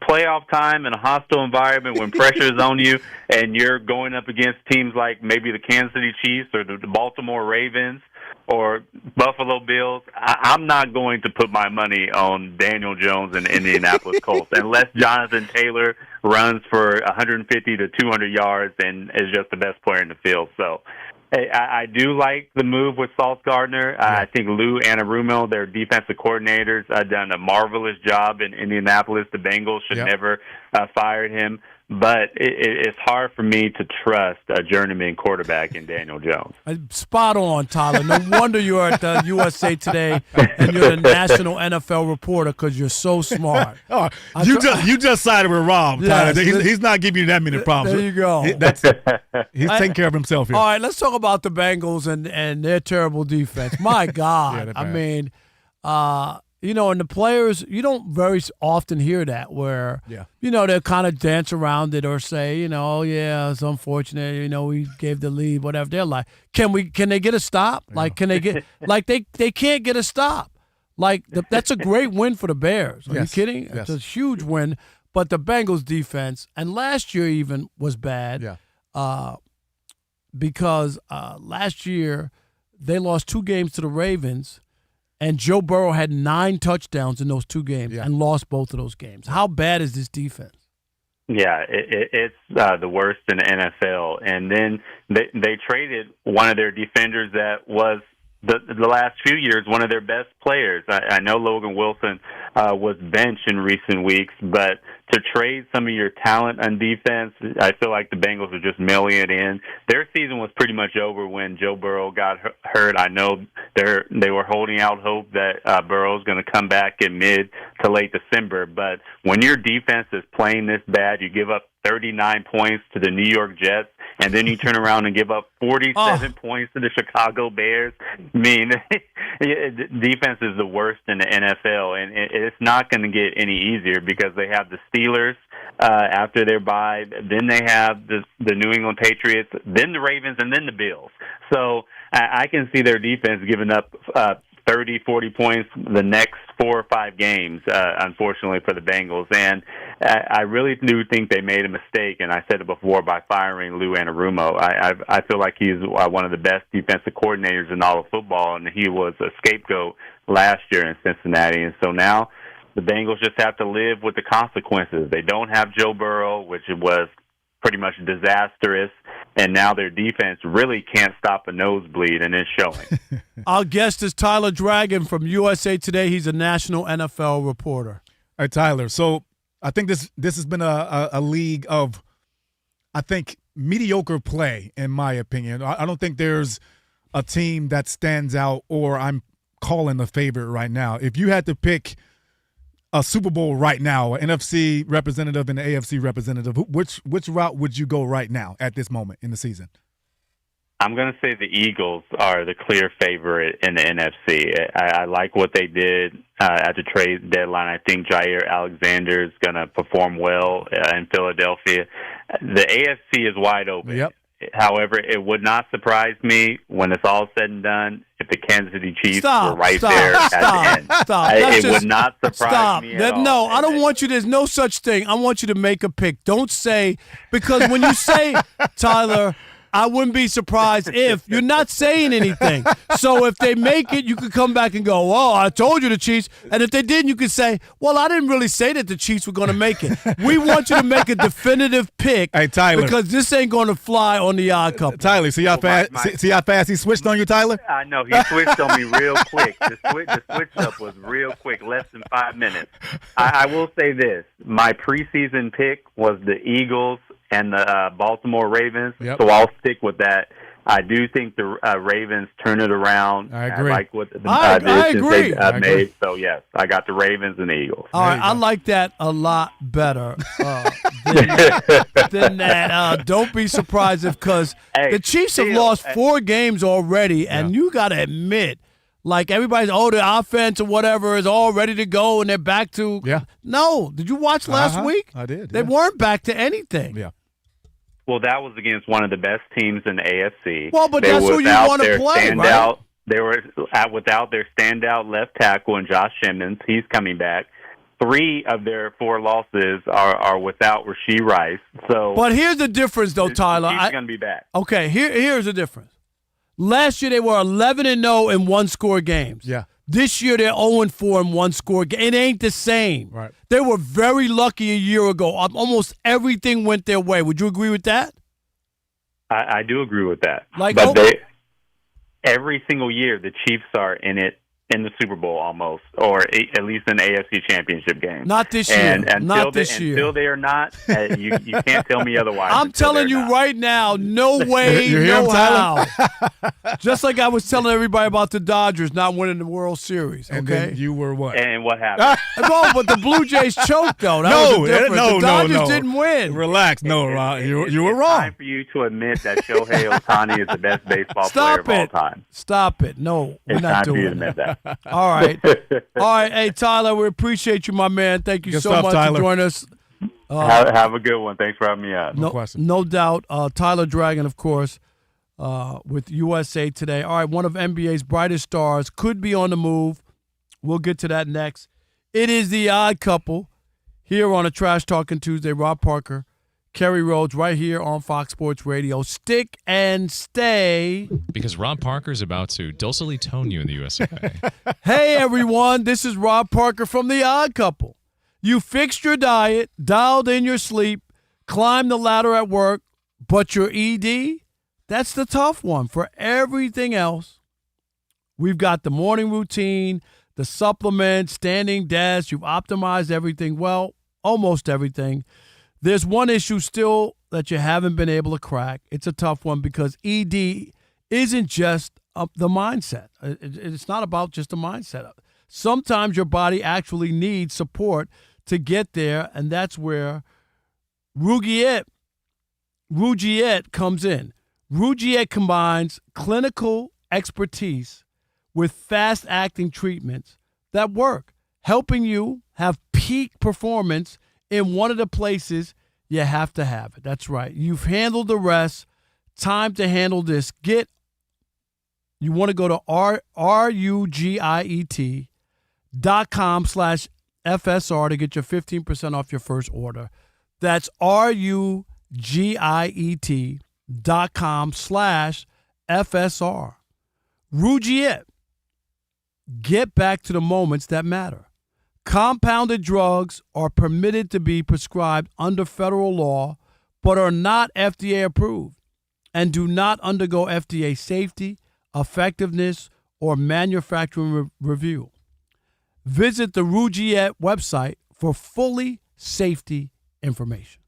playoff time in a hostile environment when pressure is on you and you're going up against teams like maybe the Kansas City Chiefs or the Baltimore Ravens or Buffalo Bills, I'm not going to put my money on Daniel Jones and the Indianapolis Colts unless Jonathan Taylor runs for 150 to 200 yards and is just the best player in the field. So I do like the move with Sauce Gardner. I think Lou Anarumo, their defensive coordinators, have done a marvelous job in Indianapolis. The Bengals should never fired him. But it's hard for me to trust a journeyman quarterback in Daniel Jones.
Spot on, Tyler. No wonder you're at the USA Today and you're the national NFL reporter because you're so smart.
You just sided with Rob, Tyler. He's not giving you that many problems.
There you go.
He's taking care of himself here.
All right, let's talk about the Bengals and their terrible defense. My God. I mean, and the players, you don't very often hear that where, they'll kind of dance around it or say, it's unfortunate, we gave the lead, whatever. They're like, can they get a stop? Like, can they get, they can't get a stop. Like, that's a great win for the Bears. Are you kidding?
Yes.
It's a huge win. But the Bengals defense, and last year even was bad because last year they lost 2 games to the Ravens. And Joe Burrow had 9 touchdowns in those 2 games and lost both of those games. How bad is this defense?
Yeah, it's the worst in the NFL. And then they traded one of their defenders that was the last few years one of their best players. I know Logan Wilson was benched in recent weeks, but to trade some of your talent on defense, I feel like the Bengals are just mailing it in. Their season was pretty much over when Joe Burrow got hurt. I know they were holding out hope that Burrow's going to come back in mid to late December, but when your defense is playing this bad, you give up 39 points to the New York Jets, and then you turn around and give up 47 points to the Chicago Bears. I mean, defense is the worst in the NFL, and it's not going to get any easier because they have the Steelers after their bye, then they have the New England Patriots, then the Ravens, and then the Bills. So I can see their defense giving up 30, 40 points the next 4 or 5 games, unfortunately for the Bengals. And I really do think they made a mistake, and I said it before, by firing Lou Anarumo. I feel like he's one of the best defensive coordinators in all of football, and he was a scapegoat last year in Cincinnati. And so now the Bengals just have to live with the consequences. They don't have Joe Burrow, which was pretty much disastrous, and now their defense really can't stop a nosebleed, and it's showing.
Our guest is Tyler Dragon from USA Today. He's a national NFL reporter.
All right, Tyler. So I think this has been a league of, I think, mediocre play, in my opinion. I don't think there's a team that stands out or I'm calling the favorite right now. If you had to pick a Super Bowl right now, an NFC representative and an AFC representative, which route would you go right now at this moment in the season?
I'm going to say the Eagles are the clear favorite in the NFC. I like what they did at the trade deadline. I think Jair Alexander is going to perform well in Philadelphia. The AFC is wide open.
Yep.
However, it would not surprise me when it's all said and done if the Kansas City Chiefs were right there at the end. It would not surprise me at all.
No, I don't want you. There's no such thing. I want you to make a pick. Don't say, because when you say, Tyler, I wouldn't be surprised if you're not saying anything. So if they make it, you could come back and go, well, I told you the Chiefs. And if they didn't, you could say, well, I didn't really say that the Chiefs were going to make it. We want you to make a definitive pick.
Hey, Tyler,
because this ain't going to fly on the Odd Couple.
Tyler, see how fast he switched on you, Tyler?
I know. He switched on me real quick. The switch up was real quick, less than 5 minutes. I will say this. My preseason pick was the Eagles and the Baltimore Ravens, so I'll stick with that. I do think the Ravens turn it around.
I agree.
I like what the
I agree.
They made. So, yes, I got the Ravens and the Eagles.
All right, I like that a lot better than that. Don't be surprised because the Chiefs have lost 4 games already, and you got to admit, like everybody's, the offense or whatever is all ready to go, and they're back to No, did you watch last week?
I did.
They weren't back to anything.
Yeah.
Well, that was against one of the best teams in the AFC.
Well, but that's who you want to play, right?
They were without their standout left tackle and Josh Simmons. He's coming back. 3 of their 4 losses are without Rashee Rice. So,
but here's the difference, though, Tyler.
He's going to be back.
Okay, here's the difference. Last year they were 11-0 in one-score games.
Yeah.
This year they're 0-4 in one-score games. It ain't the same.
Right.
They were very lucky a year ago. Almost everything went their way. Would you agree with that?
I do agree with that. Every single year the Chiefs are in it. In the Super Bowl almost, or at least in the AFC Championship game.
Not this year. Until
they are not, you can't tell me otherwise.
I'm telling you right now, no way, no how. Just like I was telling everybody about the Dodgers not winning the World Series. Okay,
and then you were what?
And what happened?
No, but the Blue Jays choked though. The Dodgers didn't win.
Relax, you were wrong.
It's time for you to admit that Shohei Ohtani is the best baseball player of all time.
Stop it! No, we're not doing
for you to admit that.
All right. Hey, Tyler, we appreciate you, my man. Thank you so much for joining us.
Have a good one. Thanks for having me on.
No doubt. Tyler Dragon, of course, with USA Today. All right, one of NBA's brightest stars could be on the move. We'll get to that next. It is the Odd Couple here on a Trash Talking Tuesday. Rob Parker, Kerry Rhodes, right here on Fox Sports Radio. Stick and stay.
Because Rob Parker's about to dulcetly tone you in the USA.
Hey, everyone. This is Rob Parker from The Odd Couple. You fixed your diet, dialed in your sleep, climbed the ladder at work, but your ED, that's the tough one. For everything else, we've got the morning routine, the supplements, standing desk. You've optimized everything. Well, almost everything. There's one issue still that you haven't been able to crack. It's a tough one because ED isn't just the mindset. It's not about just the mindset. Sometimes your body actually needs support to get there, and that's where Rugiet comes in. Rugiet combines clinical expertise with fast-acting treatments that work, helping you have peak performance in one of the places you have to have it. That's right. You've handled the rest. Time to handle this. Get You want to go to rugiet.com/FSR to get your 15% off your first order. That's rugiet.com/FSR. Rugiet. Get back to the moments that matter. Compounded drugs are permitted to be prescribed under federal law, but are not FDA approved and do not undergo FDA safety, effectiveness, or manufacturing review. Visit the Rugiet website for fully safety information.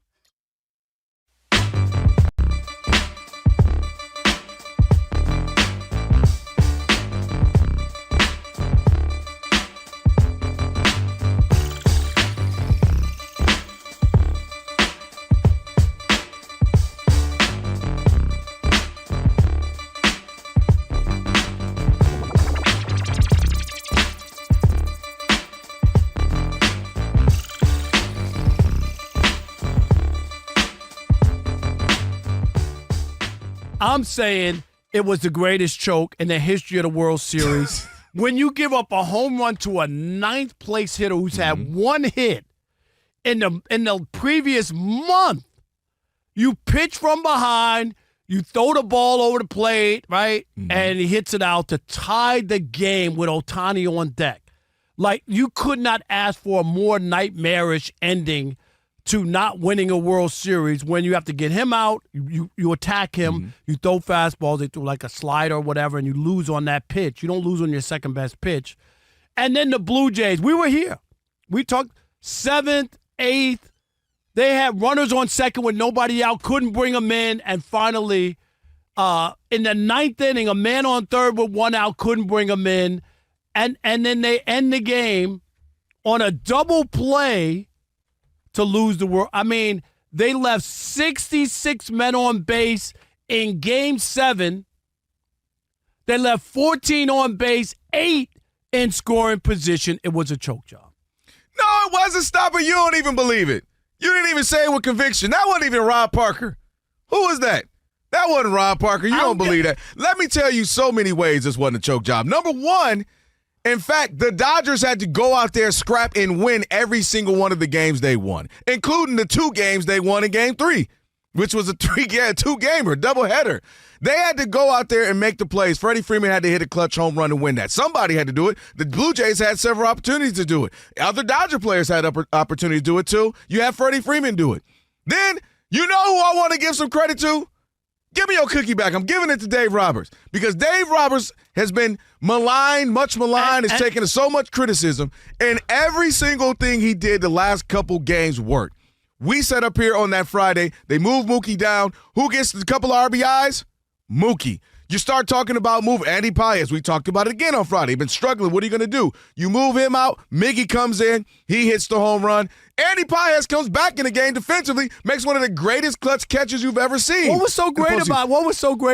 I'm saying it was the greatest choke in the history of the World Series. When you give up a home run to a ninth-place hitter who's had one hit in the previous month, you pitch from behind, you throw the ball over the plate, right, and he hits it out to tie the game with Ohtani on deck. Like, you could not ask for a more nightmarish ending to not winning a World Series when you have to get him out, you attack him, you throw fastballs, they throw like a slider or whatever, and you lose on that pitch. You don't lose on your second-best pitch. And then the Blue Jays, we were here. We talked 7th, 8th. They had runners on second with nobody out, couldn't bring them in, and finally, in the 9th inning, a man on third with one out, couldn't bring them in, and then they end the game on a double play to lose the world. I mean, they left 66 men on base in Game 7. They left 14 on base, 8 in scoring position. It was a choke job.
No, it wasn't. Stop it. You don't even believe it. You didn't even say it with conviction. That wasn't even Rob Parker. Who was that? That wasn't Rob Parker. You don't believe that. Let me tell you so many ways this wasn't a choke job. Number one, in fact, the Dodgers had to go out there, scrap, and win every single one of the games they won, including the 2 games they won in Game 3, which was a 2-gamer, doubleheader. They had to go out there and make the plays. Freddie Freeman had to hit a clutch home run and win that. Somebody had to do it. The Blue Jays had several opportunities to do it. Other Dodger players had opportunity to do it, too. You had Freddie Freeman do it. Then, you know who I want to give some credit to? Give me your cookie back. I'm giving it to Dave Roberts because Dave Roberts has been maligned, much maligned, has taken so much criticism, and every single thing he did the last couple games worked. We set up here on that Friday. They move Mookie down. Who gets a couple of RBIs? Mookie. You start talking about move Andy Paez. We talked about it again on Friday. Been struggling. What are you going to do? You move him out. Miggy comes in. He hits the home run. Andy Paez comes back in the game defensively, makes one of the greatest clutch catches you've ever seen.
What was so great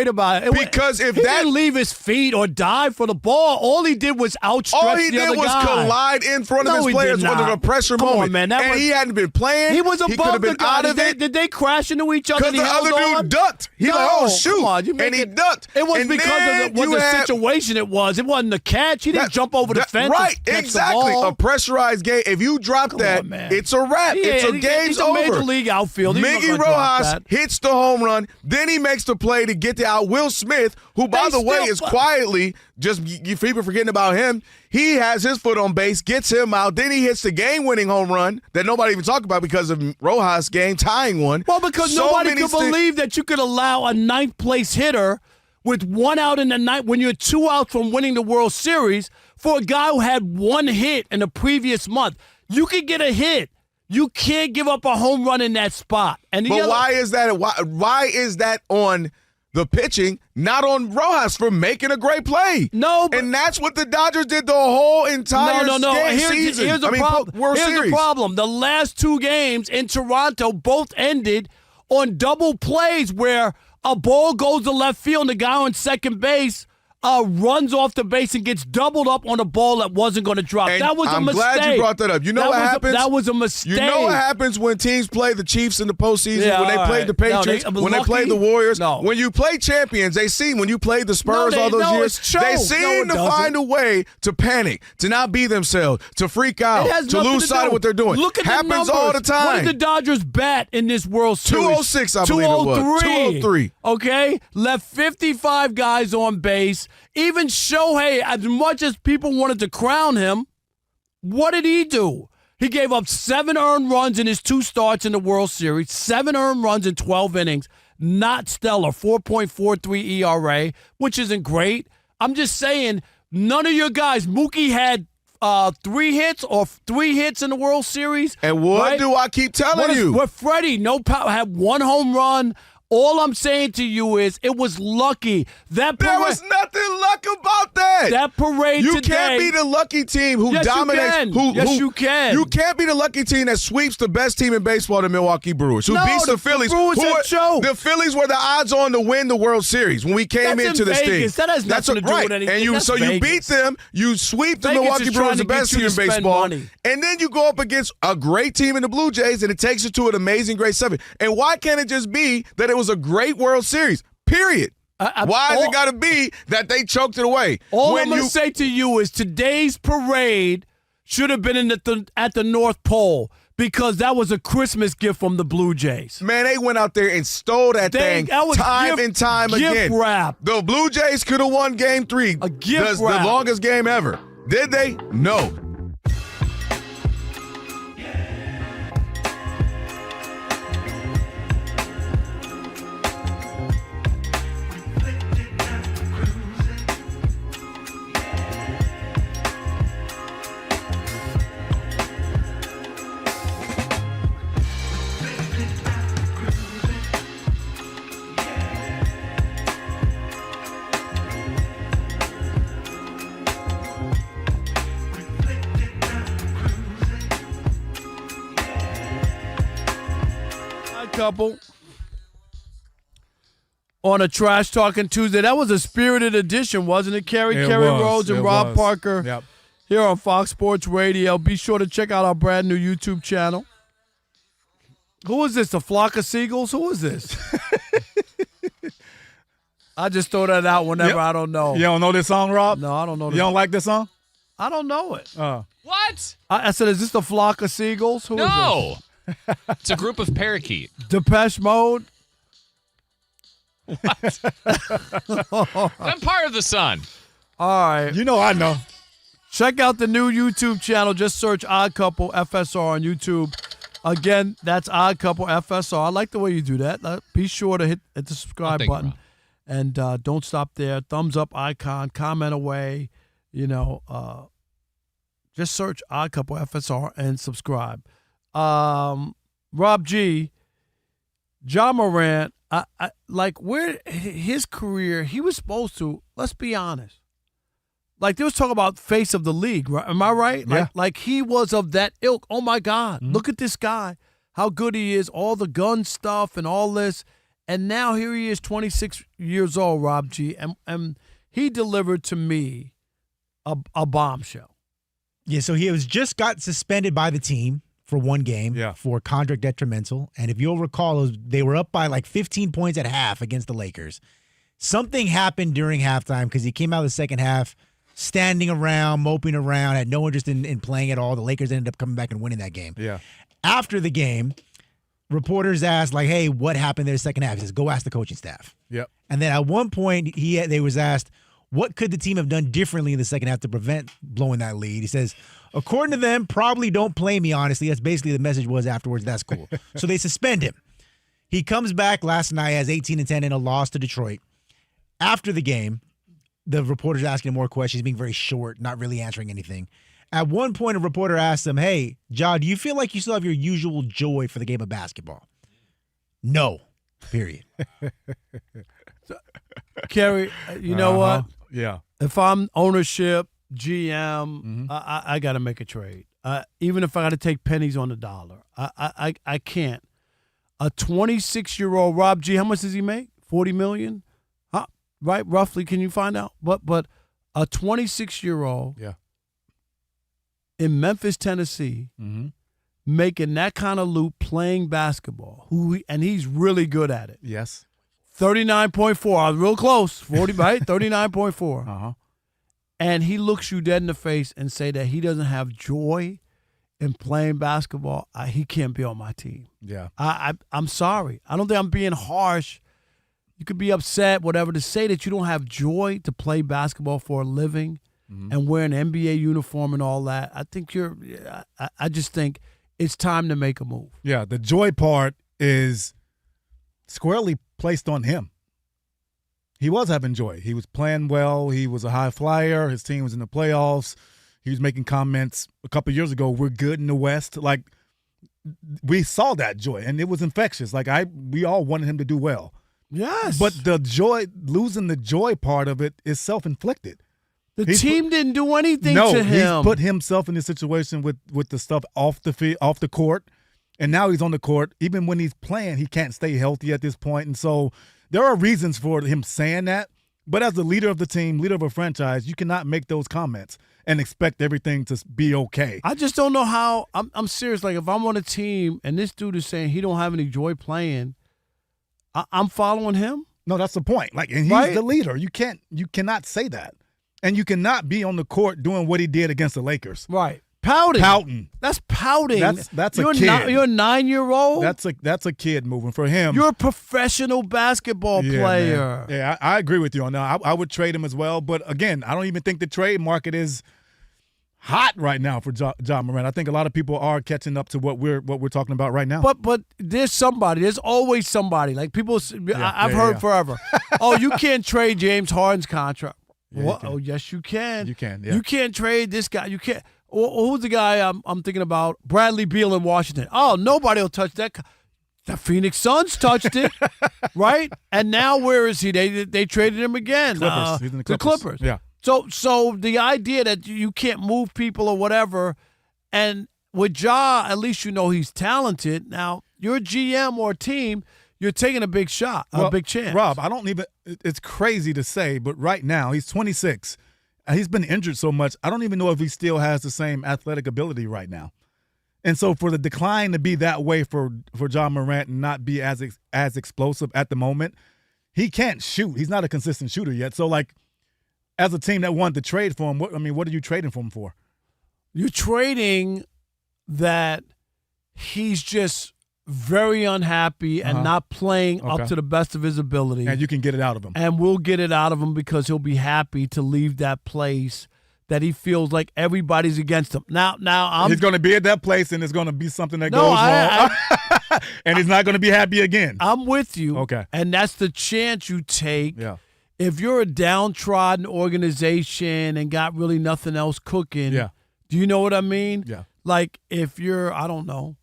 about it?
Because if
he
that
didn't leave his feet or dive for the ball, all he did was outstretch the other guy.
All he did was collide in front of his players under a pressure moment.
On, man.
And he hadn't been playing.
He was above
the guy.
Out of it. Did they crash into each other?
Because the other dude ducked. He like, oh shoot, and he ducked.
It was because of what the situation it was. It wasn't the catch. He didn't jump over the fence.
Right, exactly. A pressurized game. If you drop that, it's a wrap. It's a game's over.
He's a major league outfield.
Miggy Rojas hits the home run. Then he makes the play to get out Will Smith, who, by the way, is quietly, just people forgetting about him. He has his foot on base, gets him out. Then he hits the game-winning home run that nobody even talked about because of Rojas' game-tying one.
Well, because nobody could believe that you could allow a ninth-place hitter with one out in the ninth when you're 2 out from winning the World Series for a guy who had one hit in the previous month. You could get a hit. You can't give up a home run in that spot. And
why is that? Why is that on the pitching, not on Rojas for making a great play?
No,
and that's what the Dodgers did the whole entire season.
Here's the problem. The last 2 games in Toronto both ended on double plays where a ball goes to left field and the guy on second base runs off the base and gets doubled up on a ball that wasn't going to drop.
And
that was a mistake.
I'm glad you brought that up. You know what happens?
That was a mistake.
You know what happens when teams play the Chiefs in the postseason,
Yeah,
when they
all
play
right.
the Patriots,
No,
when they play the Warriors?
No.
When you play champions, they see when you played the Spurs all those years, they seem to find a way to panic, to not be themselves, to freak out, to lose sight of what they're doing.
Look at
happens
the numbers.
all the time.
What did the Dodgers bat in this World Series?
206, I believe it was. 203.
Okay? Left 55 guys on base. Even Shohei, as much as people wanted to crown him, what did he do? He gave up 7 earned runs in his 2 starts in the World Series, 7 earned runs in 12 innings. Not stellar, 4.43 ERA, which isn't great. I'm just saying, none of your guys, Mookie had 3 hits in the World Series.
And what do I keep telling you?
With Freddie, no power, had 1 home run. All I'm saying to you is it was lucky. There
was nothing luck about that.
That parade
you
today.
You can't be the lucky team who dominates.
You can.
You can't be the lucky team that sweeps the best team in baseball, the Milwaukee Brewers, who beats the Phillies. The Phillies were the odds on to win the World Series when we came into this thing.
That has nothing to do with anything.
And you beat them. You sweep the Milwaukee Brewers, the best team in baseball, and then you go up against a great team in the Blue Jays, and it takes you to an amazing, great 7. And why can't it just be that it was a great World Series, period? Why has it got to be that they choked it away?
All I'm going to say to you is today's parade should have been at the North Pole because that was a Christmas gift from the Blue Jays.
Man, they went out there and stole that thing time and time again.
Gift wrap.
The Blue Jays could have won Game 3.
A gift wrap.
The longest game ever. Did they? No.
Couple on a Trash Talking Tuesday. That was a spirited edition, wasn't it, Kerry? Kerry Rhodes and Rob Parker here on Fox Sports Radio. Be sure to check out our brand new YouTube channel. Who is this? A flock of seagulls? Who is this? I just throw that out whenever I don't know.
You don't know this song, Rob?
No, I don't know this.
You don't like this song?
I don't know it.
What?
I said, is this the flock of seagulls? Who is this?
It's a group of parakeet.
Depeche Mode.
What? I'm part of the Sun.
All right.
You know I know.
Check out the new YouTube channel. Just search Odd Couple FSR on YouTube. Again, that's Odd Couple FSR. I like the way you do that. Be sure to hit the subscribe button. And don't stop there. Thumbs up icon. Comment away. Just search Odd Couple FSR and subscribe. Rob G, Ja Morant, where his career, he was supposed to, let's be honest. Like, there was talk about face of the league, right? Am I right?
Yeah.
Like he was of that ilk. Oh, my God. Mm-hmm. Look at this guy. How good he is. All the gun stuff and all this. And now here he is, 26 years old, Rob G. And he delivered to me a bombshell.
Yeah, so he just got suspended by the team for 1 game for contract detrimental. And if you'll recall, they were up by like 15 points at half against the Lakers. Something happened during halftime because he came out of the second half standing around, moping around, had no interest in playing at all. The Lakers ended up coming back and winning that game.
Yeah.
After the game, reporters asked, like, hey, what happened there the second half? He says, go ask the coaching staff.
Yep.
And then at one point, they was asked, what could the team have done differently in the second half to prevent blowing that lead? He says, according to them, probably don't play me, honestly. That's basically the message was afterwards. That's cool. So they suspend him. He comes back last night, has 18-10 in a loss to Detroit. After the game, the reporter's asking him more questions, being very short, not really answering anything. At one point, a reporter asked him, hey, Ja, do you feel like you still have your usual joy for the game of basketball? No, period.
Kerry, you know what?
Yeah.
If I'm ownership, GM, I got to make a trade. Even if I got to take pennies on the dollar, I can't. A 26-year-old Rob G, how much does he make? $40 million? right? Roughly, can you find out? But a 26-year-old in Memphis, Tennessee, making that kind of loop, playing basketball, and he's really good at it.
Yes.
39.4. I was real close. 40, right? 39.4. Uh-huh. And he looks you dead in the face and say that he doesn't have joy in playing basketball. He can't be on my team.
Yeah.
I'm sorry. I don't think I'm being harsh. You could be upset, whatever, to say that you don't have joy to play basketball for a living and wear an NBA uniform and all that. I think I just think it's time to make a move.
Yeah, the joy part is squarely placed on him. He was having joy. He was playing well. He was a high flyer. His team was in the playoffs. He was making comments a couple of years ago, we're good in the West. Like, we saw that joy, and it was infectious. Like, we all wanted him to do well.
Yes.
But the joy, losing the joy part of it is self-inflicted.
The team didn't do anything to him.
He's put himself in this situation with the stuff off the court, and now he's on the court. Even when he's playing, he can't stay healthy at this point. And so there are reasons for him saying that. But as the leader of the team, leader of a franchise, you cannot make those comments and expect everything to be okay.
I just don't know how. I'm serious. Like, if I'm on a team and this dude is saying he don't have any joy playing, I'm following him.
No, that's the point. Like, and he's the leader. You cannot say that. And you cannot be on the court doing what he did against the Lakers.
Right. Pouting. That's pouting.
That's a kid.
You're a 9-year-old.
That's a kid moving for him.
You're a professional basketball player.
Man. Yeah, I agree with you on that. I would trade him as well. But again, I don't even think the trade market is hot right now for Ja Morant. I think a lot of people are catching up to what we're talking about right now.
But there's somebody. There's always somebody. Like, people, I've heard forever. Oh, you can't trade James Harden's contract.
Yeah,
oh, yes, you can.
You can. Yeah.
You can't trade this guy. You can't. Who's the guy I'm thinking about? Bradley Beal in Washington. Oh, nobody will touch that. The Phoenix Suns touched it, right? And now where is he? They traded him again.
Clippers. He's in the Clippers.
The Clippers.
Yeah.
So the idea that you can't move people or whatever, and with Ja, at least you know he's talented. Now, you're a GM or a team, you're taking a big shot, a big chance.
Rob, it's crazy to say, but right now, he's 26. He's been injured so much, I don't even know if he still has the same athletic ability right now. And so for the decline to be that way for Ja Morant and not be as explosive at the moment, he can't shoot. He's not a consistent shooter yet. So, like, as a team that wanted to trade for him, what are you trading for him for?
You're trading that he's just very unhappy and not playing up to the best of his ability.
And you can get it out of him.
And we'll get it out of him because he'll be happy to leave that place that he feels like everybody's against him. Now
he's going to be at that place, and it's going to be something that goes wrong, and he's not going to be happy again.
I'm with you.
Okay.
And that's the chance you take.
Yeah.
If you're a downtrodden organization and got really nothing else cooking, do you know what I mean?
Yeah.
Like, if you're, I don't know,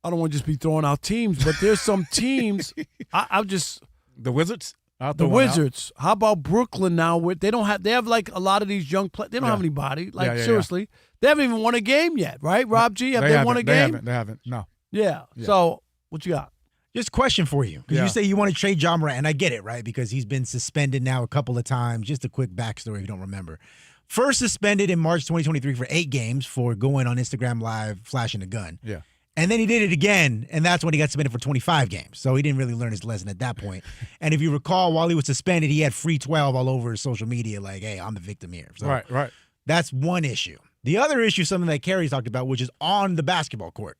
I don't want to just be throwing out teams, but there's some teams. I'll just
the Wizards.
The Wizards. How about Brooklyn now? Where they have like a lot of these young players. They don't have anybody. Like seriously, they haven't even won a game yet, right? Rob G, have they won a game?
They haven't. No.
Yeah. So what you got?
Just a question for you, because you say you want to trade Ja Morant, and I get it, right? Because he's been suspended now a couple of times. Just a quick backstory if you don't remember. First suspended in March 2023 for 8 games for going on Instagram Live flashing a gun.
Yeah.
And then he did it again, and that's when he got suspended for 25 games. So he didn't really learn his lesson at that point. And if you recall, while he was suspended, he had free 12 all over his social media, like, hey, I'm the victim here. So
right.
That's one issue. The other issue is something that Kerry talked about, which is on the basketball court.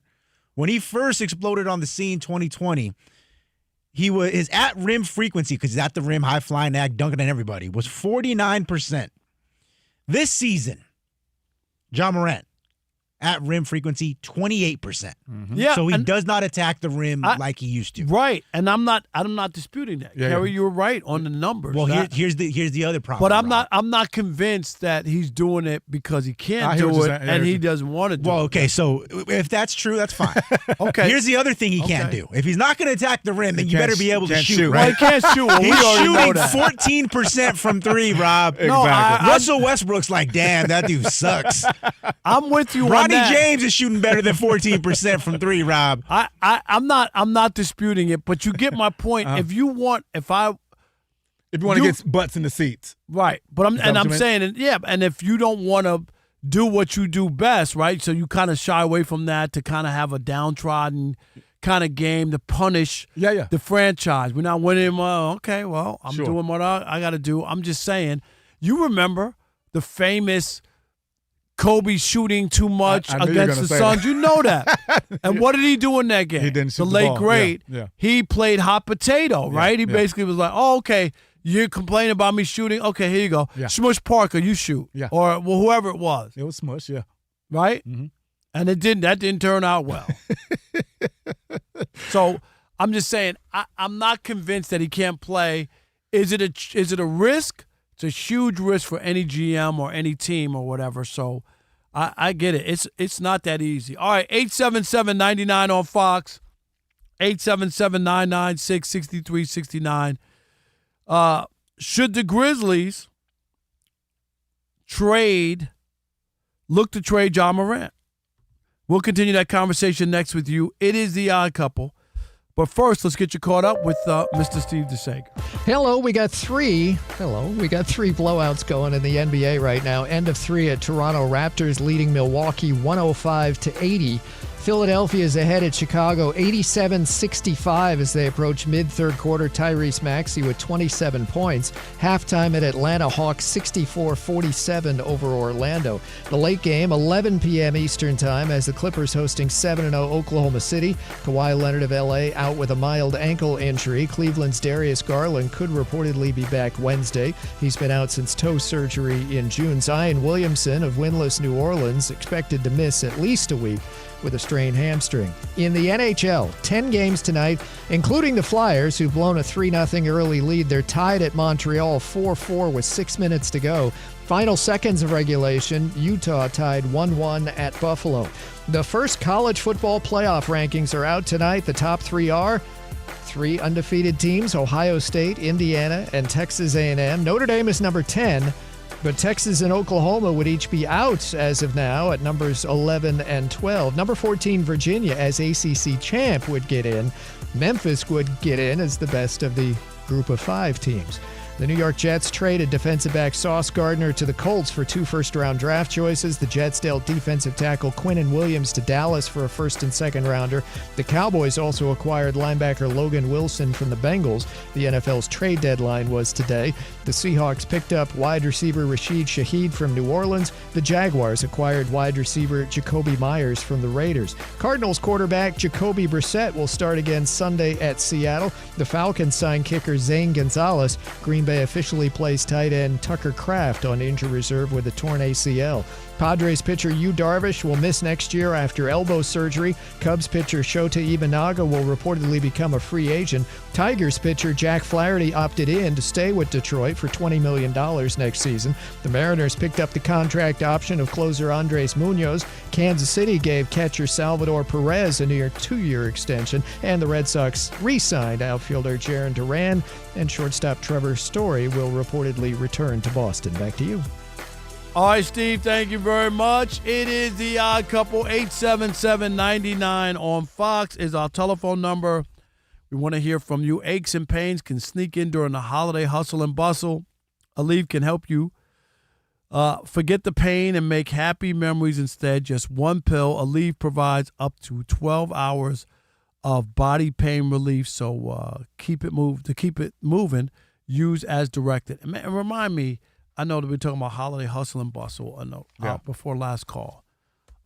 When he first exploded on the scene 2020, his at-rim frequency, because he's at the rim, high-flying act, dunking on everybody, was 49%. This season, Ja Morant, at rim frequency, 28%.
Mm-hmm. Yeah,
so he does not attack the rim like he used to.
Right, and I'm not disputing that. Kerry, you were right on the numbers.
Well, here's the other problem.
But I'm not convinced that he's doing it because he can't do it and he doesn't want to do it.
Well, okay, so if that's true, that's fine.
Okay.
Here's the other thing he can't do. If he's not going to attack the rim, then you better be able to shoot.
Right? Well, he can't shoot. Well,
he's shooting 14% from 3, Rob.
Exactly.
No, Russell Westbrook's like, damn, that dude sucks.
I'm with you.
Ronnie James is shooting better than 14% from 3, Rob.
I'm not disputing it, but you get my point. If
If you want to get butts in the seats.
Right. But I'm saying, and if you don't want to do what you do best, right, so you kind of shy away from that to kind of have a downtrodden kind of game to punish the franchise. We're not winning. Okay, well, I'm doing what I got to do. I'm just saying, you remember the famous Kobe shooting too much against the Suns. You know that. And what did he do in that game?
He didn't shoot
the
the
late
ball.
great.
Yeah.
He played hot potato, right? He basically was like, oh, okay, you're complaining about me shooting. Okay, here you go.
Yeah.
Smush Parker, you shoot.
Yeah.
Or whoever it was.
It was Smush, yeah.
Right?
Mm-hmm.
And that didn't turn out well. So I'm just saying, I'm not convinced that he can't play. Is it a risk? It's a huge risk for any GM or any team or whatever. So I get it. It's not that easy. All right, 877-99 on Fox, 877-996-6369. Should the Grizzlies look to trade Ja Morant? We'll continue that conversation next with you. It is The Odd Couple. But first, let's get you caught up with Mr. Steve DeSager.
Hello, we got three blowouts going in the NBA right now. End of 3 at Toronto Raptors leading Milwaukee 105-80. Philadelphia is ahead at Chicago 87-65 as they approach mid-third quarter. Tyrese Maxey with 27 points. Halftime at Atlanta Hawks 64-47 over Orlando. The late game, 11 p.m. Eastern Time, as the Clippers hosting 7-0 Oklahoma City. Kawhi Leonard of L.A. out with a mild ankle injury. Cleveland's Darius Garland could reportedly be back Wednesday. He's been out since toe surgery in June. Zion Williamson of winless New Orleans expected to miss at least a week with a strained hamstring. In the NHL, 10 games tonight, including the Flyers, who've blown a 3-0 early lead. They're tied at Montreal 4-4 with 6 minutes to go. Final seconds of regulation, Utah tied 1-1 at Buffalo. The first college football playoff rankings are out tonight. The top 3 are 3 undefeated teams, Ohio State, Indiana, and Texas A&M. Notre Dame is number 10. But Texas and Oklahoma would each be out as of now at numbers 11 and 12. Number 14, Virginia, as ACC champ, would get in. Memphis would get in as the best of the group of 5 teams. The New York Jets traded defensive back Sauce Gardner to the Colts for 2 first-round draft choices. The Jets dealt defensive tackle Quinnen Williams to Dallas for a first and second rounder. The Cowboys also acquired linebacker Logan Wilson from the Bengals. The NFL's trade deadline was today. The Seahawks picked up wide receiver Rashid Shaheed from New Orleans. The Jaguars acquired wide receiver Jacoby Myers from the Raiders. Cardinals quarterback Jacoby Brissett will start again Sunday at Seattle. The Falcons signed kicker Zane Gonzalez. Green Bay officially placed tight end Tucker Kraft on injury reserve with a torn ACL. Padres pitcher Yu Darvish will miss next year after elbow surgery. Cubs pitcher Shota Imanaga will reportedly become a free agent. Tigers pitcher Jack Flaherty opted in to stay with Detroit for $20 million next season. The Mariners picked up the contract option of closer Andres Munoz. Kansas City gave catcher Salvador Perez a near 2-year extension. And the Red Sox re-signed outfielder Jarren Duran. And shortstop Trevor Story will reportedly return to Boston. Back to you.
All right, Steve, thank you very much. It is The Odd Couple. 877-99 on Fox is our telephone number. We want to hear from you. Aches and pains can sneak in during the holiday hustle and bustle. Aleve can help you forget the pain and make happy memories instead. Just one pill. Aleve provides up to 12 hours of body pain relief. So keep it moving, use as directed. And remind me, I know that we're talking about holiday hustle and bustle. I know before last call.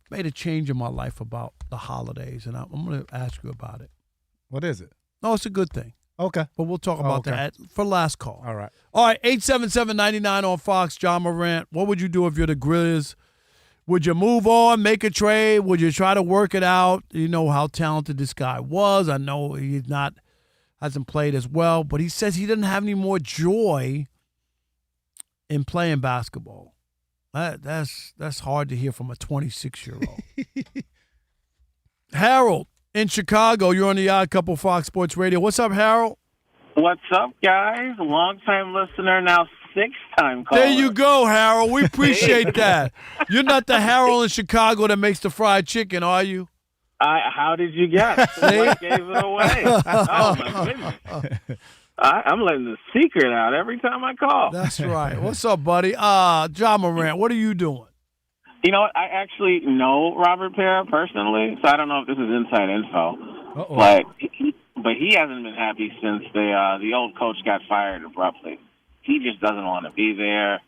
Made a change in my life about the holidays, and I'm going to ask you about it.
What is it?
No, it's a good thing.
Okay.
But we'll talk about that for last call.
All right.
All right, 877-99 on Fox, Ja Morant. What would you do if you're the Grizz? Would you move on, make a trade? Would you try to work it out? You know how talented this guy was. I know he hasn't played as well, but he says he doesn't have any more joy in playing basketball. That's hard to hear from a 26-year-old. Harold in Chicago, you're on The Odd Couple, Fox Sports Radio. What's up, Harold?
What's up, guys? Long-time listener, now 6-time caller.
There you go, Harold. We appreciate that. You're not the Harold in Chicago that makes the fried chicken, are you?
How did you guess? What gave it away? Oh, my goodness.
I'm letting the secret out every time I call.
That's right. What's up, buddy? Ja Morant, what are you doing?
You know what? I actually know Robert Pera personally, so I don't know if this is inside info.
Uh-oh.
But he hasn't been happy since the old coach got fired abruptly. He just doesn't want to be there.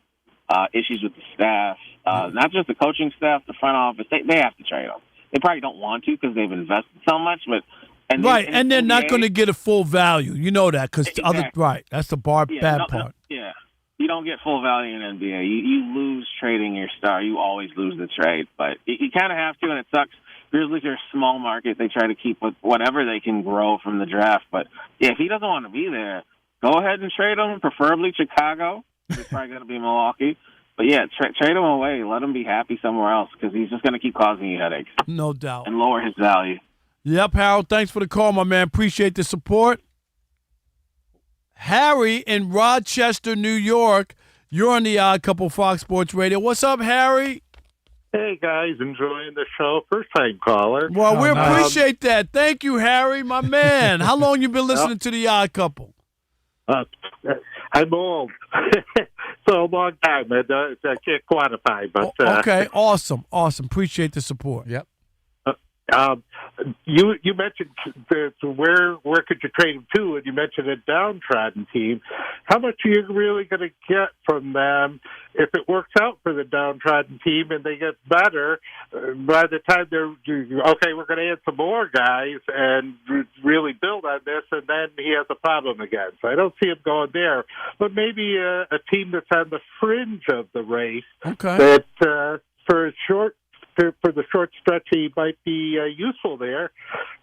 Issues with the staff, not just the coaching staff, the front office. They have to trade him. They probably don't want to because they've invested so much, but. And
they're not going to get a full value. You know that because
Exactly.
that's the bad part.
Yeah, you don't get full value in NBA. You lose trading your star. You always lose the trade, but you kind of have to, and it sucks. Grizzlies are a small market. They try to keep whatever they can grow from the draft. But yeah, if he doesn't want to be there, go ahead and trade him. Preferably Chicago. It's probably going to be Milwaukee. But yeah, trade him away. Let him be happy somewhere else because he's just going to keep causing you headaches.
No doubt.
And lower his value.
Yep, Harold, thanks for the call, my man. Appreciate the support. Harry in Rochester, New York. You're on the Odd Couple Fox Sports Radio. What's up, Harry?
Hey, guys. Enjoying the show. First-time caller.
Well, we appreciate that. Thank you, Harry, my man. How long you been listening to the Odd Couple?
I'm old. So a long time. I can't quantify. But
okay, awesome. Appreciate the support.
Yep.
You mentioned where could you trade him to, and you mentioned a downtrodden team. How much are you really going to get from them if it works out for the downtrodden team and they get better? By the time they're okay, we're going to add some more guys and really build on this, and then he has a problem again. So I don't see him going there, but maybe a team that's on the fringe of the race that for a short. For the short stretch, he might be useful there.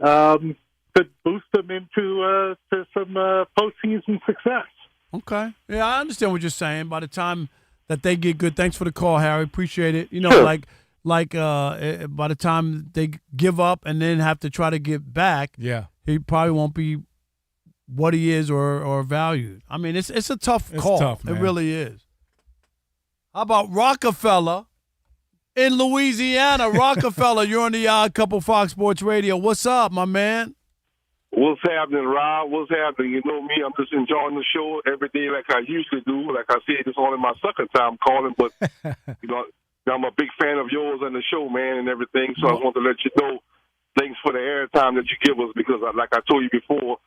Could boost them into to some postseason success.
Okay. Yeah, I understand what you're saying. By the time that they get good, thanks for the call, Harry. Appreciate it. You know,
Sure.
by the time they give up and then have to try to get back, he probably won't be what he is or valued. I mean, it's a tough call.
Tough, man.
It really is. How about Rockefeller? In Louisiana, Rockefeller, you're on the Odd Couple Fox Sports Radio. What's up, my man?
What's happening, Rob? What's happening? You know me, I'm just enjoying the show every day like I usually do. Like I said, it's only my second time calling, but you know, I'm a big fan of yours and the show, man, and everything. So I want to let you know, thanks for the airtime that you give us because, like I told you before,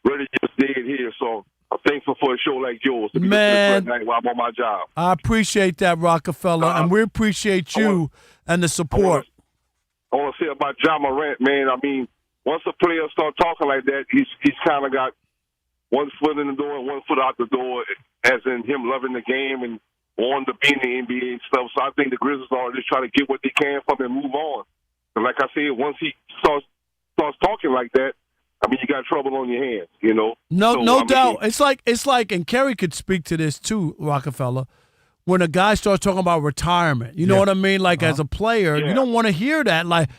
really just dead here. So I'm thankful for a show like yours to be listening right now while I'm on my job.
I appreciate that, Rockefeller, and we appreciate you and the support.
I want to say about Ja Morant, man. I mean, once a player starts talking like that, he's kind of got one foot in the door and one foot out the door, as in him loving the game and wanting to be in the NBA and stuff. So I think the Grizzlies are just trying to get what they can from him and move on. And like I said, once he starts talking like that, I mean, you got trouble on your hands, you know.
No doubt. It's like, and Kerry could speak to this too, Rockefeller. When a guy starts talking about retirement, you know what I mean? Like as a player, you don't want to hear that. Like,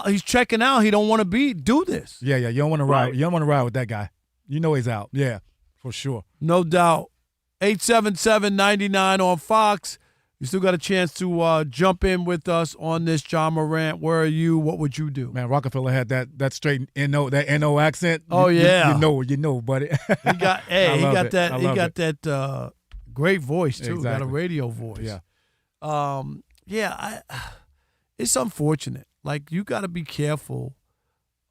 he's checking out. He don't want to do this.
Yeah. You don't want to ride. You don't want to ride with that guy. You know he's out. Yeah, for sure.
No doubt. 877-99 on Fox. You still got a chance to jump in with us on this, Ja Morant. Where are you? What would you do?
Man, Rockefeller had that straight NO accent.
Oh yeah,
you know, buddy.
He got that great voice too. Exactly. Got a radio voice. Yeah. It's unfortunate. Like you got to be careful.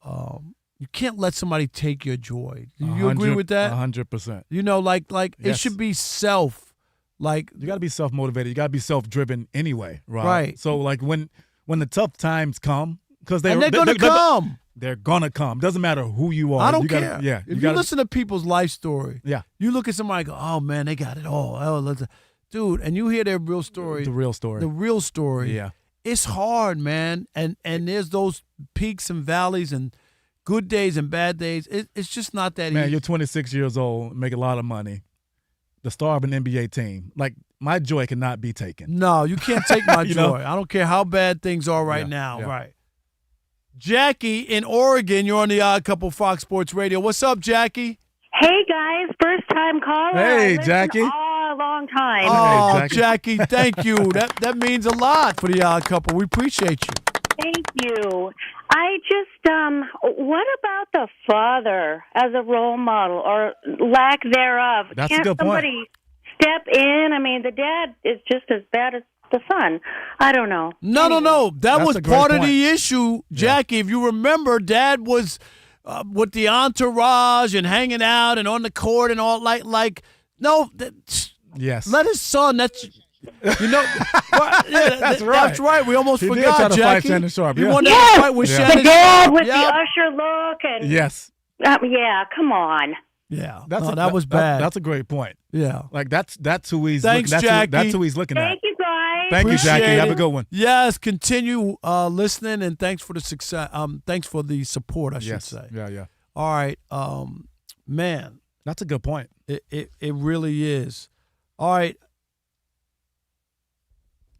You can't let somebody take your joy. Do you agree with that?
100%.
You know, like it should be self. Like
you got to be self-motivated. You got to be self-driven anyway,
right?
So like when the tough times come, because they're
gonna come.
They're gonna come. Doesn't matter who you are.
I don't care.
If
you listen to people's life story,
you
look at somebody and go, oh man, they got it all. Oh, dude, and you hear their real story.
The real story.
Yeah. It's hard, man. And there's those peaks and valleys and good days and bad days. It's just not that easy.
Man, you're 26 years old, make a lot of money. The star of an NBA team. Like, my joy cannot be taken.
No, you can't take my joy.
know?
I don't care how bad things are right now. Yeah. Right. Jackie in Oregon, you're on the Odd Couple Fox Sports Radio. What's up, Jackie?
Hey, guys. First-time caller.
Hey, Jackie.
Oh, long time.
Oh,
Hey,
Jackie, thank you. That means a lot for the Odd Couple. We appreciate you.
Thank you. I just, what about the father as a role model or lack thereof?
That's a
Can't
good point.
somebody step in? I mean, the dad is just as bad as the son. I don't know.
No. That
That's
was
a great
part of
point.
the issue, Jackie. If you remember, Dad was with the entourage and hanging out and on the court and all
Yes.
Let his son. That's that's
right.
That's right. We almost
He did
forgot,
try to fight
Jackie.
Shannon Sharp,
He
yeah.
wanted to fight with Shannon
The dad
Sharp.
with
Yep.
the usher look and
Yes.
yeah, come on.
Yeah,
That
was bad.
That's a great point.
Yeah.
Like that's who he's.
Thanks,
Jackie. That's who he's looking at.
Thank you, guys.
Thank you, Jackie.
Appreciate
Have a
it.
good one.
Yes, continue listening, and thanks for the success. Thanks for the support, I should say.
Yeah.
All right, man,
that's a good point.
It really is. All right,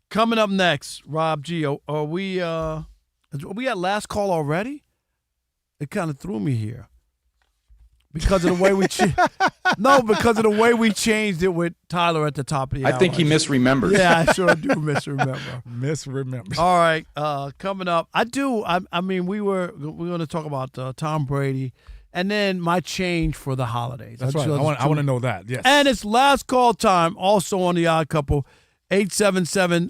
coming up next, Rob G. Are we at last call already? It kind of threw me here because of the way we because of the way we changed it with Tyler at the top of the hour.
I think he misremembers.
Yeah, I sure do misremember.
Misremember.
All right, coming up, I mean, we're going to talk about Tom Brady, and then my change for the holidays.
That's right. I want to know that. Yes.
And it's last call time. Also on the Odd Couple, 877-99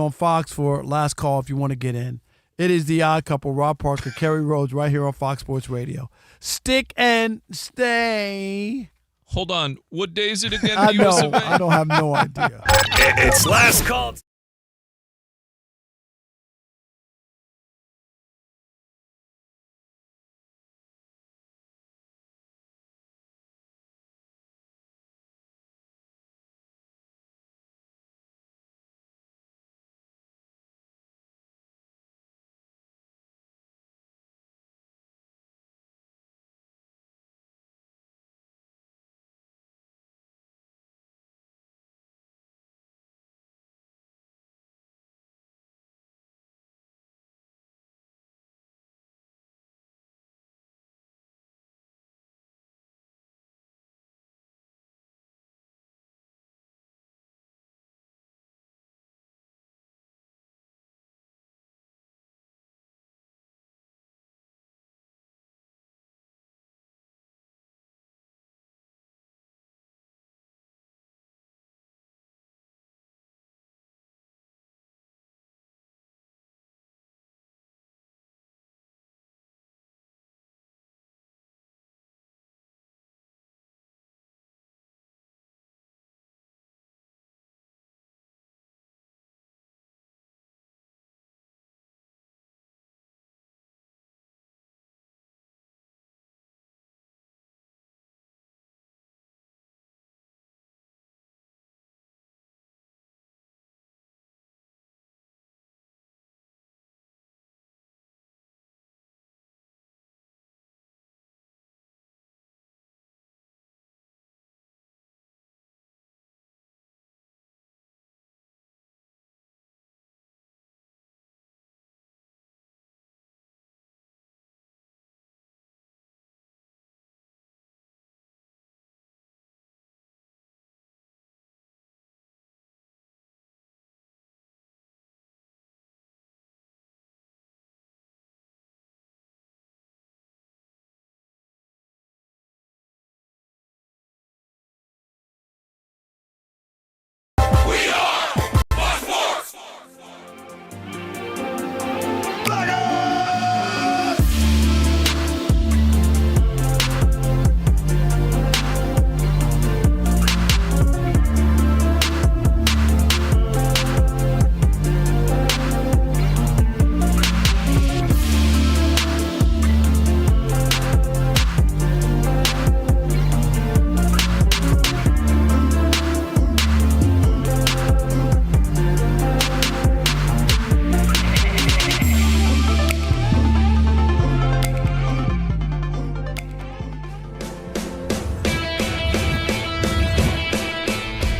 on Fox for last call if you want to get in. It is the Odd Couple, Rob Parker, Kerry Rhodes, right here on Fox Sports Radio. Stick and stay.
Hold on. What day is it again?
I
the US
know.
of A?
I don't have no idea.
It's last call.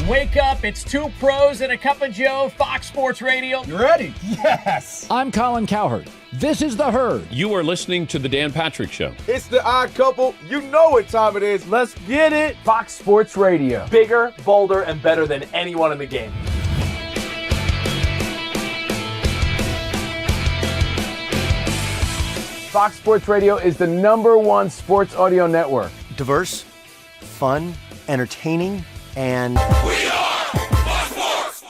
Wake up, it's two pros and a cup of Joe, Fox Sports Radio.
You ready? Yes.
I'm Colin Cowherd. This is The Herd.
You are listening to The Dan Patrick Show.
It's the Odd Couple. You know what time it is.
Let's get it.
Fox Sports Radio. Bigger, bolder, and better than anyone in the game. Fox Sports Radio is the #1 sports audio network.
Diverse, fun, entertaining, and...
We are Fox Sports!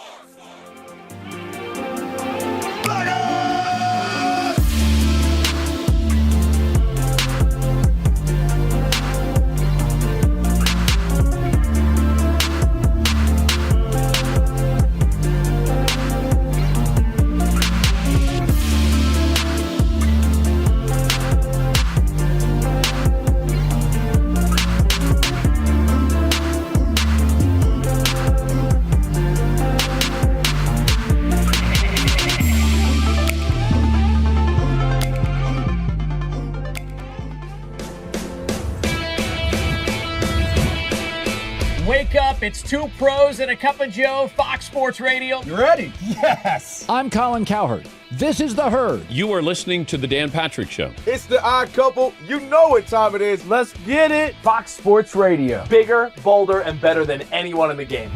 Wake up, it's two pros and a cup of Joe, Fox Sports Radio.
You ready?
Yes.
I'm Colin Cowherd. This is The Herd.
You are listening to The Dan Patrick Show.
It's the Odd Couple. You know what time it is. Let's get it.
Fox Sports Radio. Bigger, bolder, and better than anyone in the game.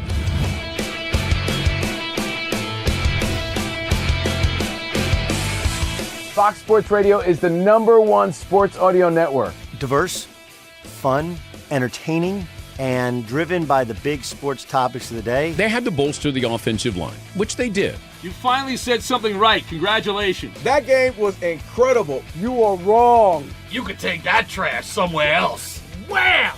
Fox Sports Radio is the #1 sports audio network.
Diverse, fun, entertaining, and driven by the big sports topics of the day.
They had to bolster the offensive line, which they did.
You finally said something right. Congratulations.
That game was incredible. You are wrong.
You could take that trash somewhere else. Wham!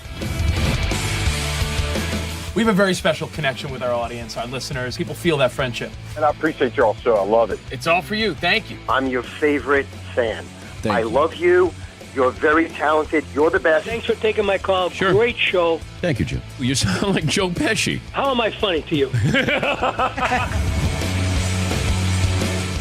We have a very special connection with our audience, our listeners. People feel that friendship.
And I appreciate y'all, so I love it.
It's all for you. Thank you.
I'm your favorite fan.
Thank
I
you.
love you. You're very talented. You're the best.
Thanks for taking my call.
Sure.
Great show.
Thank you, Jim. You sound like Joe Pesci.
How am I funny to you?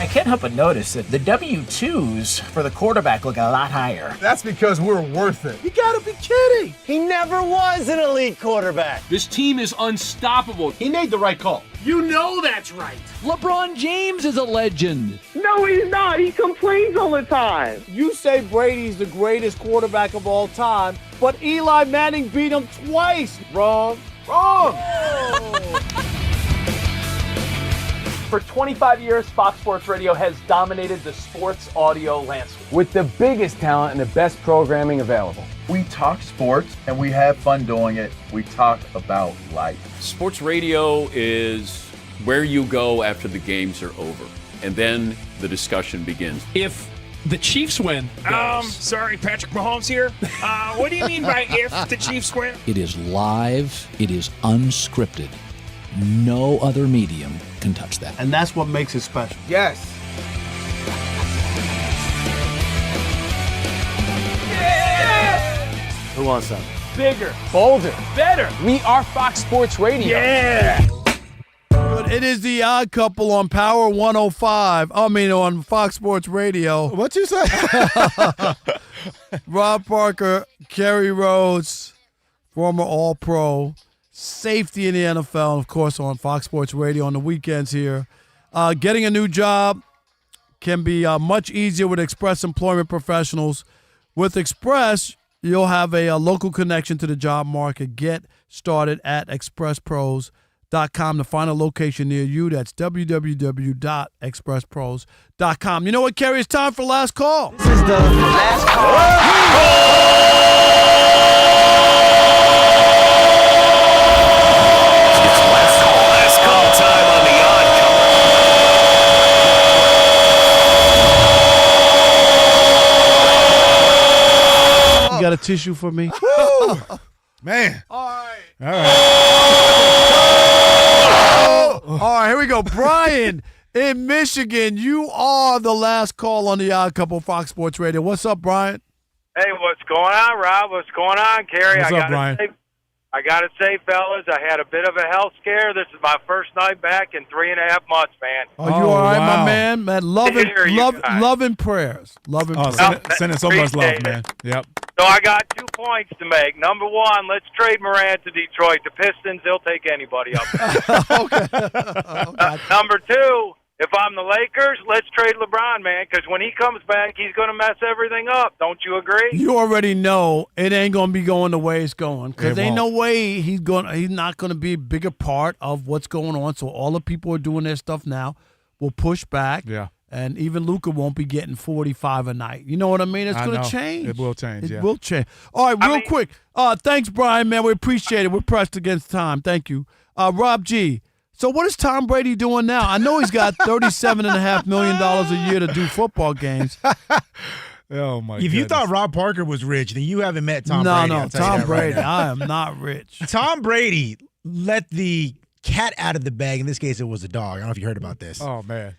I can't help but notice that the W-2s for the quarterback look a lot higher.
That's because we're worth it.
You gotta be kidding. He never was an elite quarterback.
This team is unstoppable.
He made the right call.
You know that's right.
LeBron James is a legend.
No, he's not. He complains all the time.
You say Brady's the greatest quarterback of all time, but Eli Manning beat him twice. Wrong.
Wrong.
For 25 years, Fox Sports Radio has dominated the sports audio landscape with the biggest talent and the best programming available.
We talk sports and we have fun doing it. We talk about life.
Sports radio is where you go after the games are over, and then the discussion begins.
If the Chiefs win, sorry, Patrick Mahomes here. What do you mean by if the Chiefs win?
It is live. It is unscripted. No other medium can touch that.
And that's what makes it special.
Yes.
Who wants some?
Bigger, bolder, better. We are Fox Sports Radio.
Yeah.
It is the Odd Couple on Power 105. On Fox Sports Radio.
What you say?
Rob Parker, Kerry Rhodes, former All-Pro, safety in the NFL, of course, on Fox Sports Radio on the weekends here. Getting a new job can be much easier with Express Employment Professionals. With Express, you'll have a local connection to the job market. Get started at expresspros.com to find a location near you. That's www.expresspros.com. You know what, Kerry? It's time for last call.
This is the last call.
Last call time on the Odd
You got a tissue for me?
Man.
All
right.
All right, here we go. Brian in Michigan, you are the last call on the Odd Couple Fox Sports Radio. What's up, Brian?
Hey, what's going on, Rob? What's going on, Kerry?
What's up, Brian?
I got to say, fellas, I had a bit of a health scare. This is my first night back in 3.5 months, man.
Oh, you all right,
wow.
my man? Man, love and prayers. Love and prayers.
Sending so much love, man. Yep.
So I got 2 points to make. Number one, let's trade Morant to Detroit. The Pistons, they'll take anybody up. Number two, if I'm the Lakers, let's trade LeBron, man, because when he comes back, he's going to mess everything up. Don't you agree?
You already know it ain't going to be going the way it's going, because
It
ain't no
won't.
way he's not going to be a bigger part of what's going on. So all the people who are doing their stuff now will push back.
Yeah.
And even Luka won't be getting 45 a night. You know what I mean? It's going to change.
It will change,
It will change. All right, real quick. Thanks, Brian, man. We appreciate it. We're pressed against time. Thank you. Rob G., so what is Tom Brady doing now? I know he's got $37.5 million a year to do football games.
Oh, my
If you thought Rob Parker was rich, then you haven't met Tom Brady.
No, Tom Brady. I am not rich.
Tom Brady let the cat out of the bag. In this case, it was a dog. I don't know if you heard about this.
Oh, man.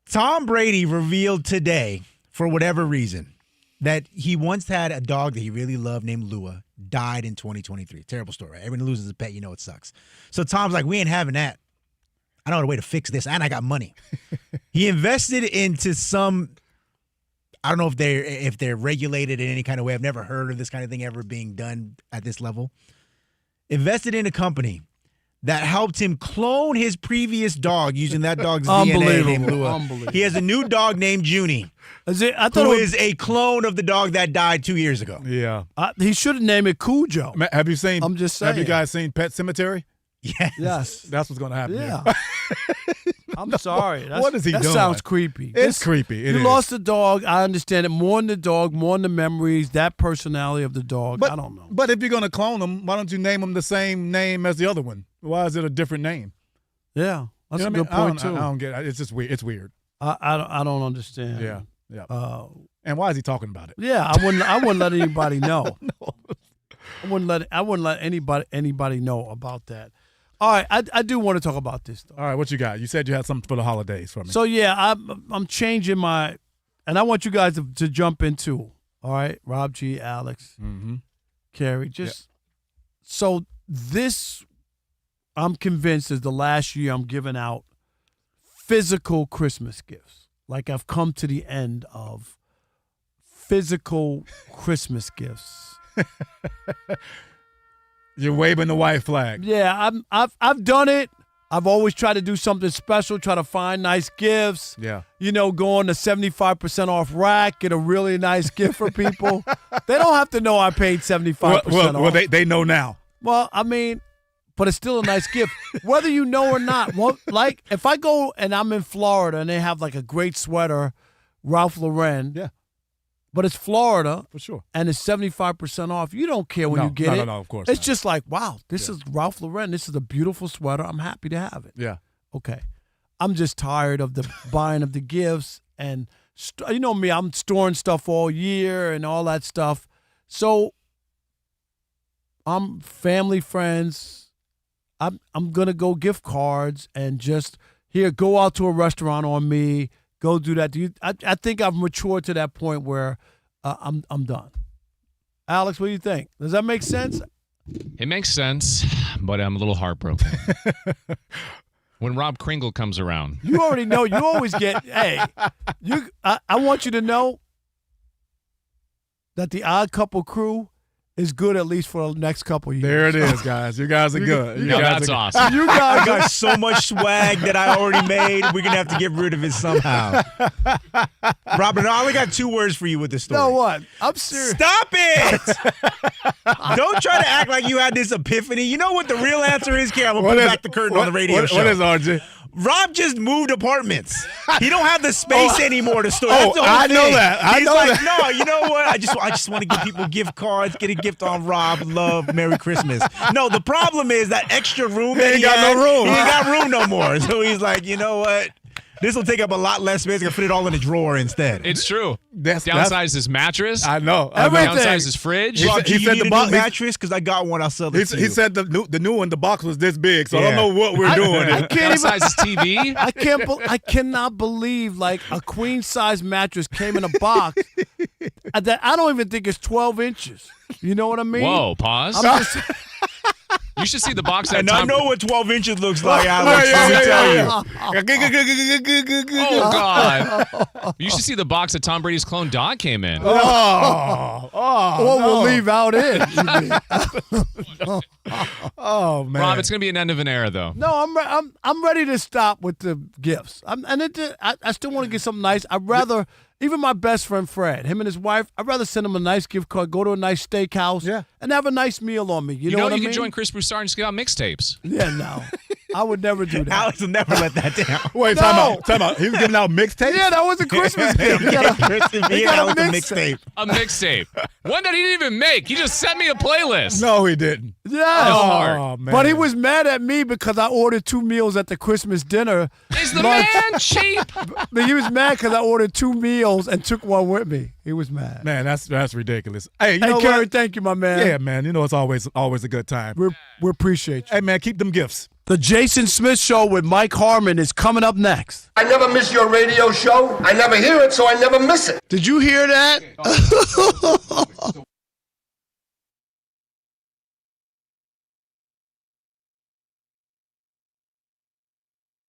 Tom Brady revealed today, for whatever reason, that he once had a dog that he really loved named Lua, died in 2023. Terrible story, right? Everyone loses a pet, you know it sucks. So Tom's like, we ain't having that. I know a way to fix this, and I got money. He invested into some, I don't know if they're regulated in any kind of way. I've never heard of this kind of thing ever being done at this level. Invested in a company that helped him clone his previous dog using that dog's DNA named Lua.
Unbelievable.
He has a new dog named Junie, who is a clone of the dog that died 2 years ago.
Yeah.
He should have named it Cujo.
Have you seen?
I'm just saying.
Have you guys seen Pet Cemetery?
Yes.
That's what's going to happen.
Yeah.
here.
I'm sorry.
What is he
that
doing?
That sounds creepy.
It's creepy.
You lost the dog. I understand it. More than the dog, more than the memories, that personality of the dog. I don't know.
But if you're going to clone him, why don't you name him the same name as the other one? Why is it a different name?
Yeah, that's
You know
a
what
good
I mean?
point, too.
I don't get it. It's just weird. It's weird.
I don't understand.
Yeah. And why is he talking about it?
Yeah, I wouldn't let anybody know. I wouldn't let anybody know about that. All right, I do want to talk about this though.
All right, what you got? You said you had something for the holidays for me.
So yeah, I'm changing my, and I want you guys to jump in too. All right, Rob G, Alex, Kerry, so this, I'm convinced is the last year I'm giving out physical Christmas gifts. Like I've come to the end of physical Christmas gifts.
You're waving the white flag.
Yeah, I've done it. I've always tried to do something special, try to find nice gifts.
Yeah.
You know, go on the 75% off rack, get a really nice gift for people. They don't have to know I paid 75% off.
Well, they know now.
Well, I mean, but it's still a nice gift, whether you know or not. Well, like if I go and I'm in Florida and they have like a great sweater, Ralph Lauren.
Yeah.
But it's Florida.
For sure.
And it's 75% off. You don't care when you get it.
No, of course
It's
not.
just like, wow, this is Ralph Lauren. This is a beautiful sweater. I'm happy to have it.
Yeah.
Okay. I'm just tired of the buying of the gifts. And you know me, I'm storing stuff all year and all that stuff. So I'm family, friends. I'm going to go gift cards and just, here, go out to a restaurant on me. Go do that. I think I've matured to that point where I'm done. Alex, what do you think? Does that make sense?
It makes sense, but I'm a little heartbroken. When Rob Kringle comes around.
You already know. You always get, hey, I want you to know that the Odd Couple crew is good at least for the next couple years.
There it is, guys. You guys are good.
That's awesome.
You guys
I got so much swag that I already made. We're going to have to get rid of it somehow. Robert, I only got 2 words for you with this story.
You know what? I'm serious.
Stop it! Don't try to act like you had this epiphany. You know what the real answer is, Kerry? I'm going to pull back the curtain on the radio show.
What is RJ?
Rob just moved apartments. He don't have the space anymore to store.
Oh, I know that.
He's like, no, you know what? I just want to give people gift cards, get a gift on Rob, love, Merry Christmas. No, the problem is that extra room that he
got no room.
He ain't got room no more. So he's like, you know what? This will take up a lot less space. I can fit it all in a drawer instead.
It's true.
That's
his mattress.
I know.
Downsize his fridge.
He said the box mattress because I got one. I'll sell it to you.
He said the new one, the box was this big, so I don't know what we're doing.
I can't
Downsize his TV.
I cannot believe like a queen size mattress came in a box that I don't even think it's 12 inches. You know what I mean?
Whoa, pause. You should see the box that
And
Tom...
I know what 12 inches looks like, Alex. Let me tell you.
Oh, God. You should see the box that Tom Brady's clone dog came in.
What we'll leave out in.
Oh, man.
Rob, it's going to be an end of an era, though.
No, I'm ready to stop with the gifts. I still want to get something nice. I'd rather, even my best friend Fred, him and his wife, I'd rather send him a nice gift card, go to a nice steakhouse, and have a nice meal on me. You know what I mean?
You can join Chris Broussard and just get out mixtapes.
Yeah, no. I would never do that.
Alex will never let that down.
Wait, time out. He was giving out mixtapes?
Yeah, that was a Christmas gift. He got a mixtape.
A mixtape. One that he didn't even make. He just sent me a playlist.
No, he didn't.
Yes.
Oh, man.
But he was mad at me because I ordered 2 meals at the Christmas dinner.
Is the man cheap?
But he was mad because I ordered 2 meals and took one with me. He was mad.
Man, that's ridiculous. Hey, you know
Kerry,
what?
thank you, my man.
Yeah, man. You know it's always a good time.
We appreciate you.
Hey, man, keep them gifts.
The Jason Smith Show with Mike Harmon is coming up next.
I never miss your radio show. I never hear it, so I never miss it.
Did you hear that?